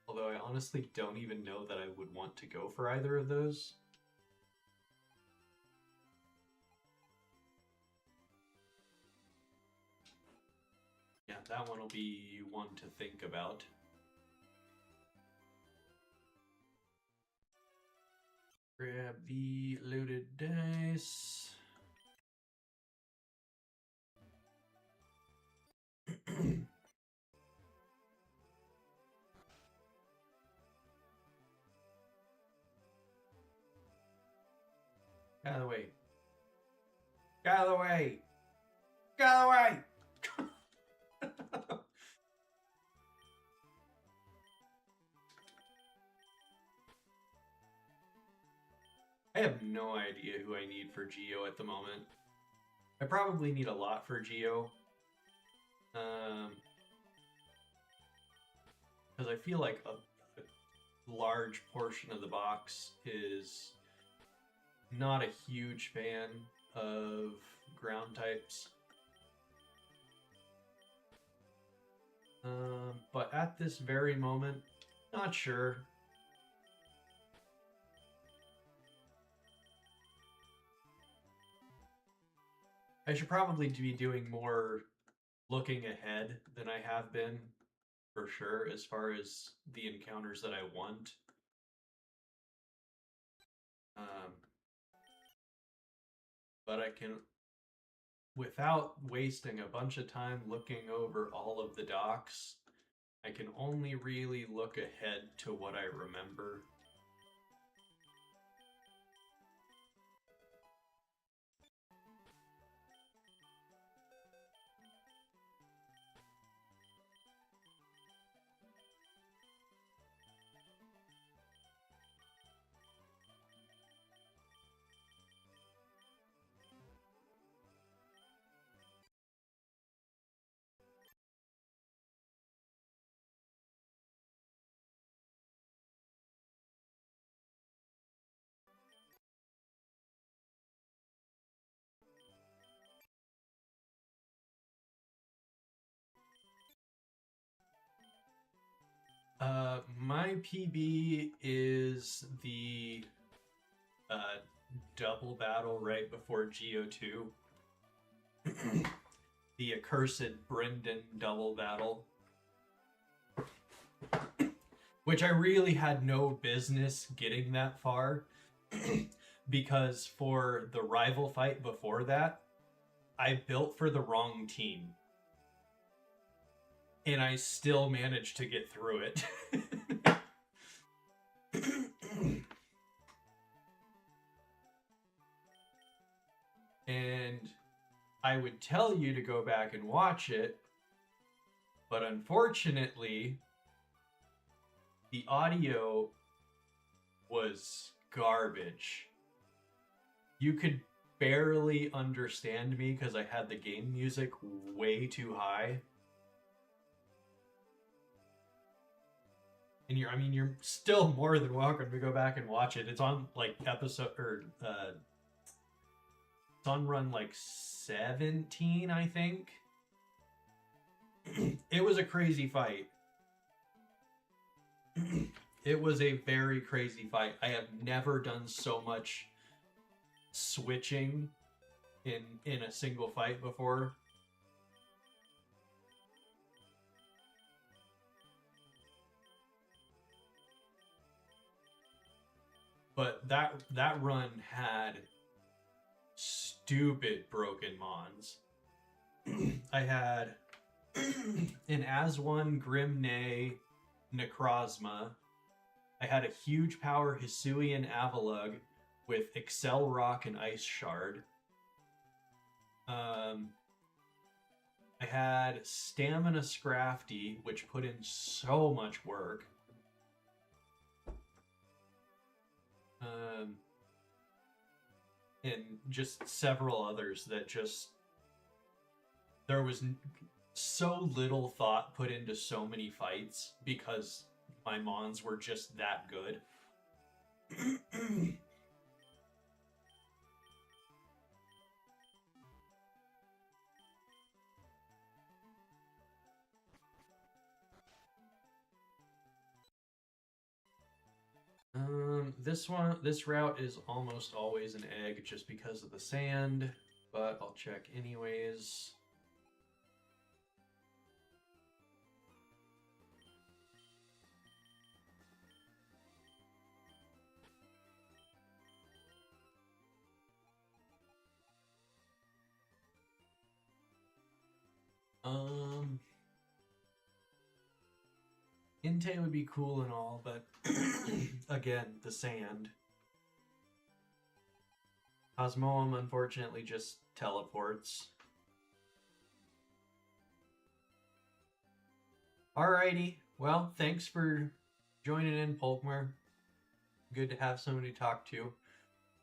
Although I honestly don't even know that I would want to go for either of those. Yeah, that one will be one to think about. Grab the loaded dice. Get out of the way. Get out of the way. Get out of the way. I have no idea who I need for Geo at the moment. I probably need a lot for Geo. Because I feel like a large portion of the box is not a huge fan of ground types. But at this very moment, not sure. I should probably be doing more looking ahead than I have been, for sure, as far as the encounters that I want. But I can, without wasting a bunch of time looking over all of the docs, I can only really look ahead to what I remember. My PB is the double battle right before GO2. The accursed Brendan double battle. Which I really had no business getting that far. Because for the rival fight before that, I built for the wrong team. And I still managed to get through it. And I would tell you to go back and watch it, but unfortunately, the audio was garbage. You could barely understand me because I had the game music way too high. And you're still more than welcome to go back and watch it. It's on like episode or it's on run like 17, I think. It was a crazy fight. It was a very crazy fight. I have never done so much switching in a single fight before. But that run had stupid broken mons. I had an As-1 Grim Nay Necrozma. I had a huge power Hisuian Avalug with Excel Rock and Ice Shard. I had Stamina Scrafty, which put in so much work. And just several others that just... There was so little thought put into so many fights because my mons were just that good. This route is almost always an egg just because of the sand, but I'll check anyways. Inte would be cool and all, but again, the sand. Osmoam unfortunately just teleports. Alrighty, well, thanks for joining in, Polkmer. Good to have somebody to talk to.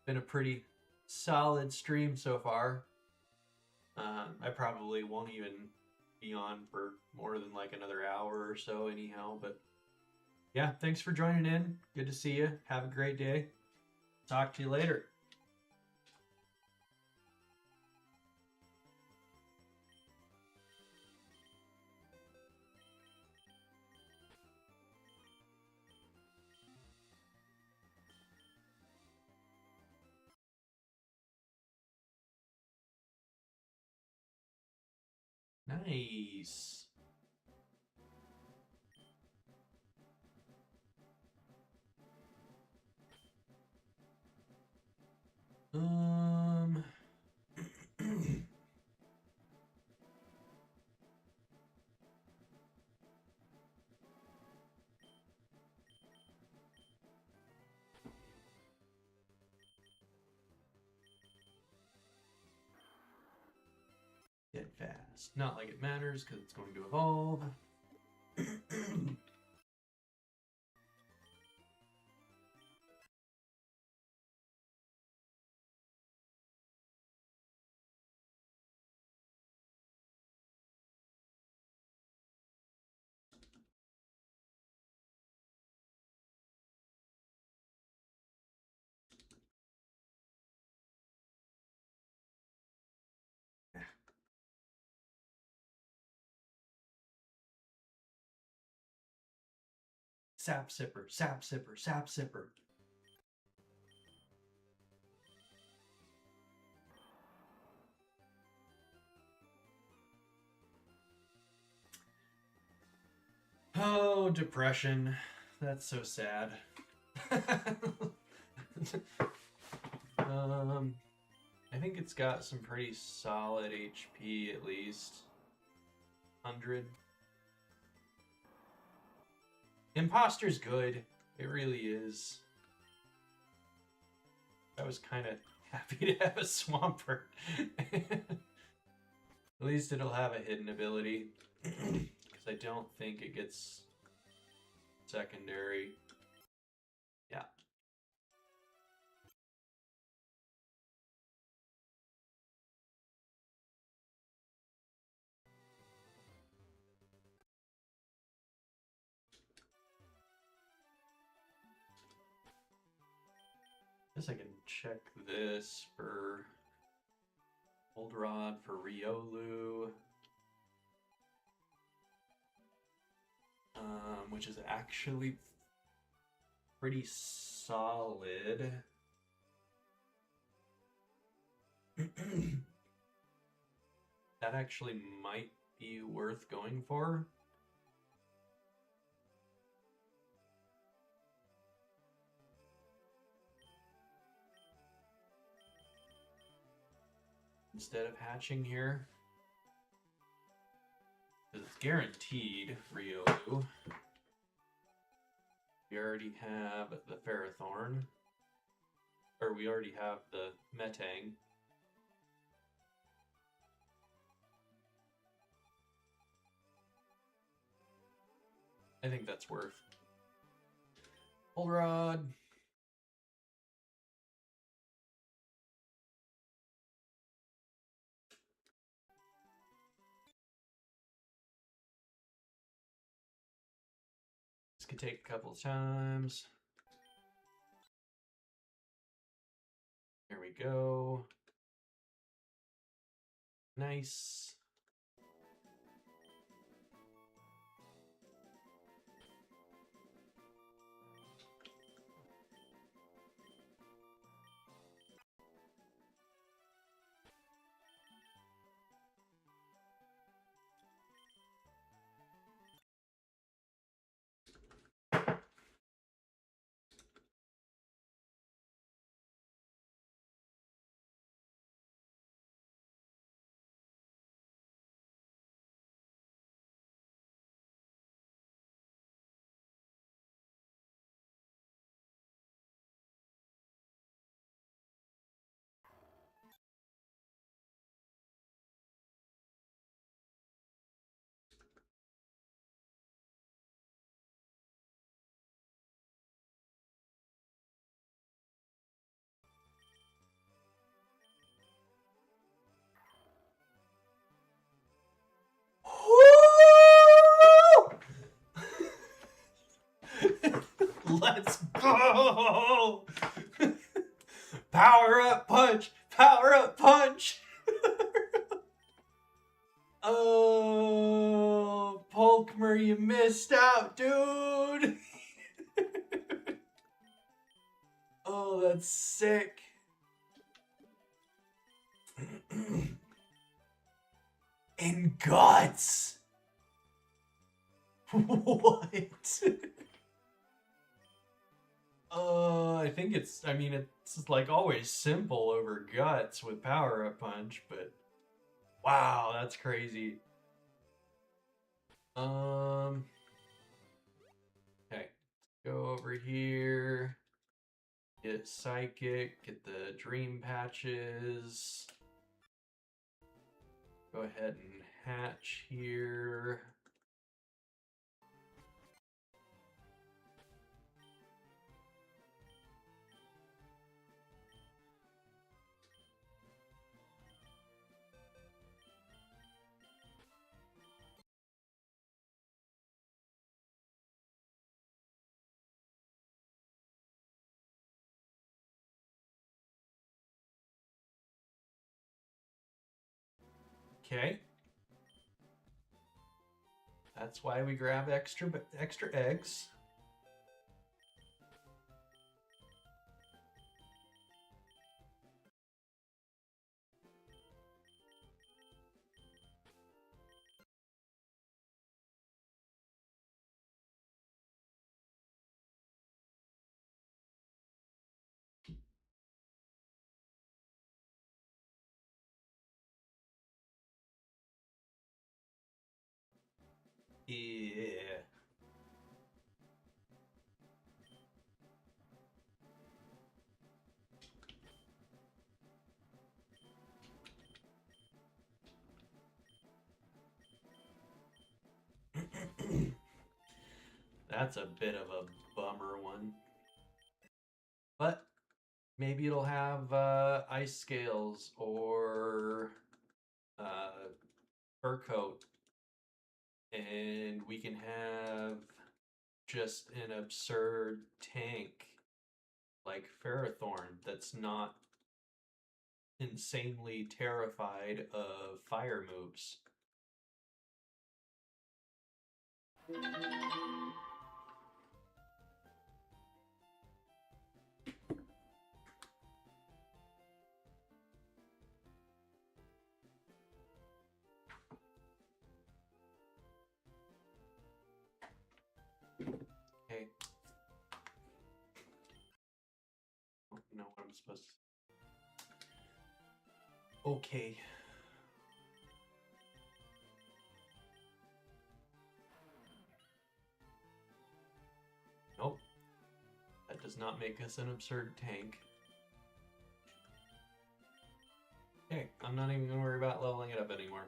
Been a pretty solid stream so far. I probably won't even be on for more than like another hour or so anyhow, but yeah, thanks for joining in. Good to see you. Have a great day. Talk to you later. Nice. Dead fast. Not like it matters because it's going to evolve. Sap sipper, sap sipper, sap sipper. Oh, depression. That's so sad. I think it's got some pretty solid HP at least. 100. Imposter's good. It really is. I was kind of happy to have a Swampert. At least it'll have a hidden ability. Because I don't think it gets secondary. Yeah. Guess I can check this for Goldenrod for Riolu. Which is actually pretty solid. That actually might be worth going for. Instead of hatching here. Because it's guaranteed Riolu. We already have the Ferrothorn. Or we already have the Metang. I think that's worth. Goldenrod. This could take a couple of times. There we go. Nice. Let's go! Power up punch! Power up punch! Oh, Polkmer, you missed out, dude! Oh, that's sick. And guts! What? I think I mean, it's like always simple over guts with power up punch, but wow, that's crazy. Okay, go over here, get psychic, get the dream patches. Go ahead and hatch here. Okay. That's why we grab extra eggs. Yeah. That's a bit of a bummer one. But maybe it'll have ice scales or fur coat. And we can have just an absurd tank like Ferrothorn that's not insanely terrified of fire moves. Okay. I don't know what I'm supposed to. Okay. Nope. That does not make us an absurd tank. Okay, I'm not even going to worry about leveling it up anymore.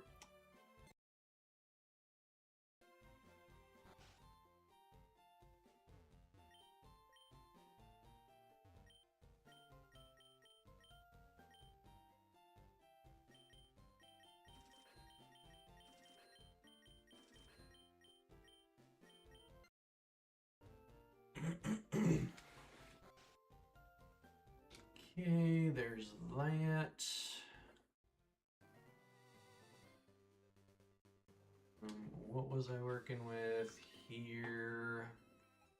Okay, there's that. What was I working with here?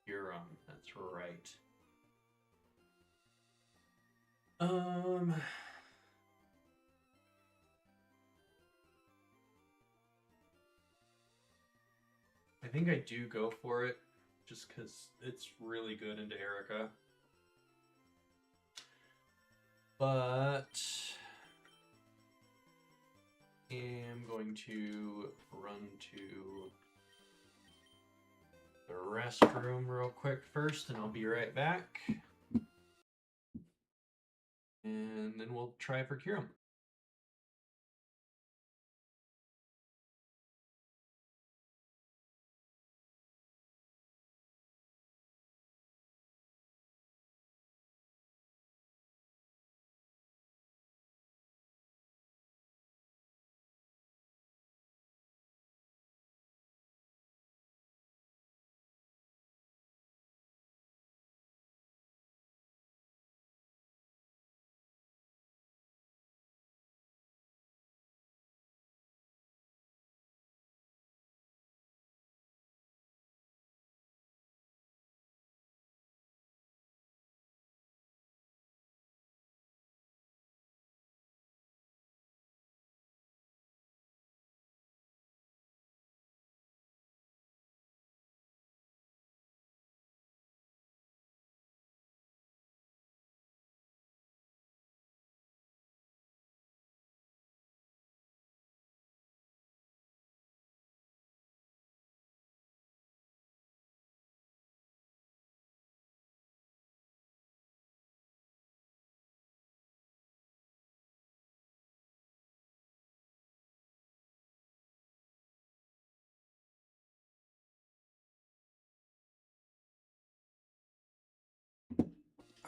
Huron, that's right. I think I do go for it just because it's really good into Erica. But am going to run to the restroom real quick first, and I'll be right back. And then we'll try for Kyurem.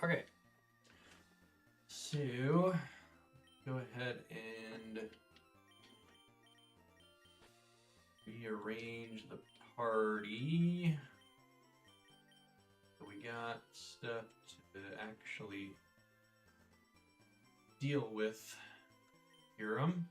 Okay. So, go ahead and rearrange the party. So we got stuff to actually deal with Hiram.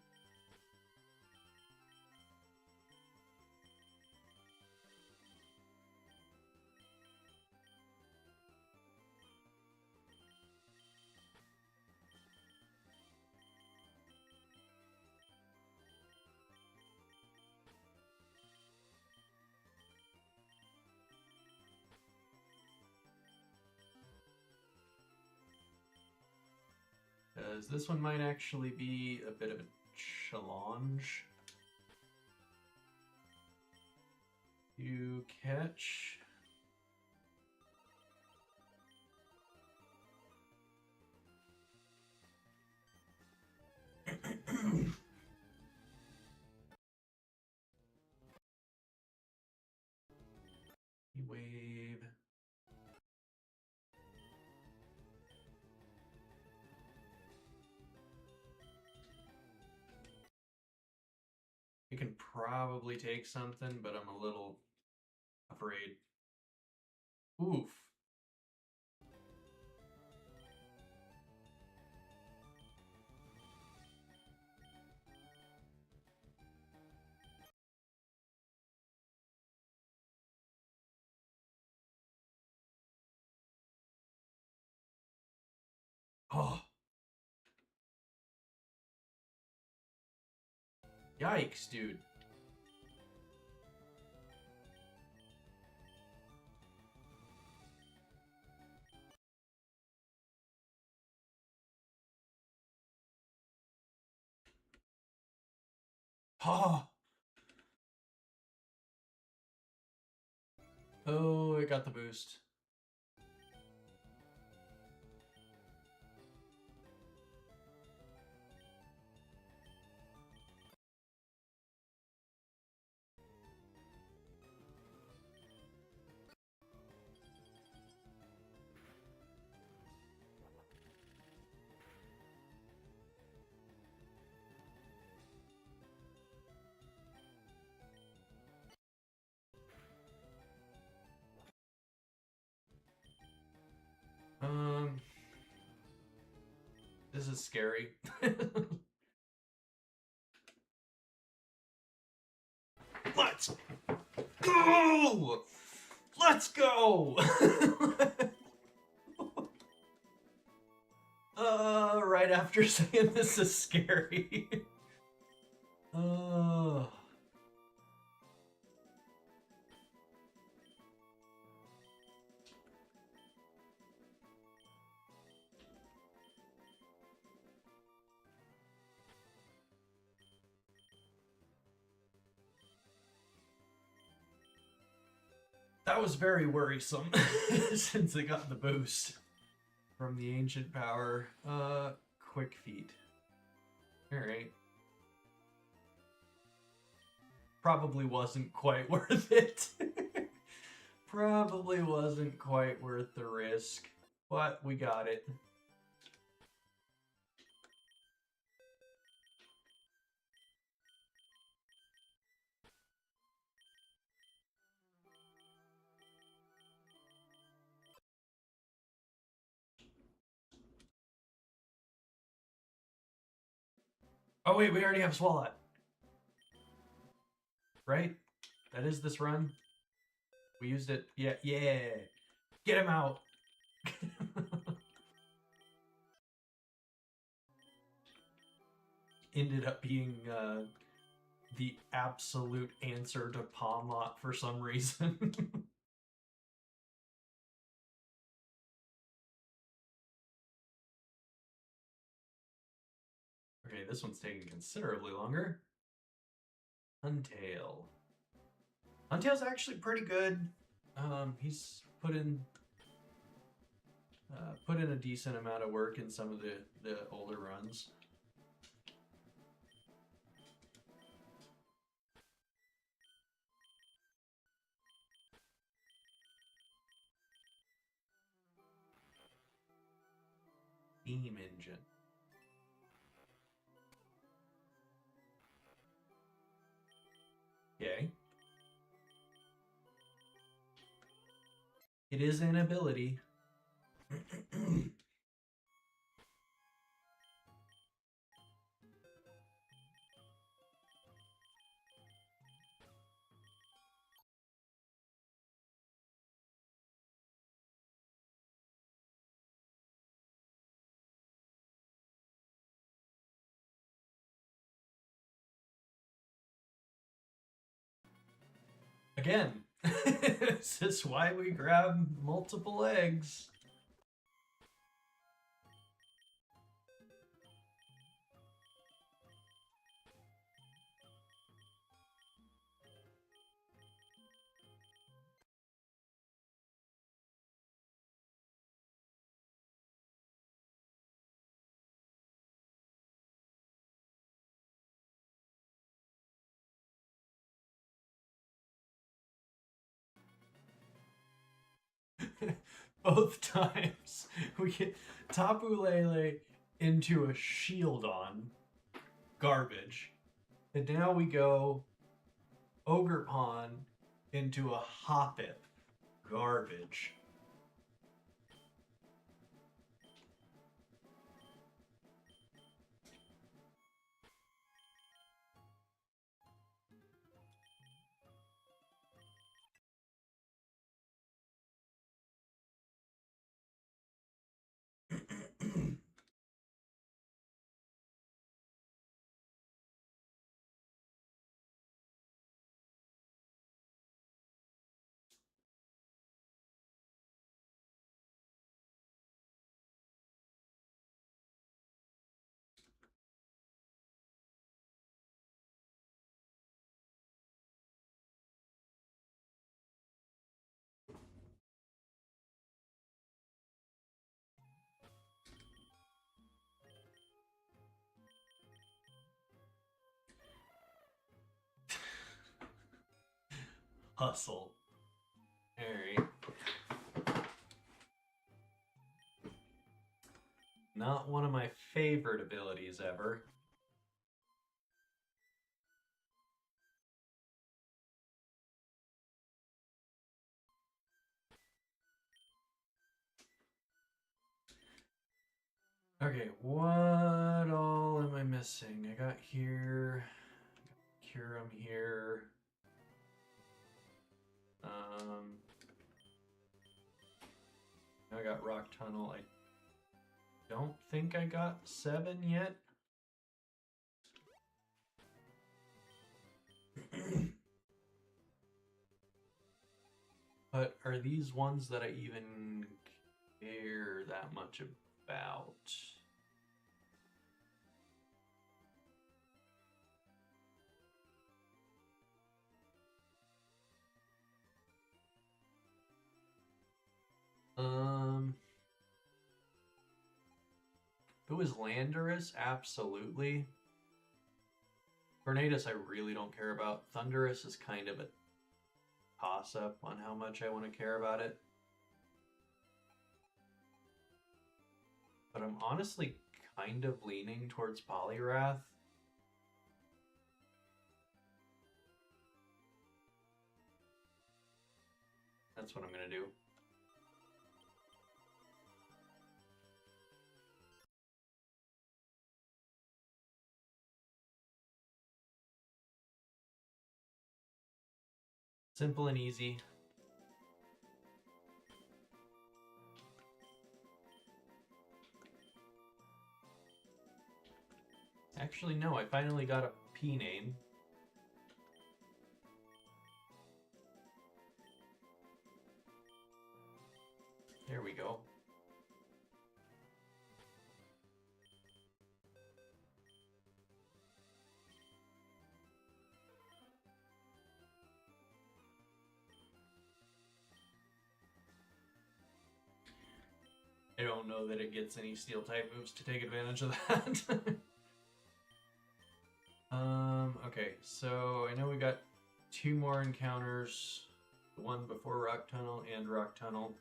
Because this one might actually be a bit of a challenge to catch. Wave. You can probably take something, but I'm a little afraid. Oof. Oh. Yikes, dude. Oh. Oh, it got the boost. This is scary. Let's go! Let's go! Right after saying this is scary. That was very worrisome since it got the boost from the ancient power. Quick feet. Alright. Probably wasn't quite worth it. Probably wasn't quite worth the risk, but we got it. Oh wait, we already have Swalot. Right? That is this run. We used it. Yeah, yeah. Get him out. Ended up being the absolute answer to Pomlot for some reason. Okay, this one's taking considerably longer. Untail. Untail's actually pretty good. He's put in a decent amount of work in some of the older runs. steam engine. Okay. It is an ability. Again, this is why we grab multiple eggs. Both times we get Tapu Lele into a Shieldon, garbage, and now we go Ogerpon into a Hoppip, garbage. Hustle. Alright. Not one of my favorite abilities ever. Okay, what all am I missing? I got here, Curum here. I got Rock Tunnel. I don't think I got 7 yet. But are these ones that I even care that much about? If it was Landorus, absolutely. Tornadus, I really don't care about. Thundurus is kind of a toss-up on how much I want to care about it. But I'm honestly kind of leaning towards Poliwrath. That's what I'm going to do. Simple and easy. Actually, no, I finally got a P name. There we go. I don't know that it gets any steel type moves to take advantage of that. Okay, so I know we got 2 more encounters. The one before Rock Tunnel and Rock Tunnel.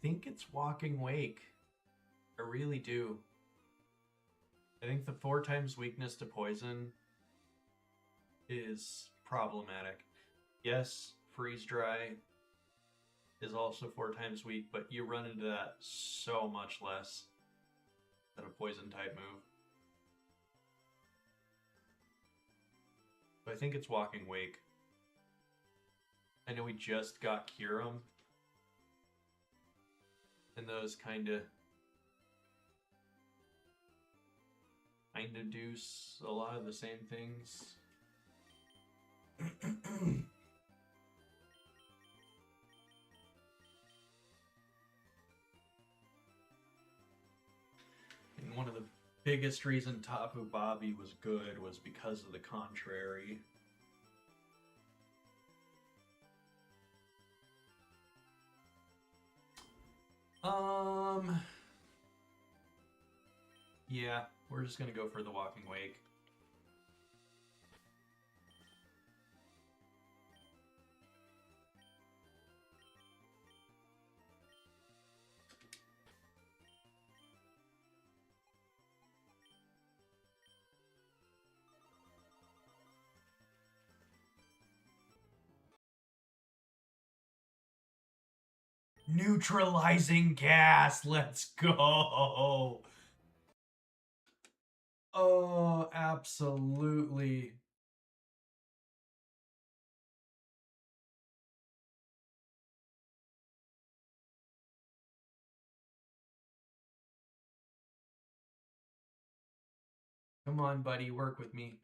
think it's Walking Wake. I really do. I think the 4 times weakness to poison is problematic. Yes, Freeze Dry is also 4 times weak, but you run into that so much less than a poison type move. So I think it's Walking Wake. I know we just got Kyurem, and those kind of do a lot of the same things. And one of the biggest reason Tapu Bobby was good was because of the contrary. Yeah, we're just gonna go for the Walking Wake. Neutralizing gas, let's go. Oh, absolutely. Come on, buddy, work with me.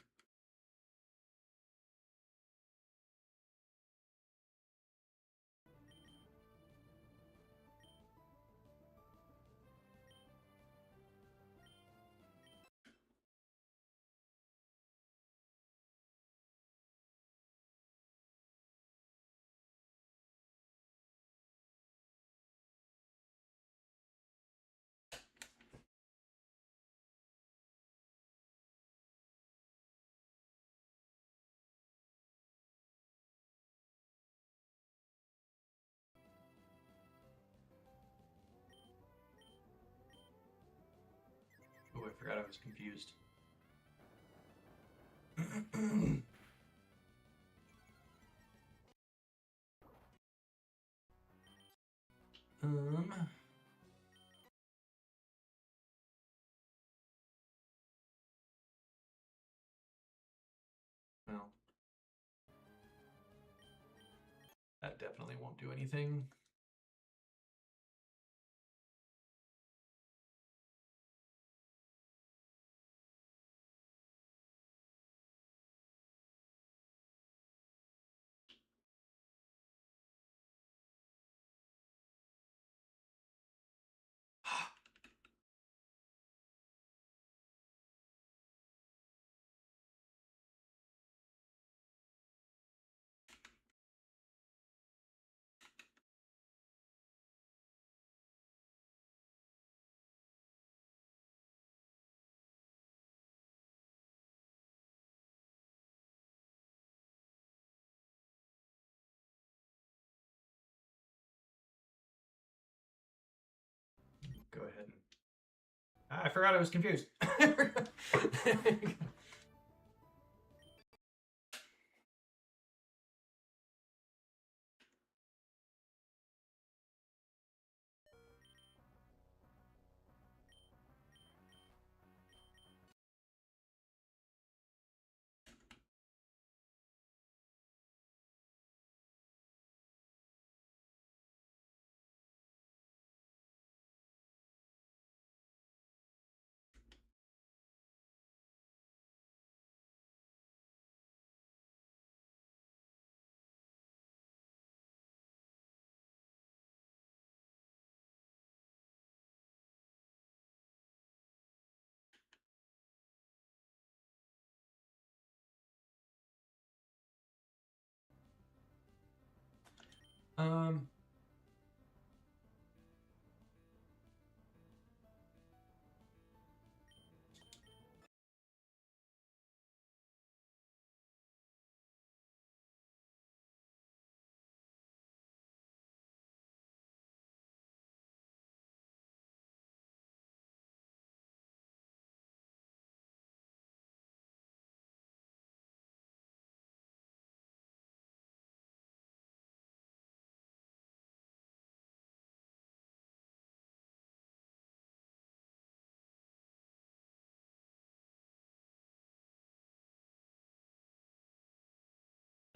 Oh, I forgot I was confused. Well, that definitely won't do anything. Go ahead and... I forgot I was confused. um,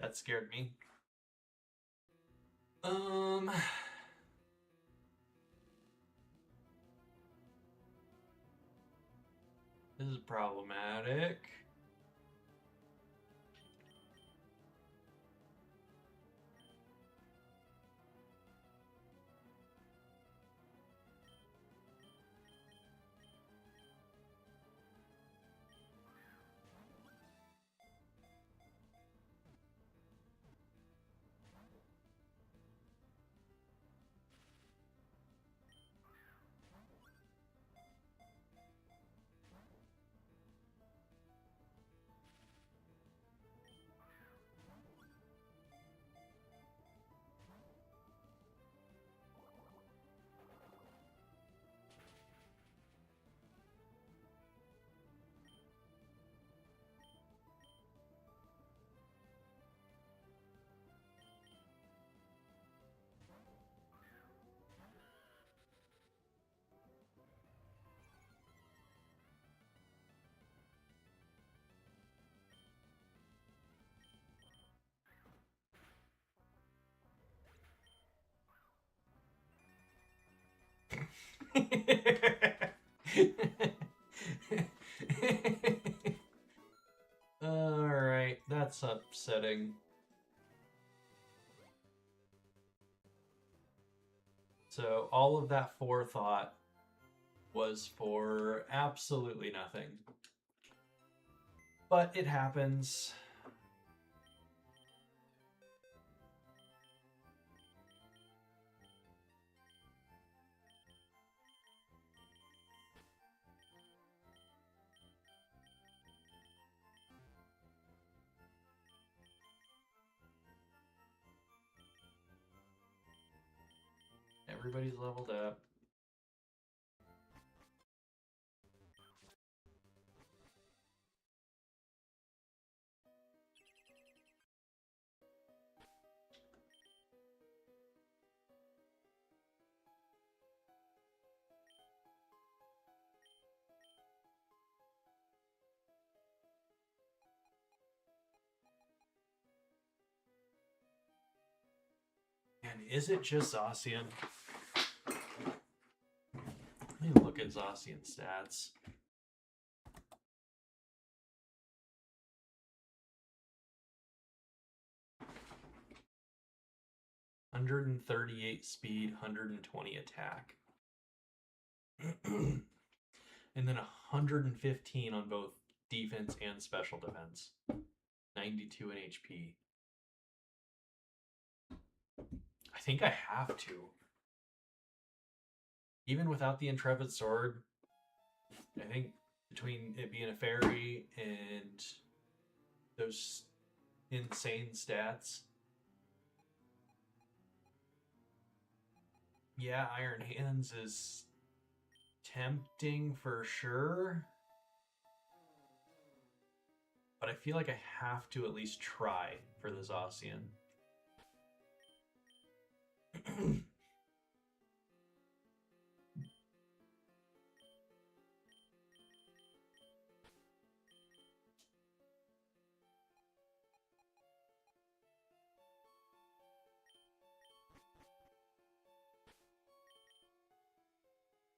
That scared me. This is problematic. Alright, that's upsetting. So all of that forethought was for absolutely nothing. But it happens. Everybody's leveled up. And is it just Zacian? Let me look at Zacian stats. (138 speed, 120 attack. And then 115 on both defense and special defense. 92 in HP. I think I have to. Even without the Intrepid Sword, I think between it being a fairy and those insane stats, yeah, Iron Hands is tempting for sure. But I feel like I have to at least try for the Zacian.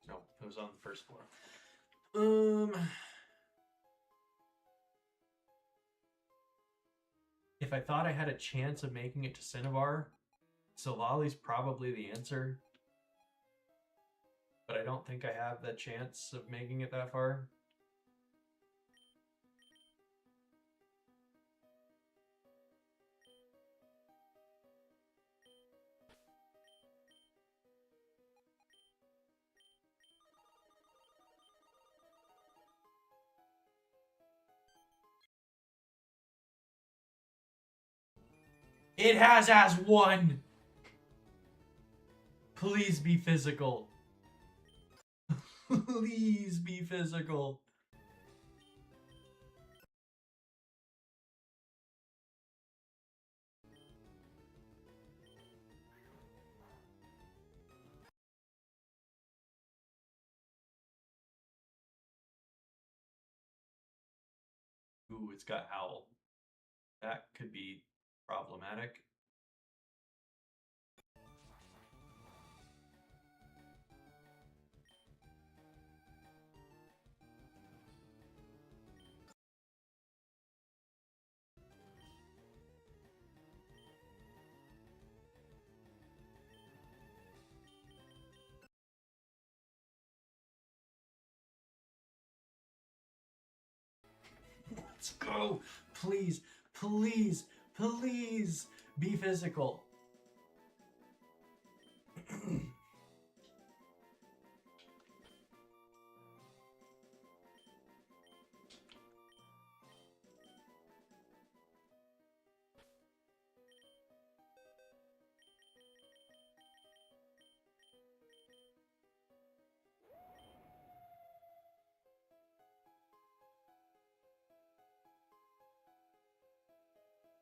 No, it was on the first floor. If I thought I had a chance of making it to Cinnabar, Solali's probably the answer. But I don't think I have that chance of making it that far. It has as one. Please be physical. Please be physical. Ooh, it's got Owl. That could be problematic. Let's go. Please, please, please be physical.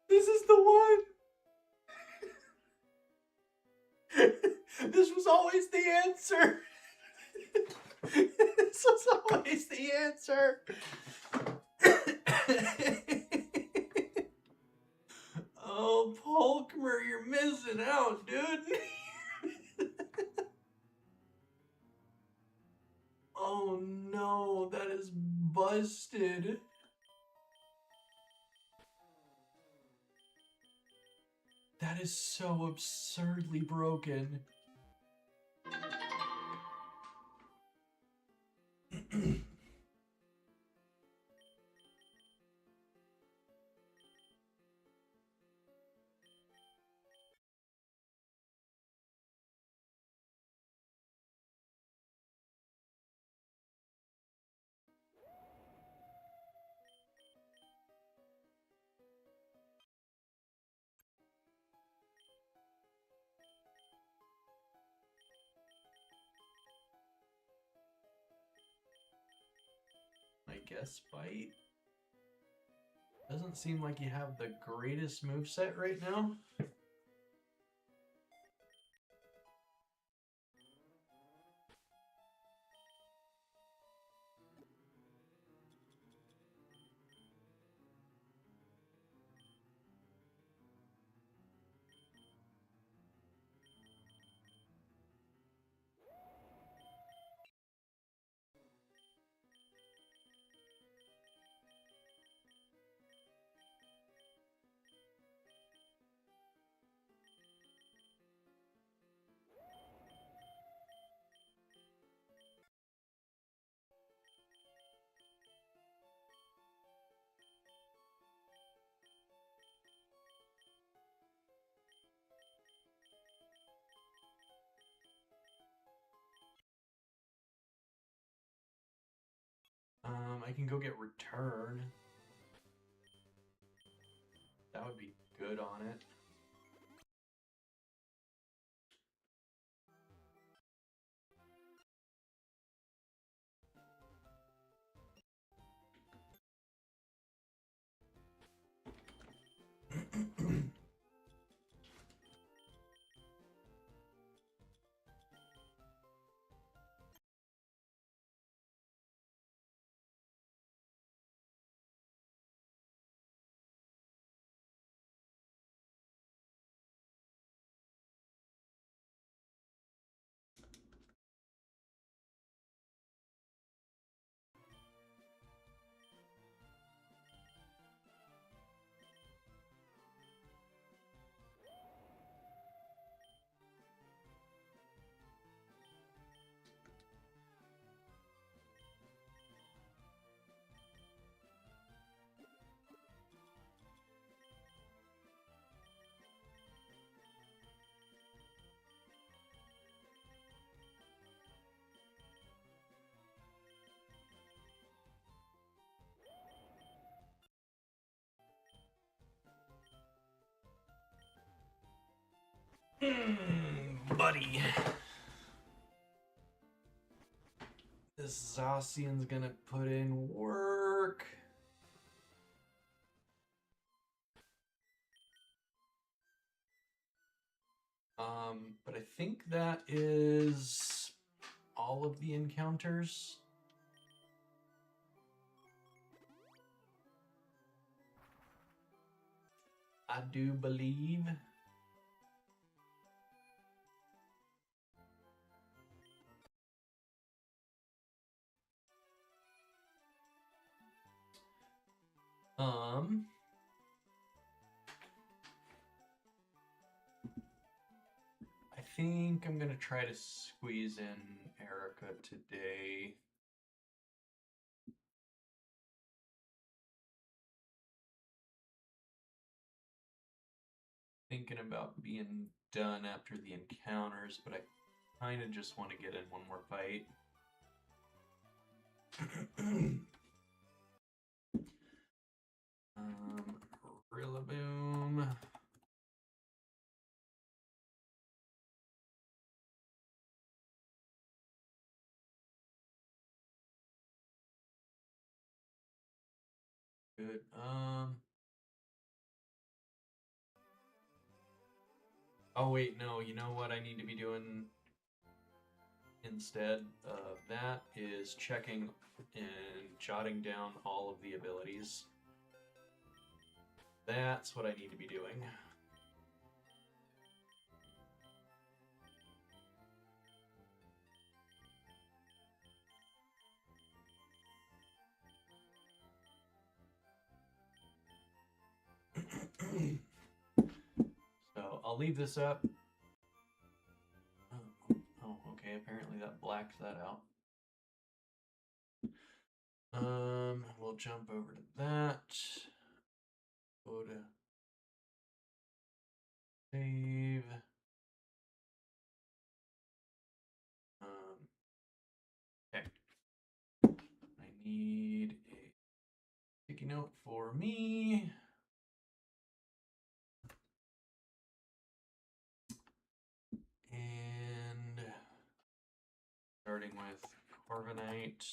This is the one. This was always the answer. This was always the answer. Oh, Polkmer, you're missing out, dude. Oh no, that is busted. That is so absurdly broken. I guess bite. Doesn't seem like you have the greatest moveset right now. I can go get return. That would be good on it. Buddy. This Zacian's gonna put in work. But I think that is all of the encounters. I do believe. I think I'm gonna try to squeeze in Erica today. Thinking about being done after the encounters, but I kind of just want to get in one more fight. Rillaboom. Good. Oh wait, no. You know what I need to be doing instead of that is checking and jotting down all of the abilities. That's what I need to be doing. So I'll leave this up. Oh, okay. Apparently that blacks that out. We'll jump over to that. Go to save. Okay. I need a sticky note for me. And starting with Corviknight.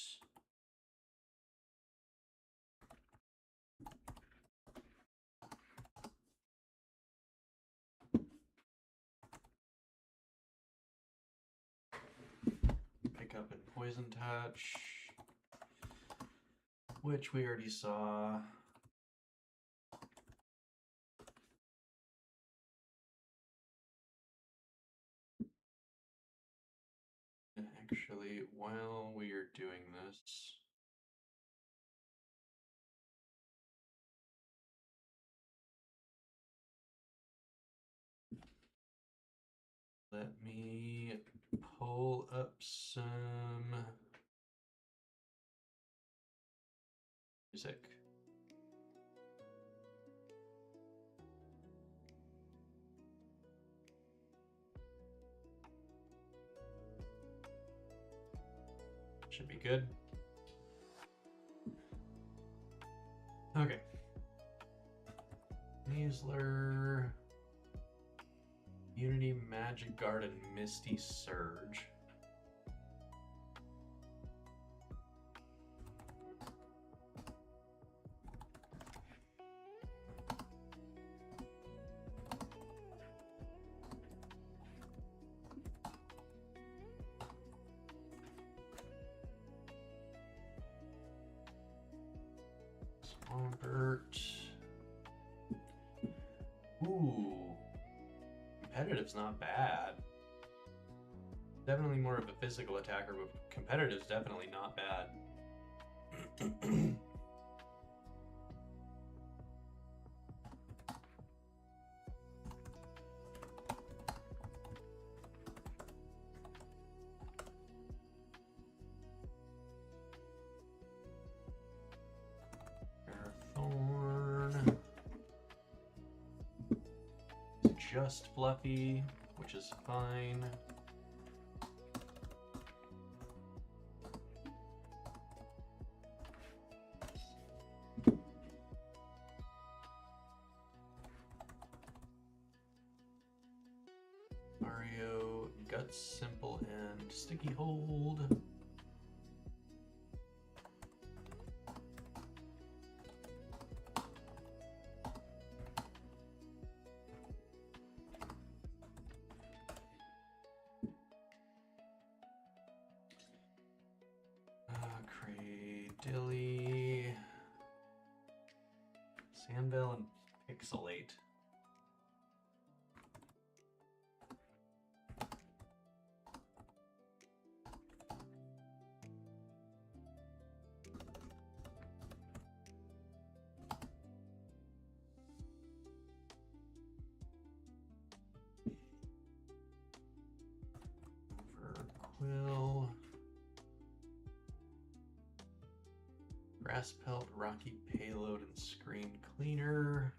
Pick up in Poison Touch, which we already saw. Actually, while we are doing this, let me pull up some music. Should be good. Okay. Measler, Unity, Magic Garden, Misty Surge. Swampert. Ooh. Competitive's not bad. Definitely more of a physical attacker, but competitive's definitely not bad. Thorn. Just fluffy, which is fine. Mario, Guts, Simple, and Sticky Hold. Dilly, Sandbell, and Pixelate. Grass pelt, rocky payload, and screen cleaner.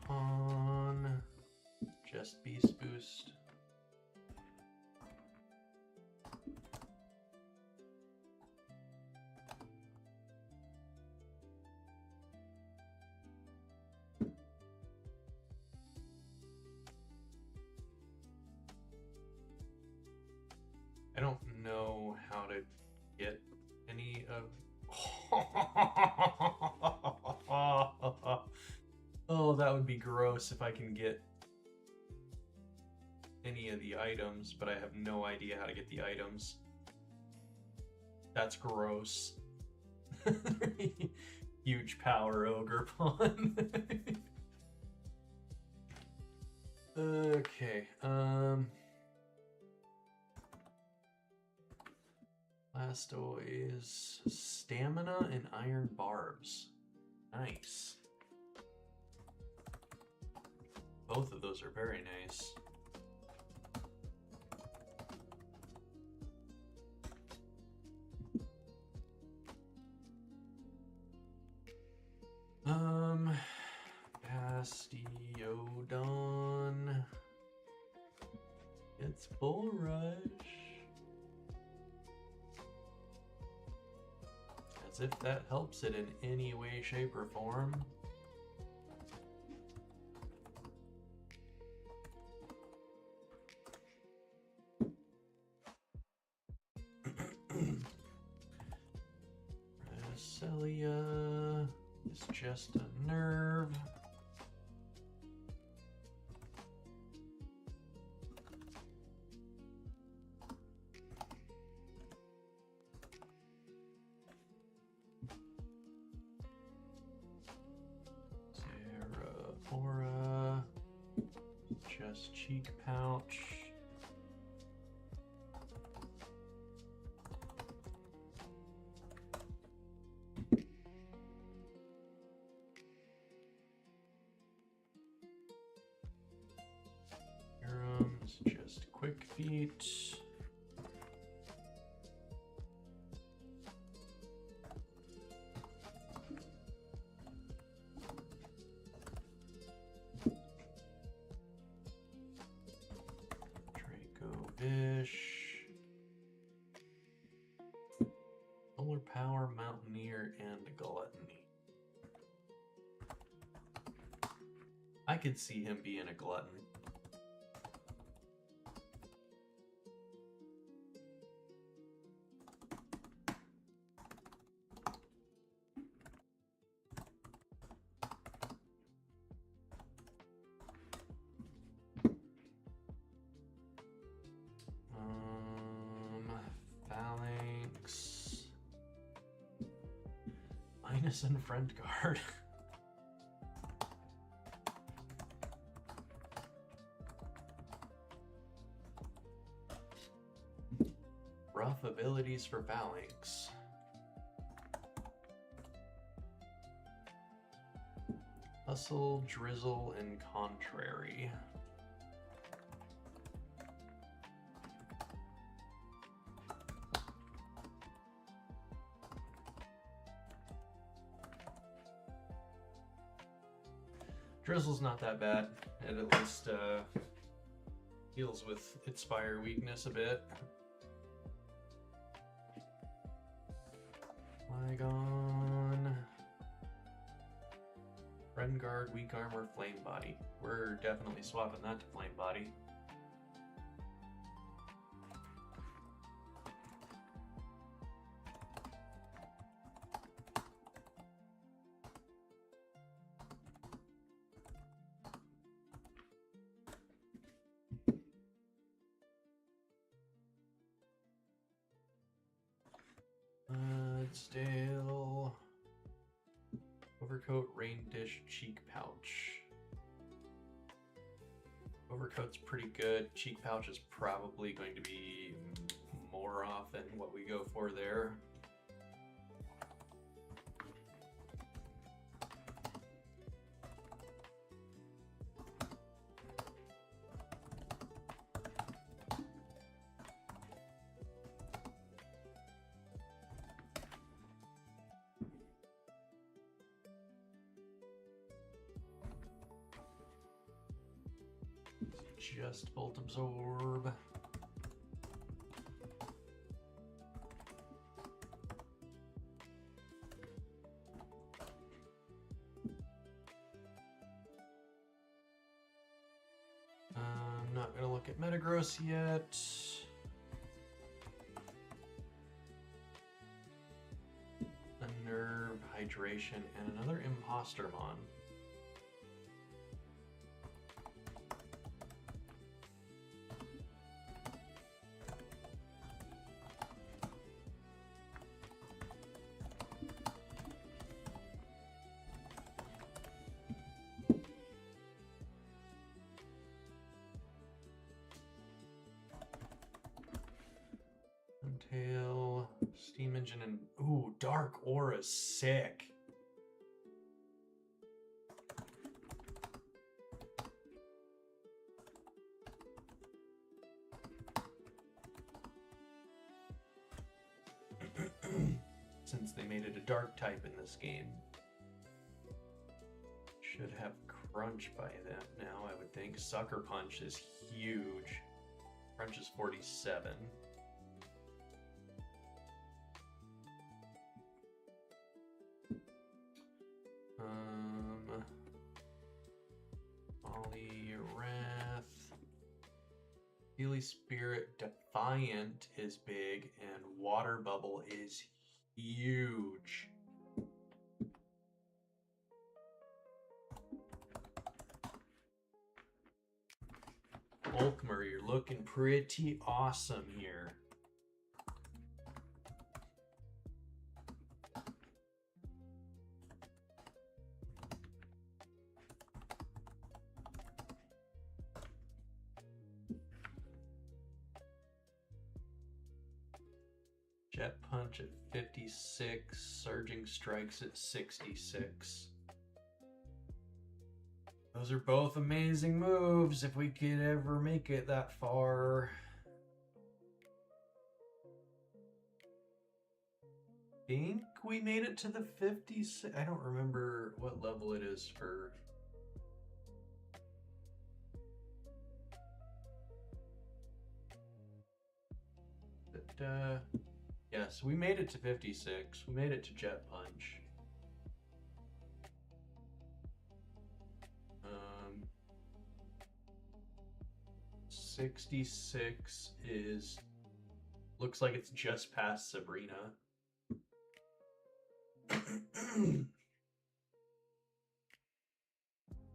On just beast boost. I don't know how to get any of. Oh, that would be gross if I can get any of the items, but I have no idea how to get the items. That's gross. Huge power ogre pawn. Okay. Blastoise, stamina and iron barbs. Nice. Both of those are very nice. Bastiodon. It's Bull Rush. As if that helps it in any way, shape, or form. Celia is just a nerve. Aura, just cheek pouch. Serums, just quick feet. Solar Power, Mountaineer, and Gluttony. I could see him being a glutton. Phalanx. Minus and friend guard. Rough abilities for Phalanx. Hustle, Drizzle, and Contrary. Drizzle's not that bad. It at least deals with its fire weakness a bit. Flygon. Friend Guard, Weak Armor, Flame Body. We're definitely swapping that to Flame Body. Overcoat, rain dish, cheek pouch. Overcoat's pretty good. Cheek pouch is probably going to be more often what we go for there. Just Bolt Absorb. I'm not gonna look at Metagross yet. A Nerve, Hydration, and another Impostermon. Tail, Steam Engine, and ooh, Dark Aura's sick. Since they made it a dark type in this game. Should have Crunch by then now, I would think. Sucker Punch is huge. Crunch is 47. Steely Spirit Defiant is big, and Water Bubble is huge. Volkmer, you're looking pretty awesome here. Jet Punch at 56, Surging Strikes at 66. Those are both amazing moves if we could ever make it that far. I think we made it to the 56. I don't remember what level it is for. But, yes, we made it to 56. We made it to Jet Punch. 66 is, looks like it's just past Sabrina.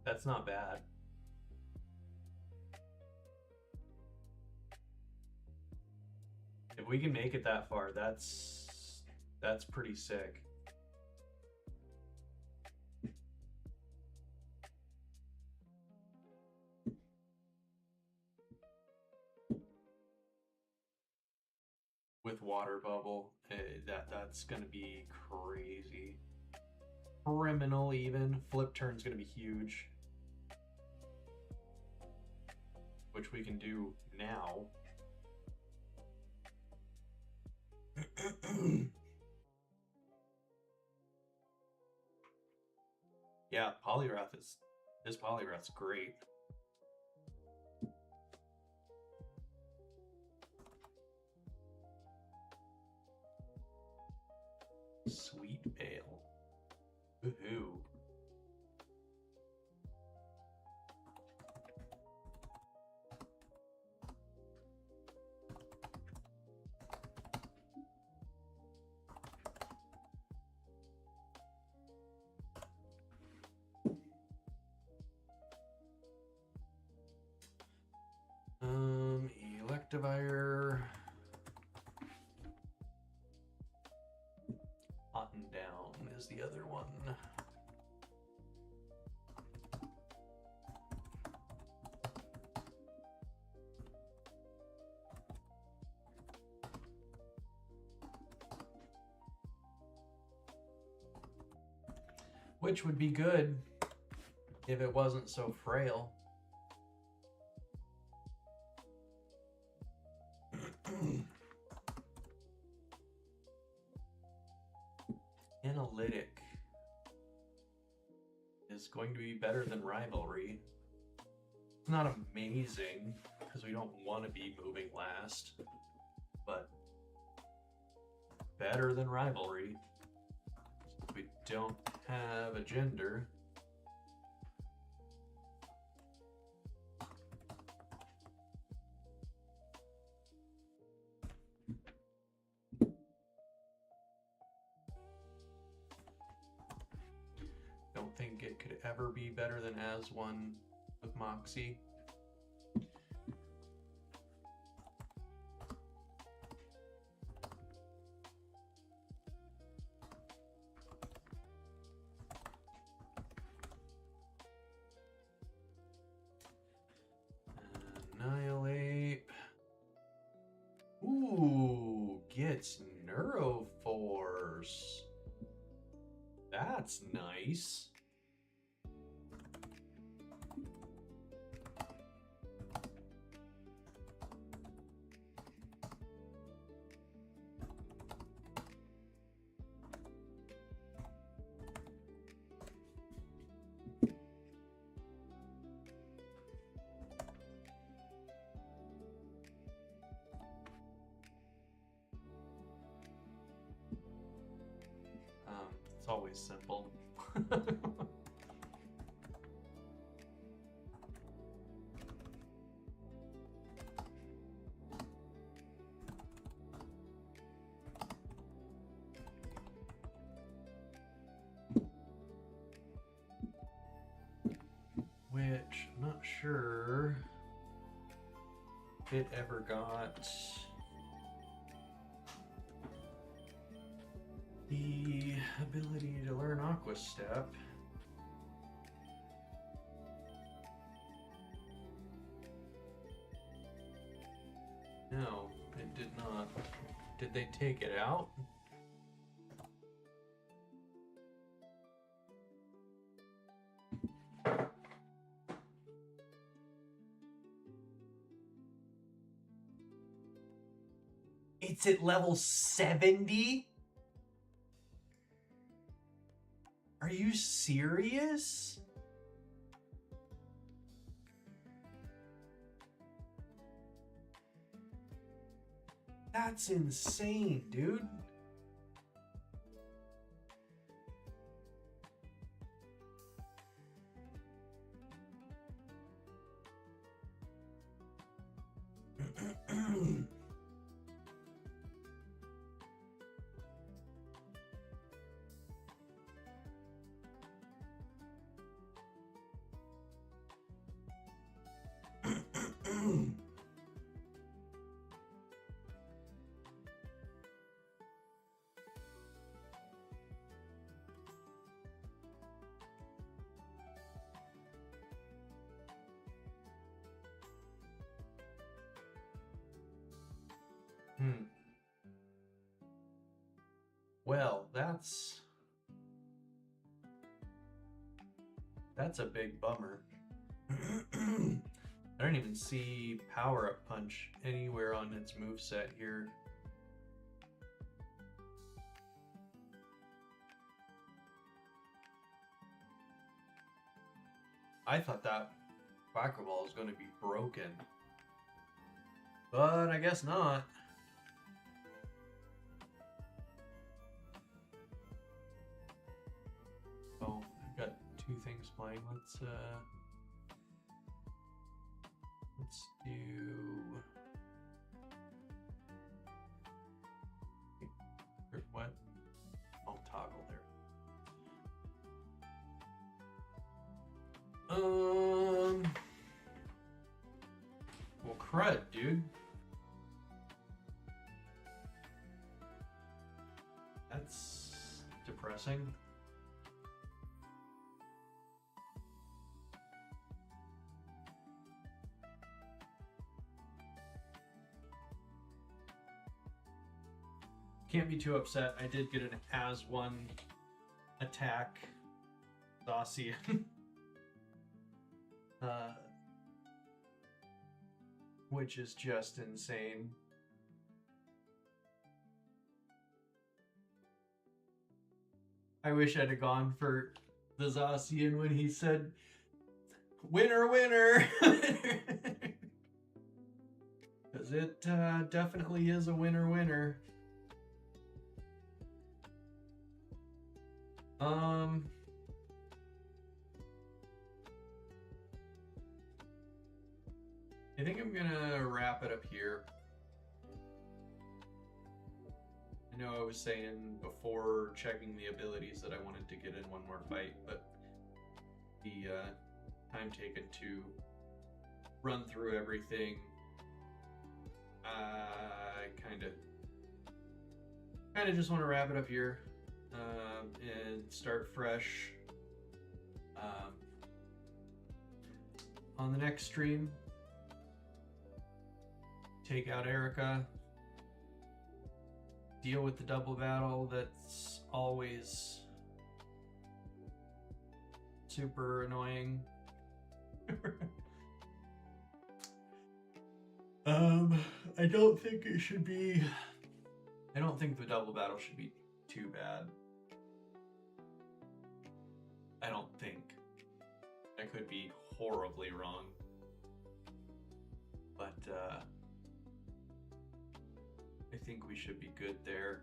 That's not bad. If we can make it that far, that's pretty sick. With Water Bubble, that's gonna be crazy. Criminal even. Flip Turn's gonna be huge. Which we can do now. Yeah, Poliwrath is, this Poliwrath's great. Sweet Ale. Woohoo. Electivire. Hot and Down is the other one. Which would be good if it wasn't so frail. Analytic is going to be better than rivalry. It's not amazing because we don't want to be moving last, but better than rivalry. We don't have a gender. Don't think it could ever be better than as one with Moxie. Annihilate. Ooh, gets Neuroforce. That's nice. It's always simple. Which, I'm not sure if it ever got the ability to learn Aqua Step. No, it did not. Did they take it out? It's at level 70? Are you serious? That's insane, dude. Well, that's a big bummer. I don't even see power-up punch anywhere on its moveset here. I thought that Quacker Ball was going to be broken, but I guess not. Oh, I've got two things playing. Let's do what? I'll toggle there. Well, crud, dude. That's depressing. Can't be too upset. I did get an as one attack Zacian. Which is just insane. I wish I'd have gone for the Zacian when he said, winner, winner! Because it definitely is a winner, winner. I think I'm gonna wrap it up here. I know I was saying before checking the abilities that I wanted to get in one more fight, but the time taken to run through everything, I kind of just want to wrap it up here and start fresh on the next stream. Take out Erica, deal with the double battle that's always super annoying. I don't think it should be, I don't think the double battle should be too bad. I don't think. I could be horribly wrong. But I think we should be good there.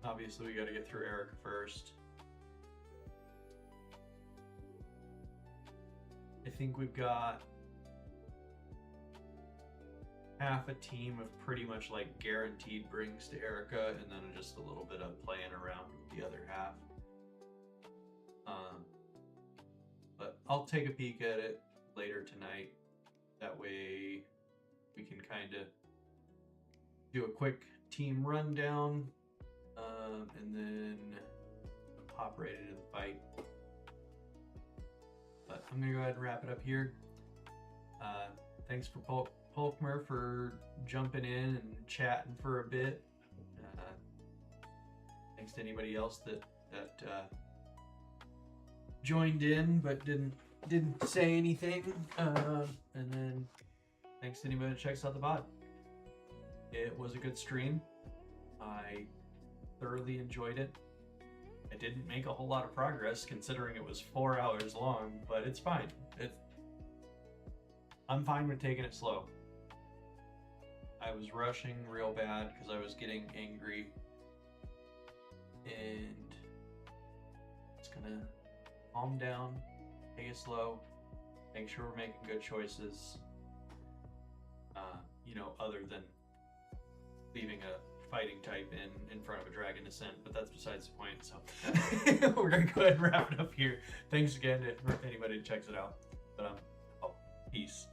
Obviously we got to get through Erica first. I think we've got half a team of pretty much like guaranteed brings to Erica, and then just a little bit of playing around with the other half. But I'll take a peek at it later tonight. That way we can kind of do a quick team rundown, and then hop right into the fight. But I'm gonna go ahead and wrap it up here. Thanks for Polkmer for jumping in and chatting for a bit. Thanks to anybody else that joined in but didn't say anything. And then thanks to anybody that checks out the VOD. It was a good stream. I thoroughly enjoyed it. I didn't make a whole lot of progress considering it was 4 hours long, but it's fine. I'm fine with taking it slow. I was rushing real bad because I was getting angry, and it's gonna calm down, take it slow, make sure we're making good choices. Other than leaving a fighting type in front of a dragon descent, but that's besides the point. So we're gonna go ahead and wrap it up here. Thanks again to anybody who checks it out. But peace.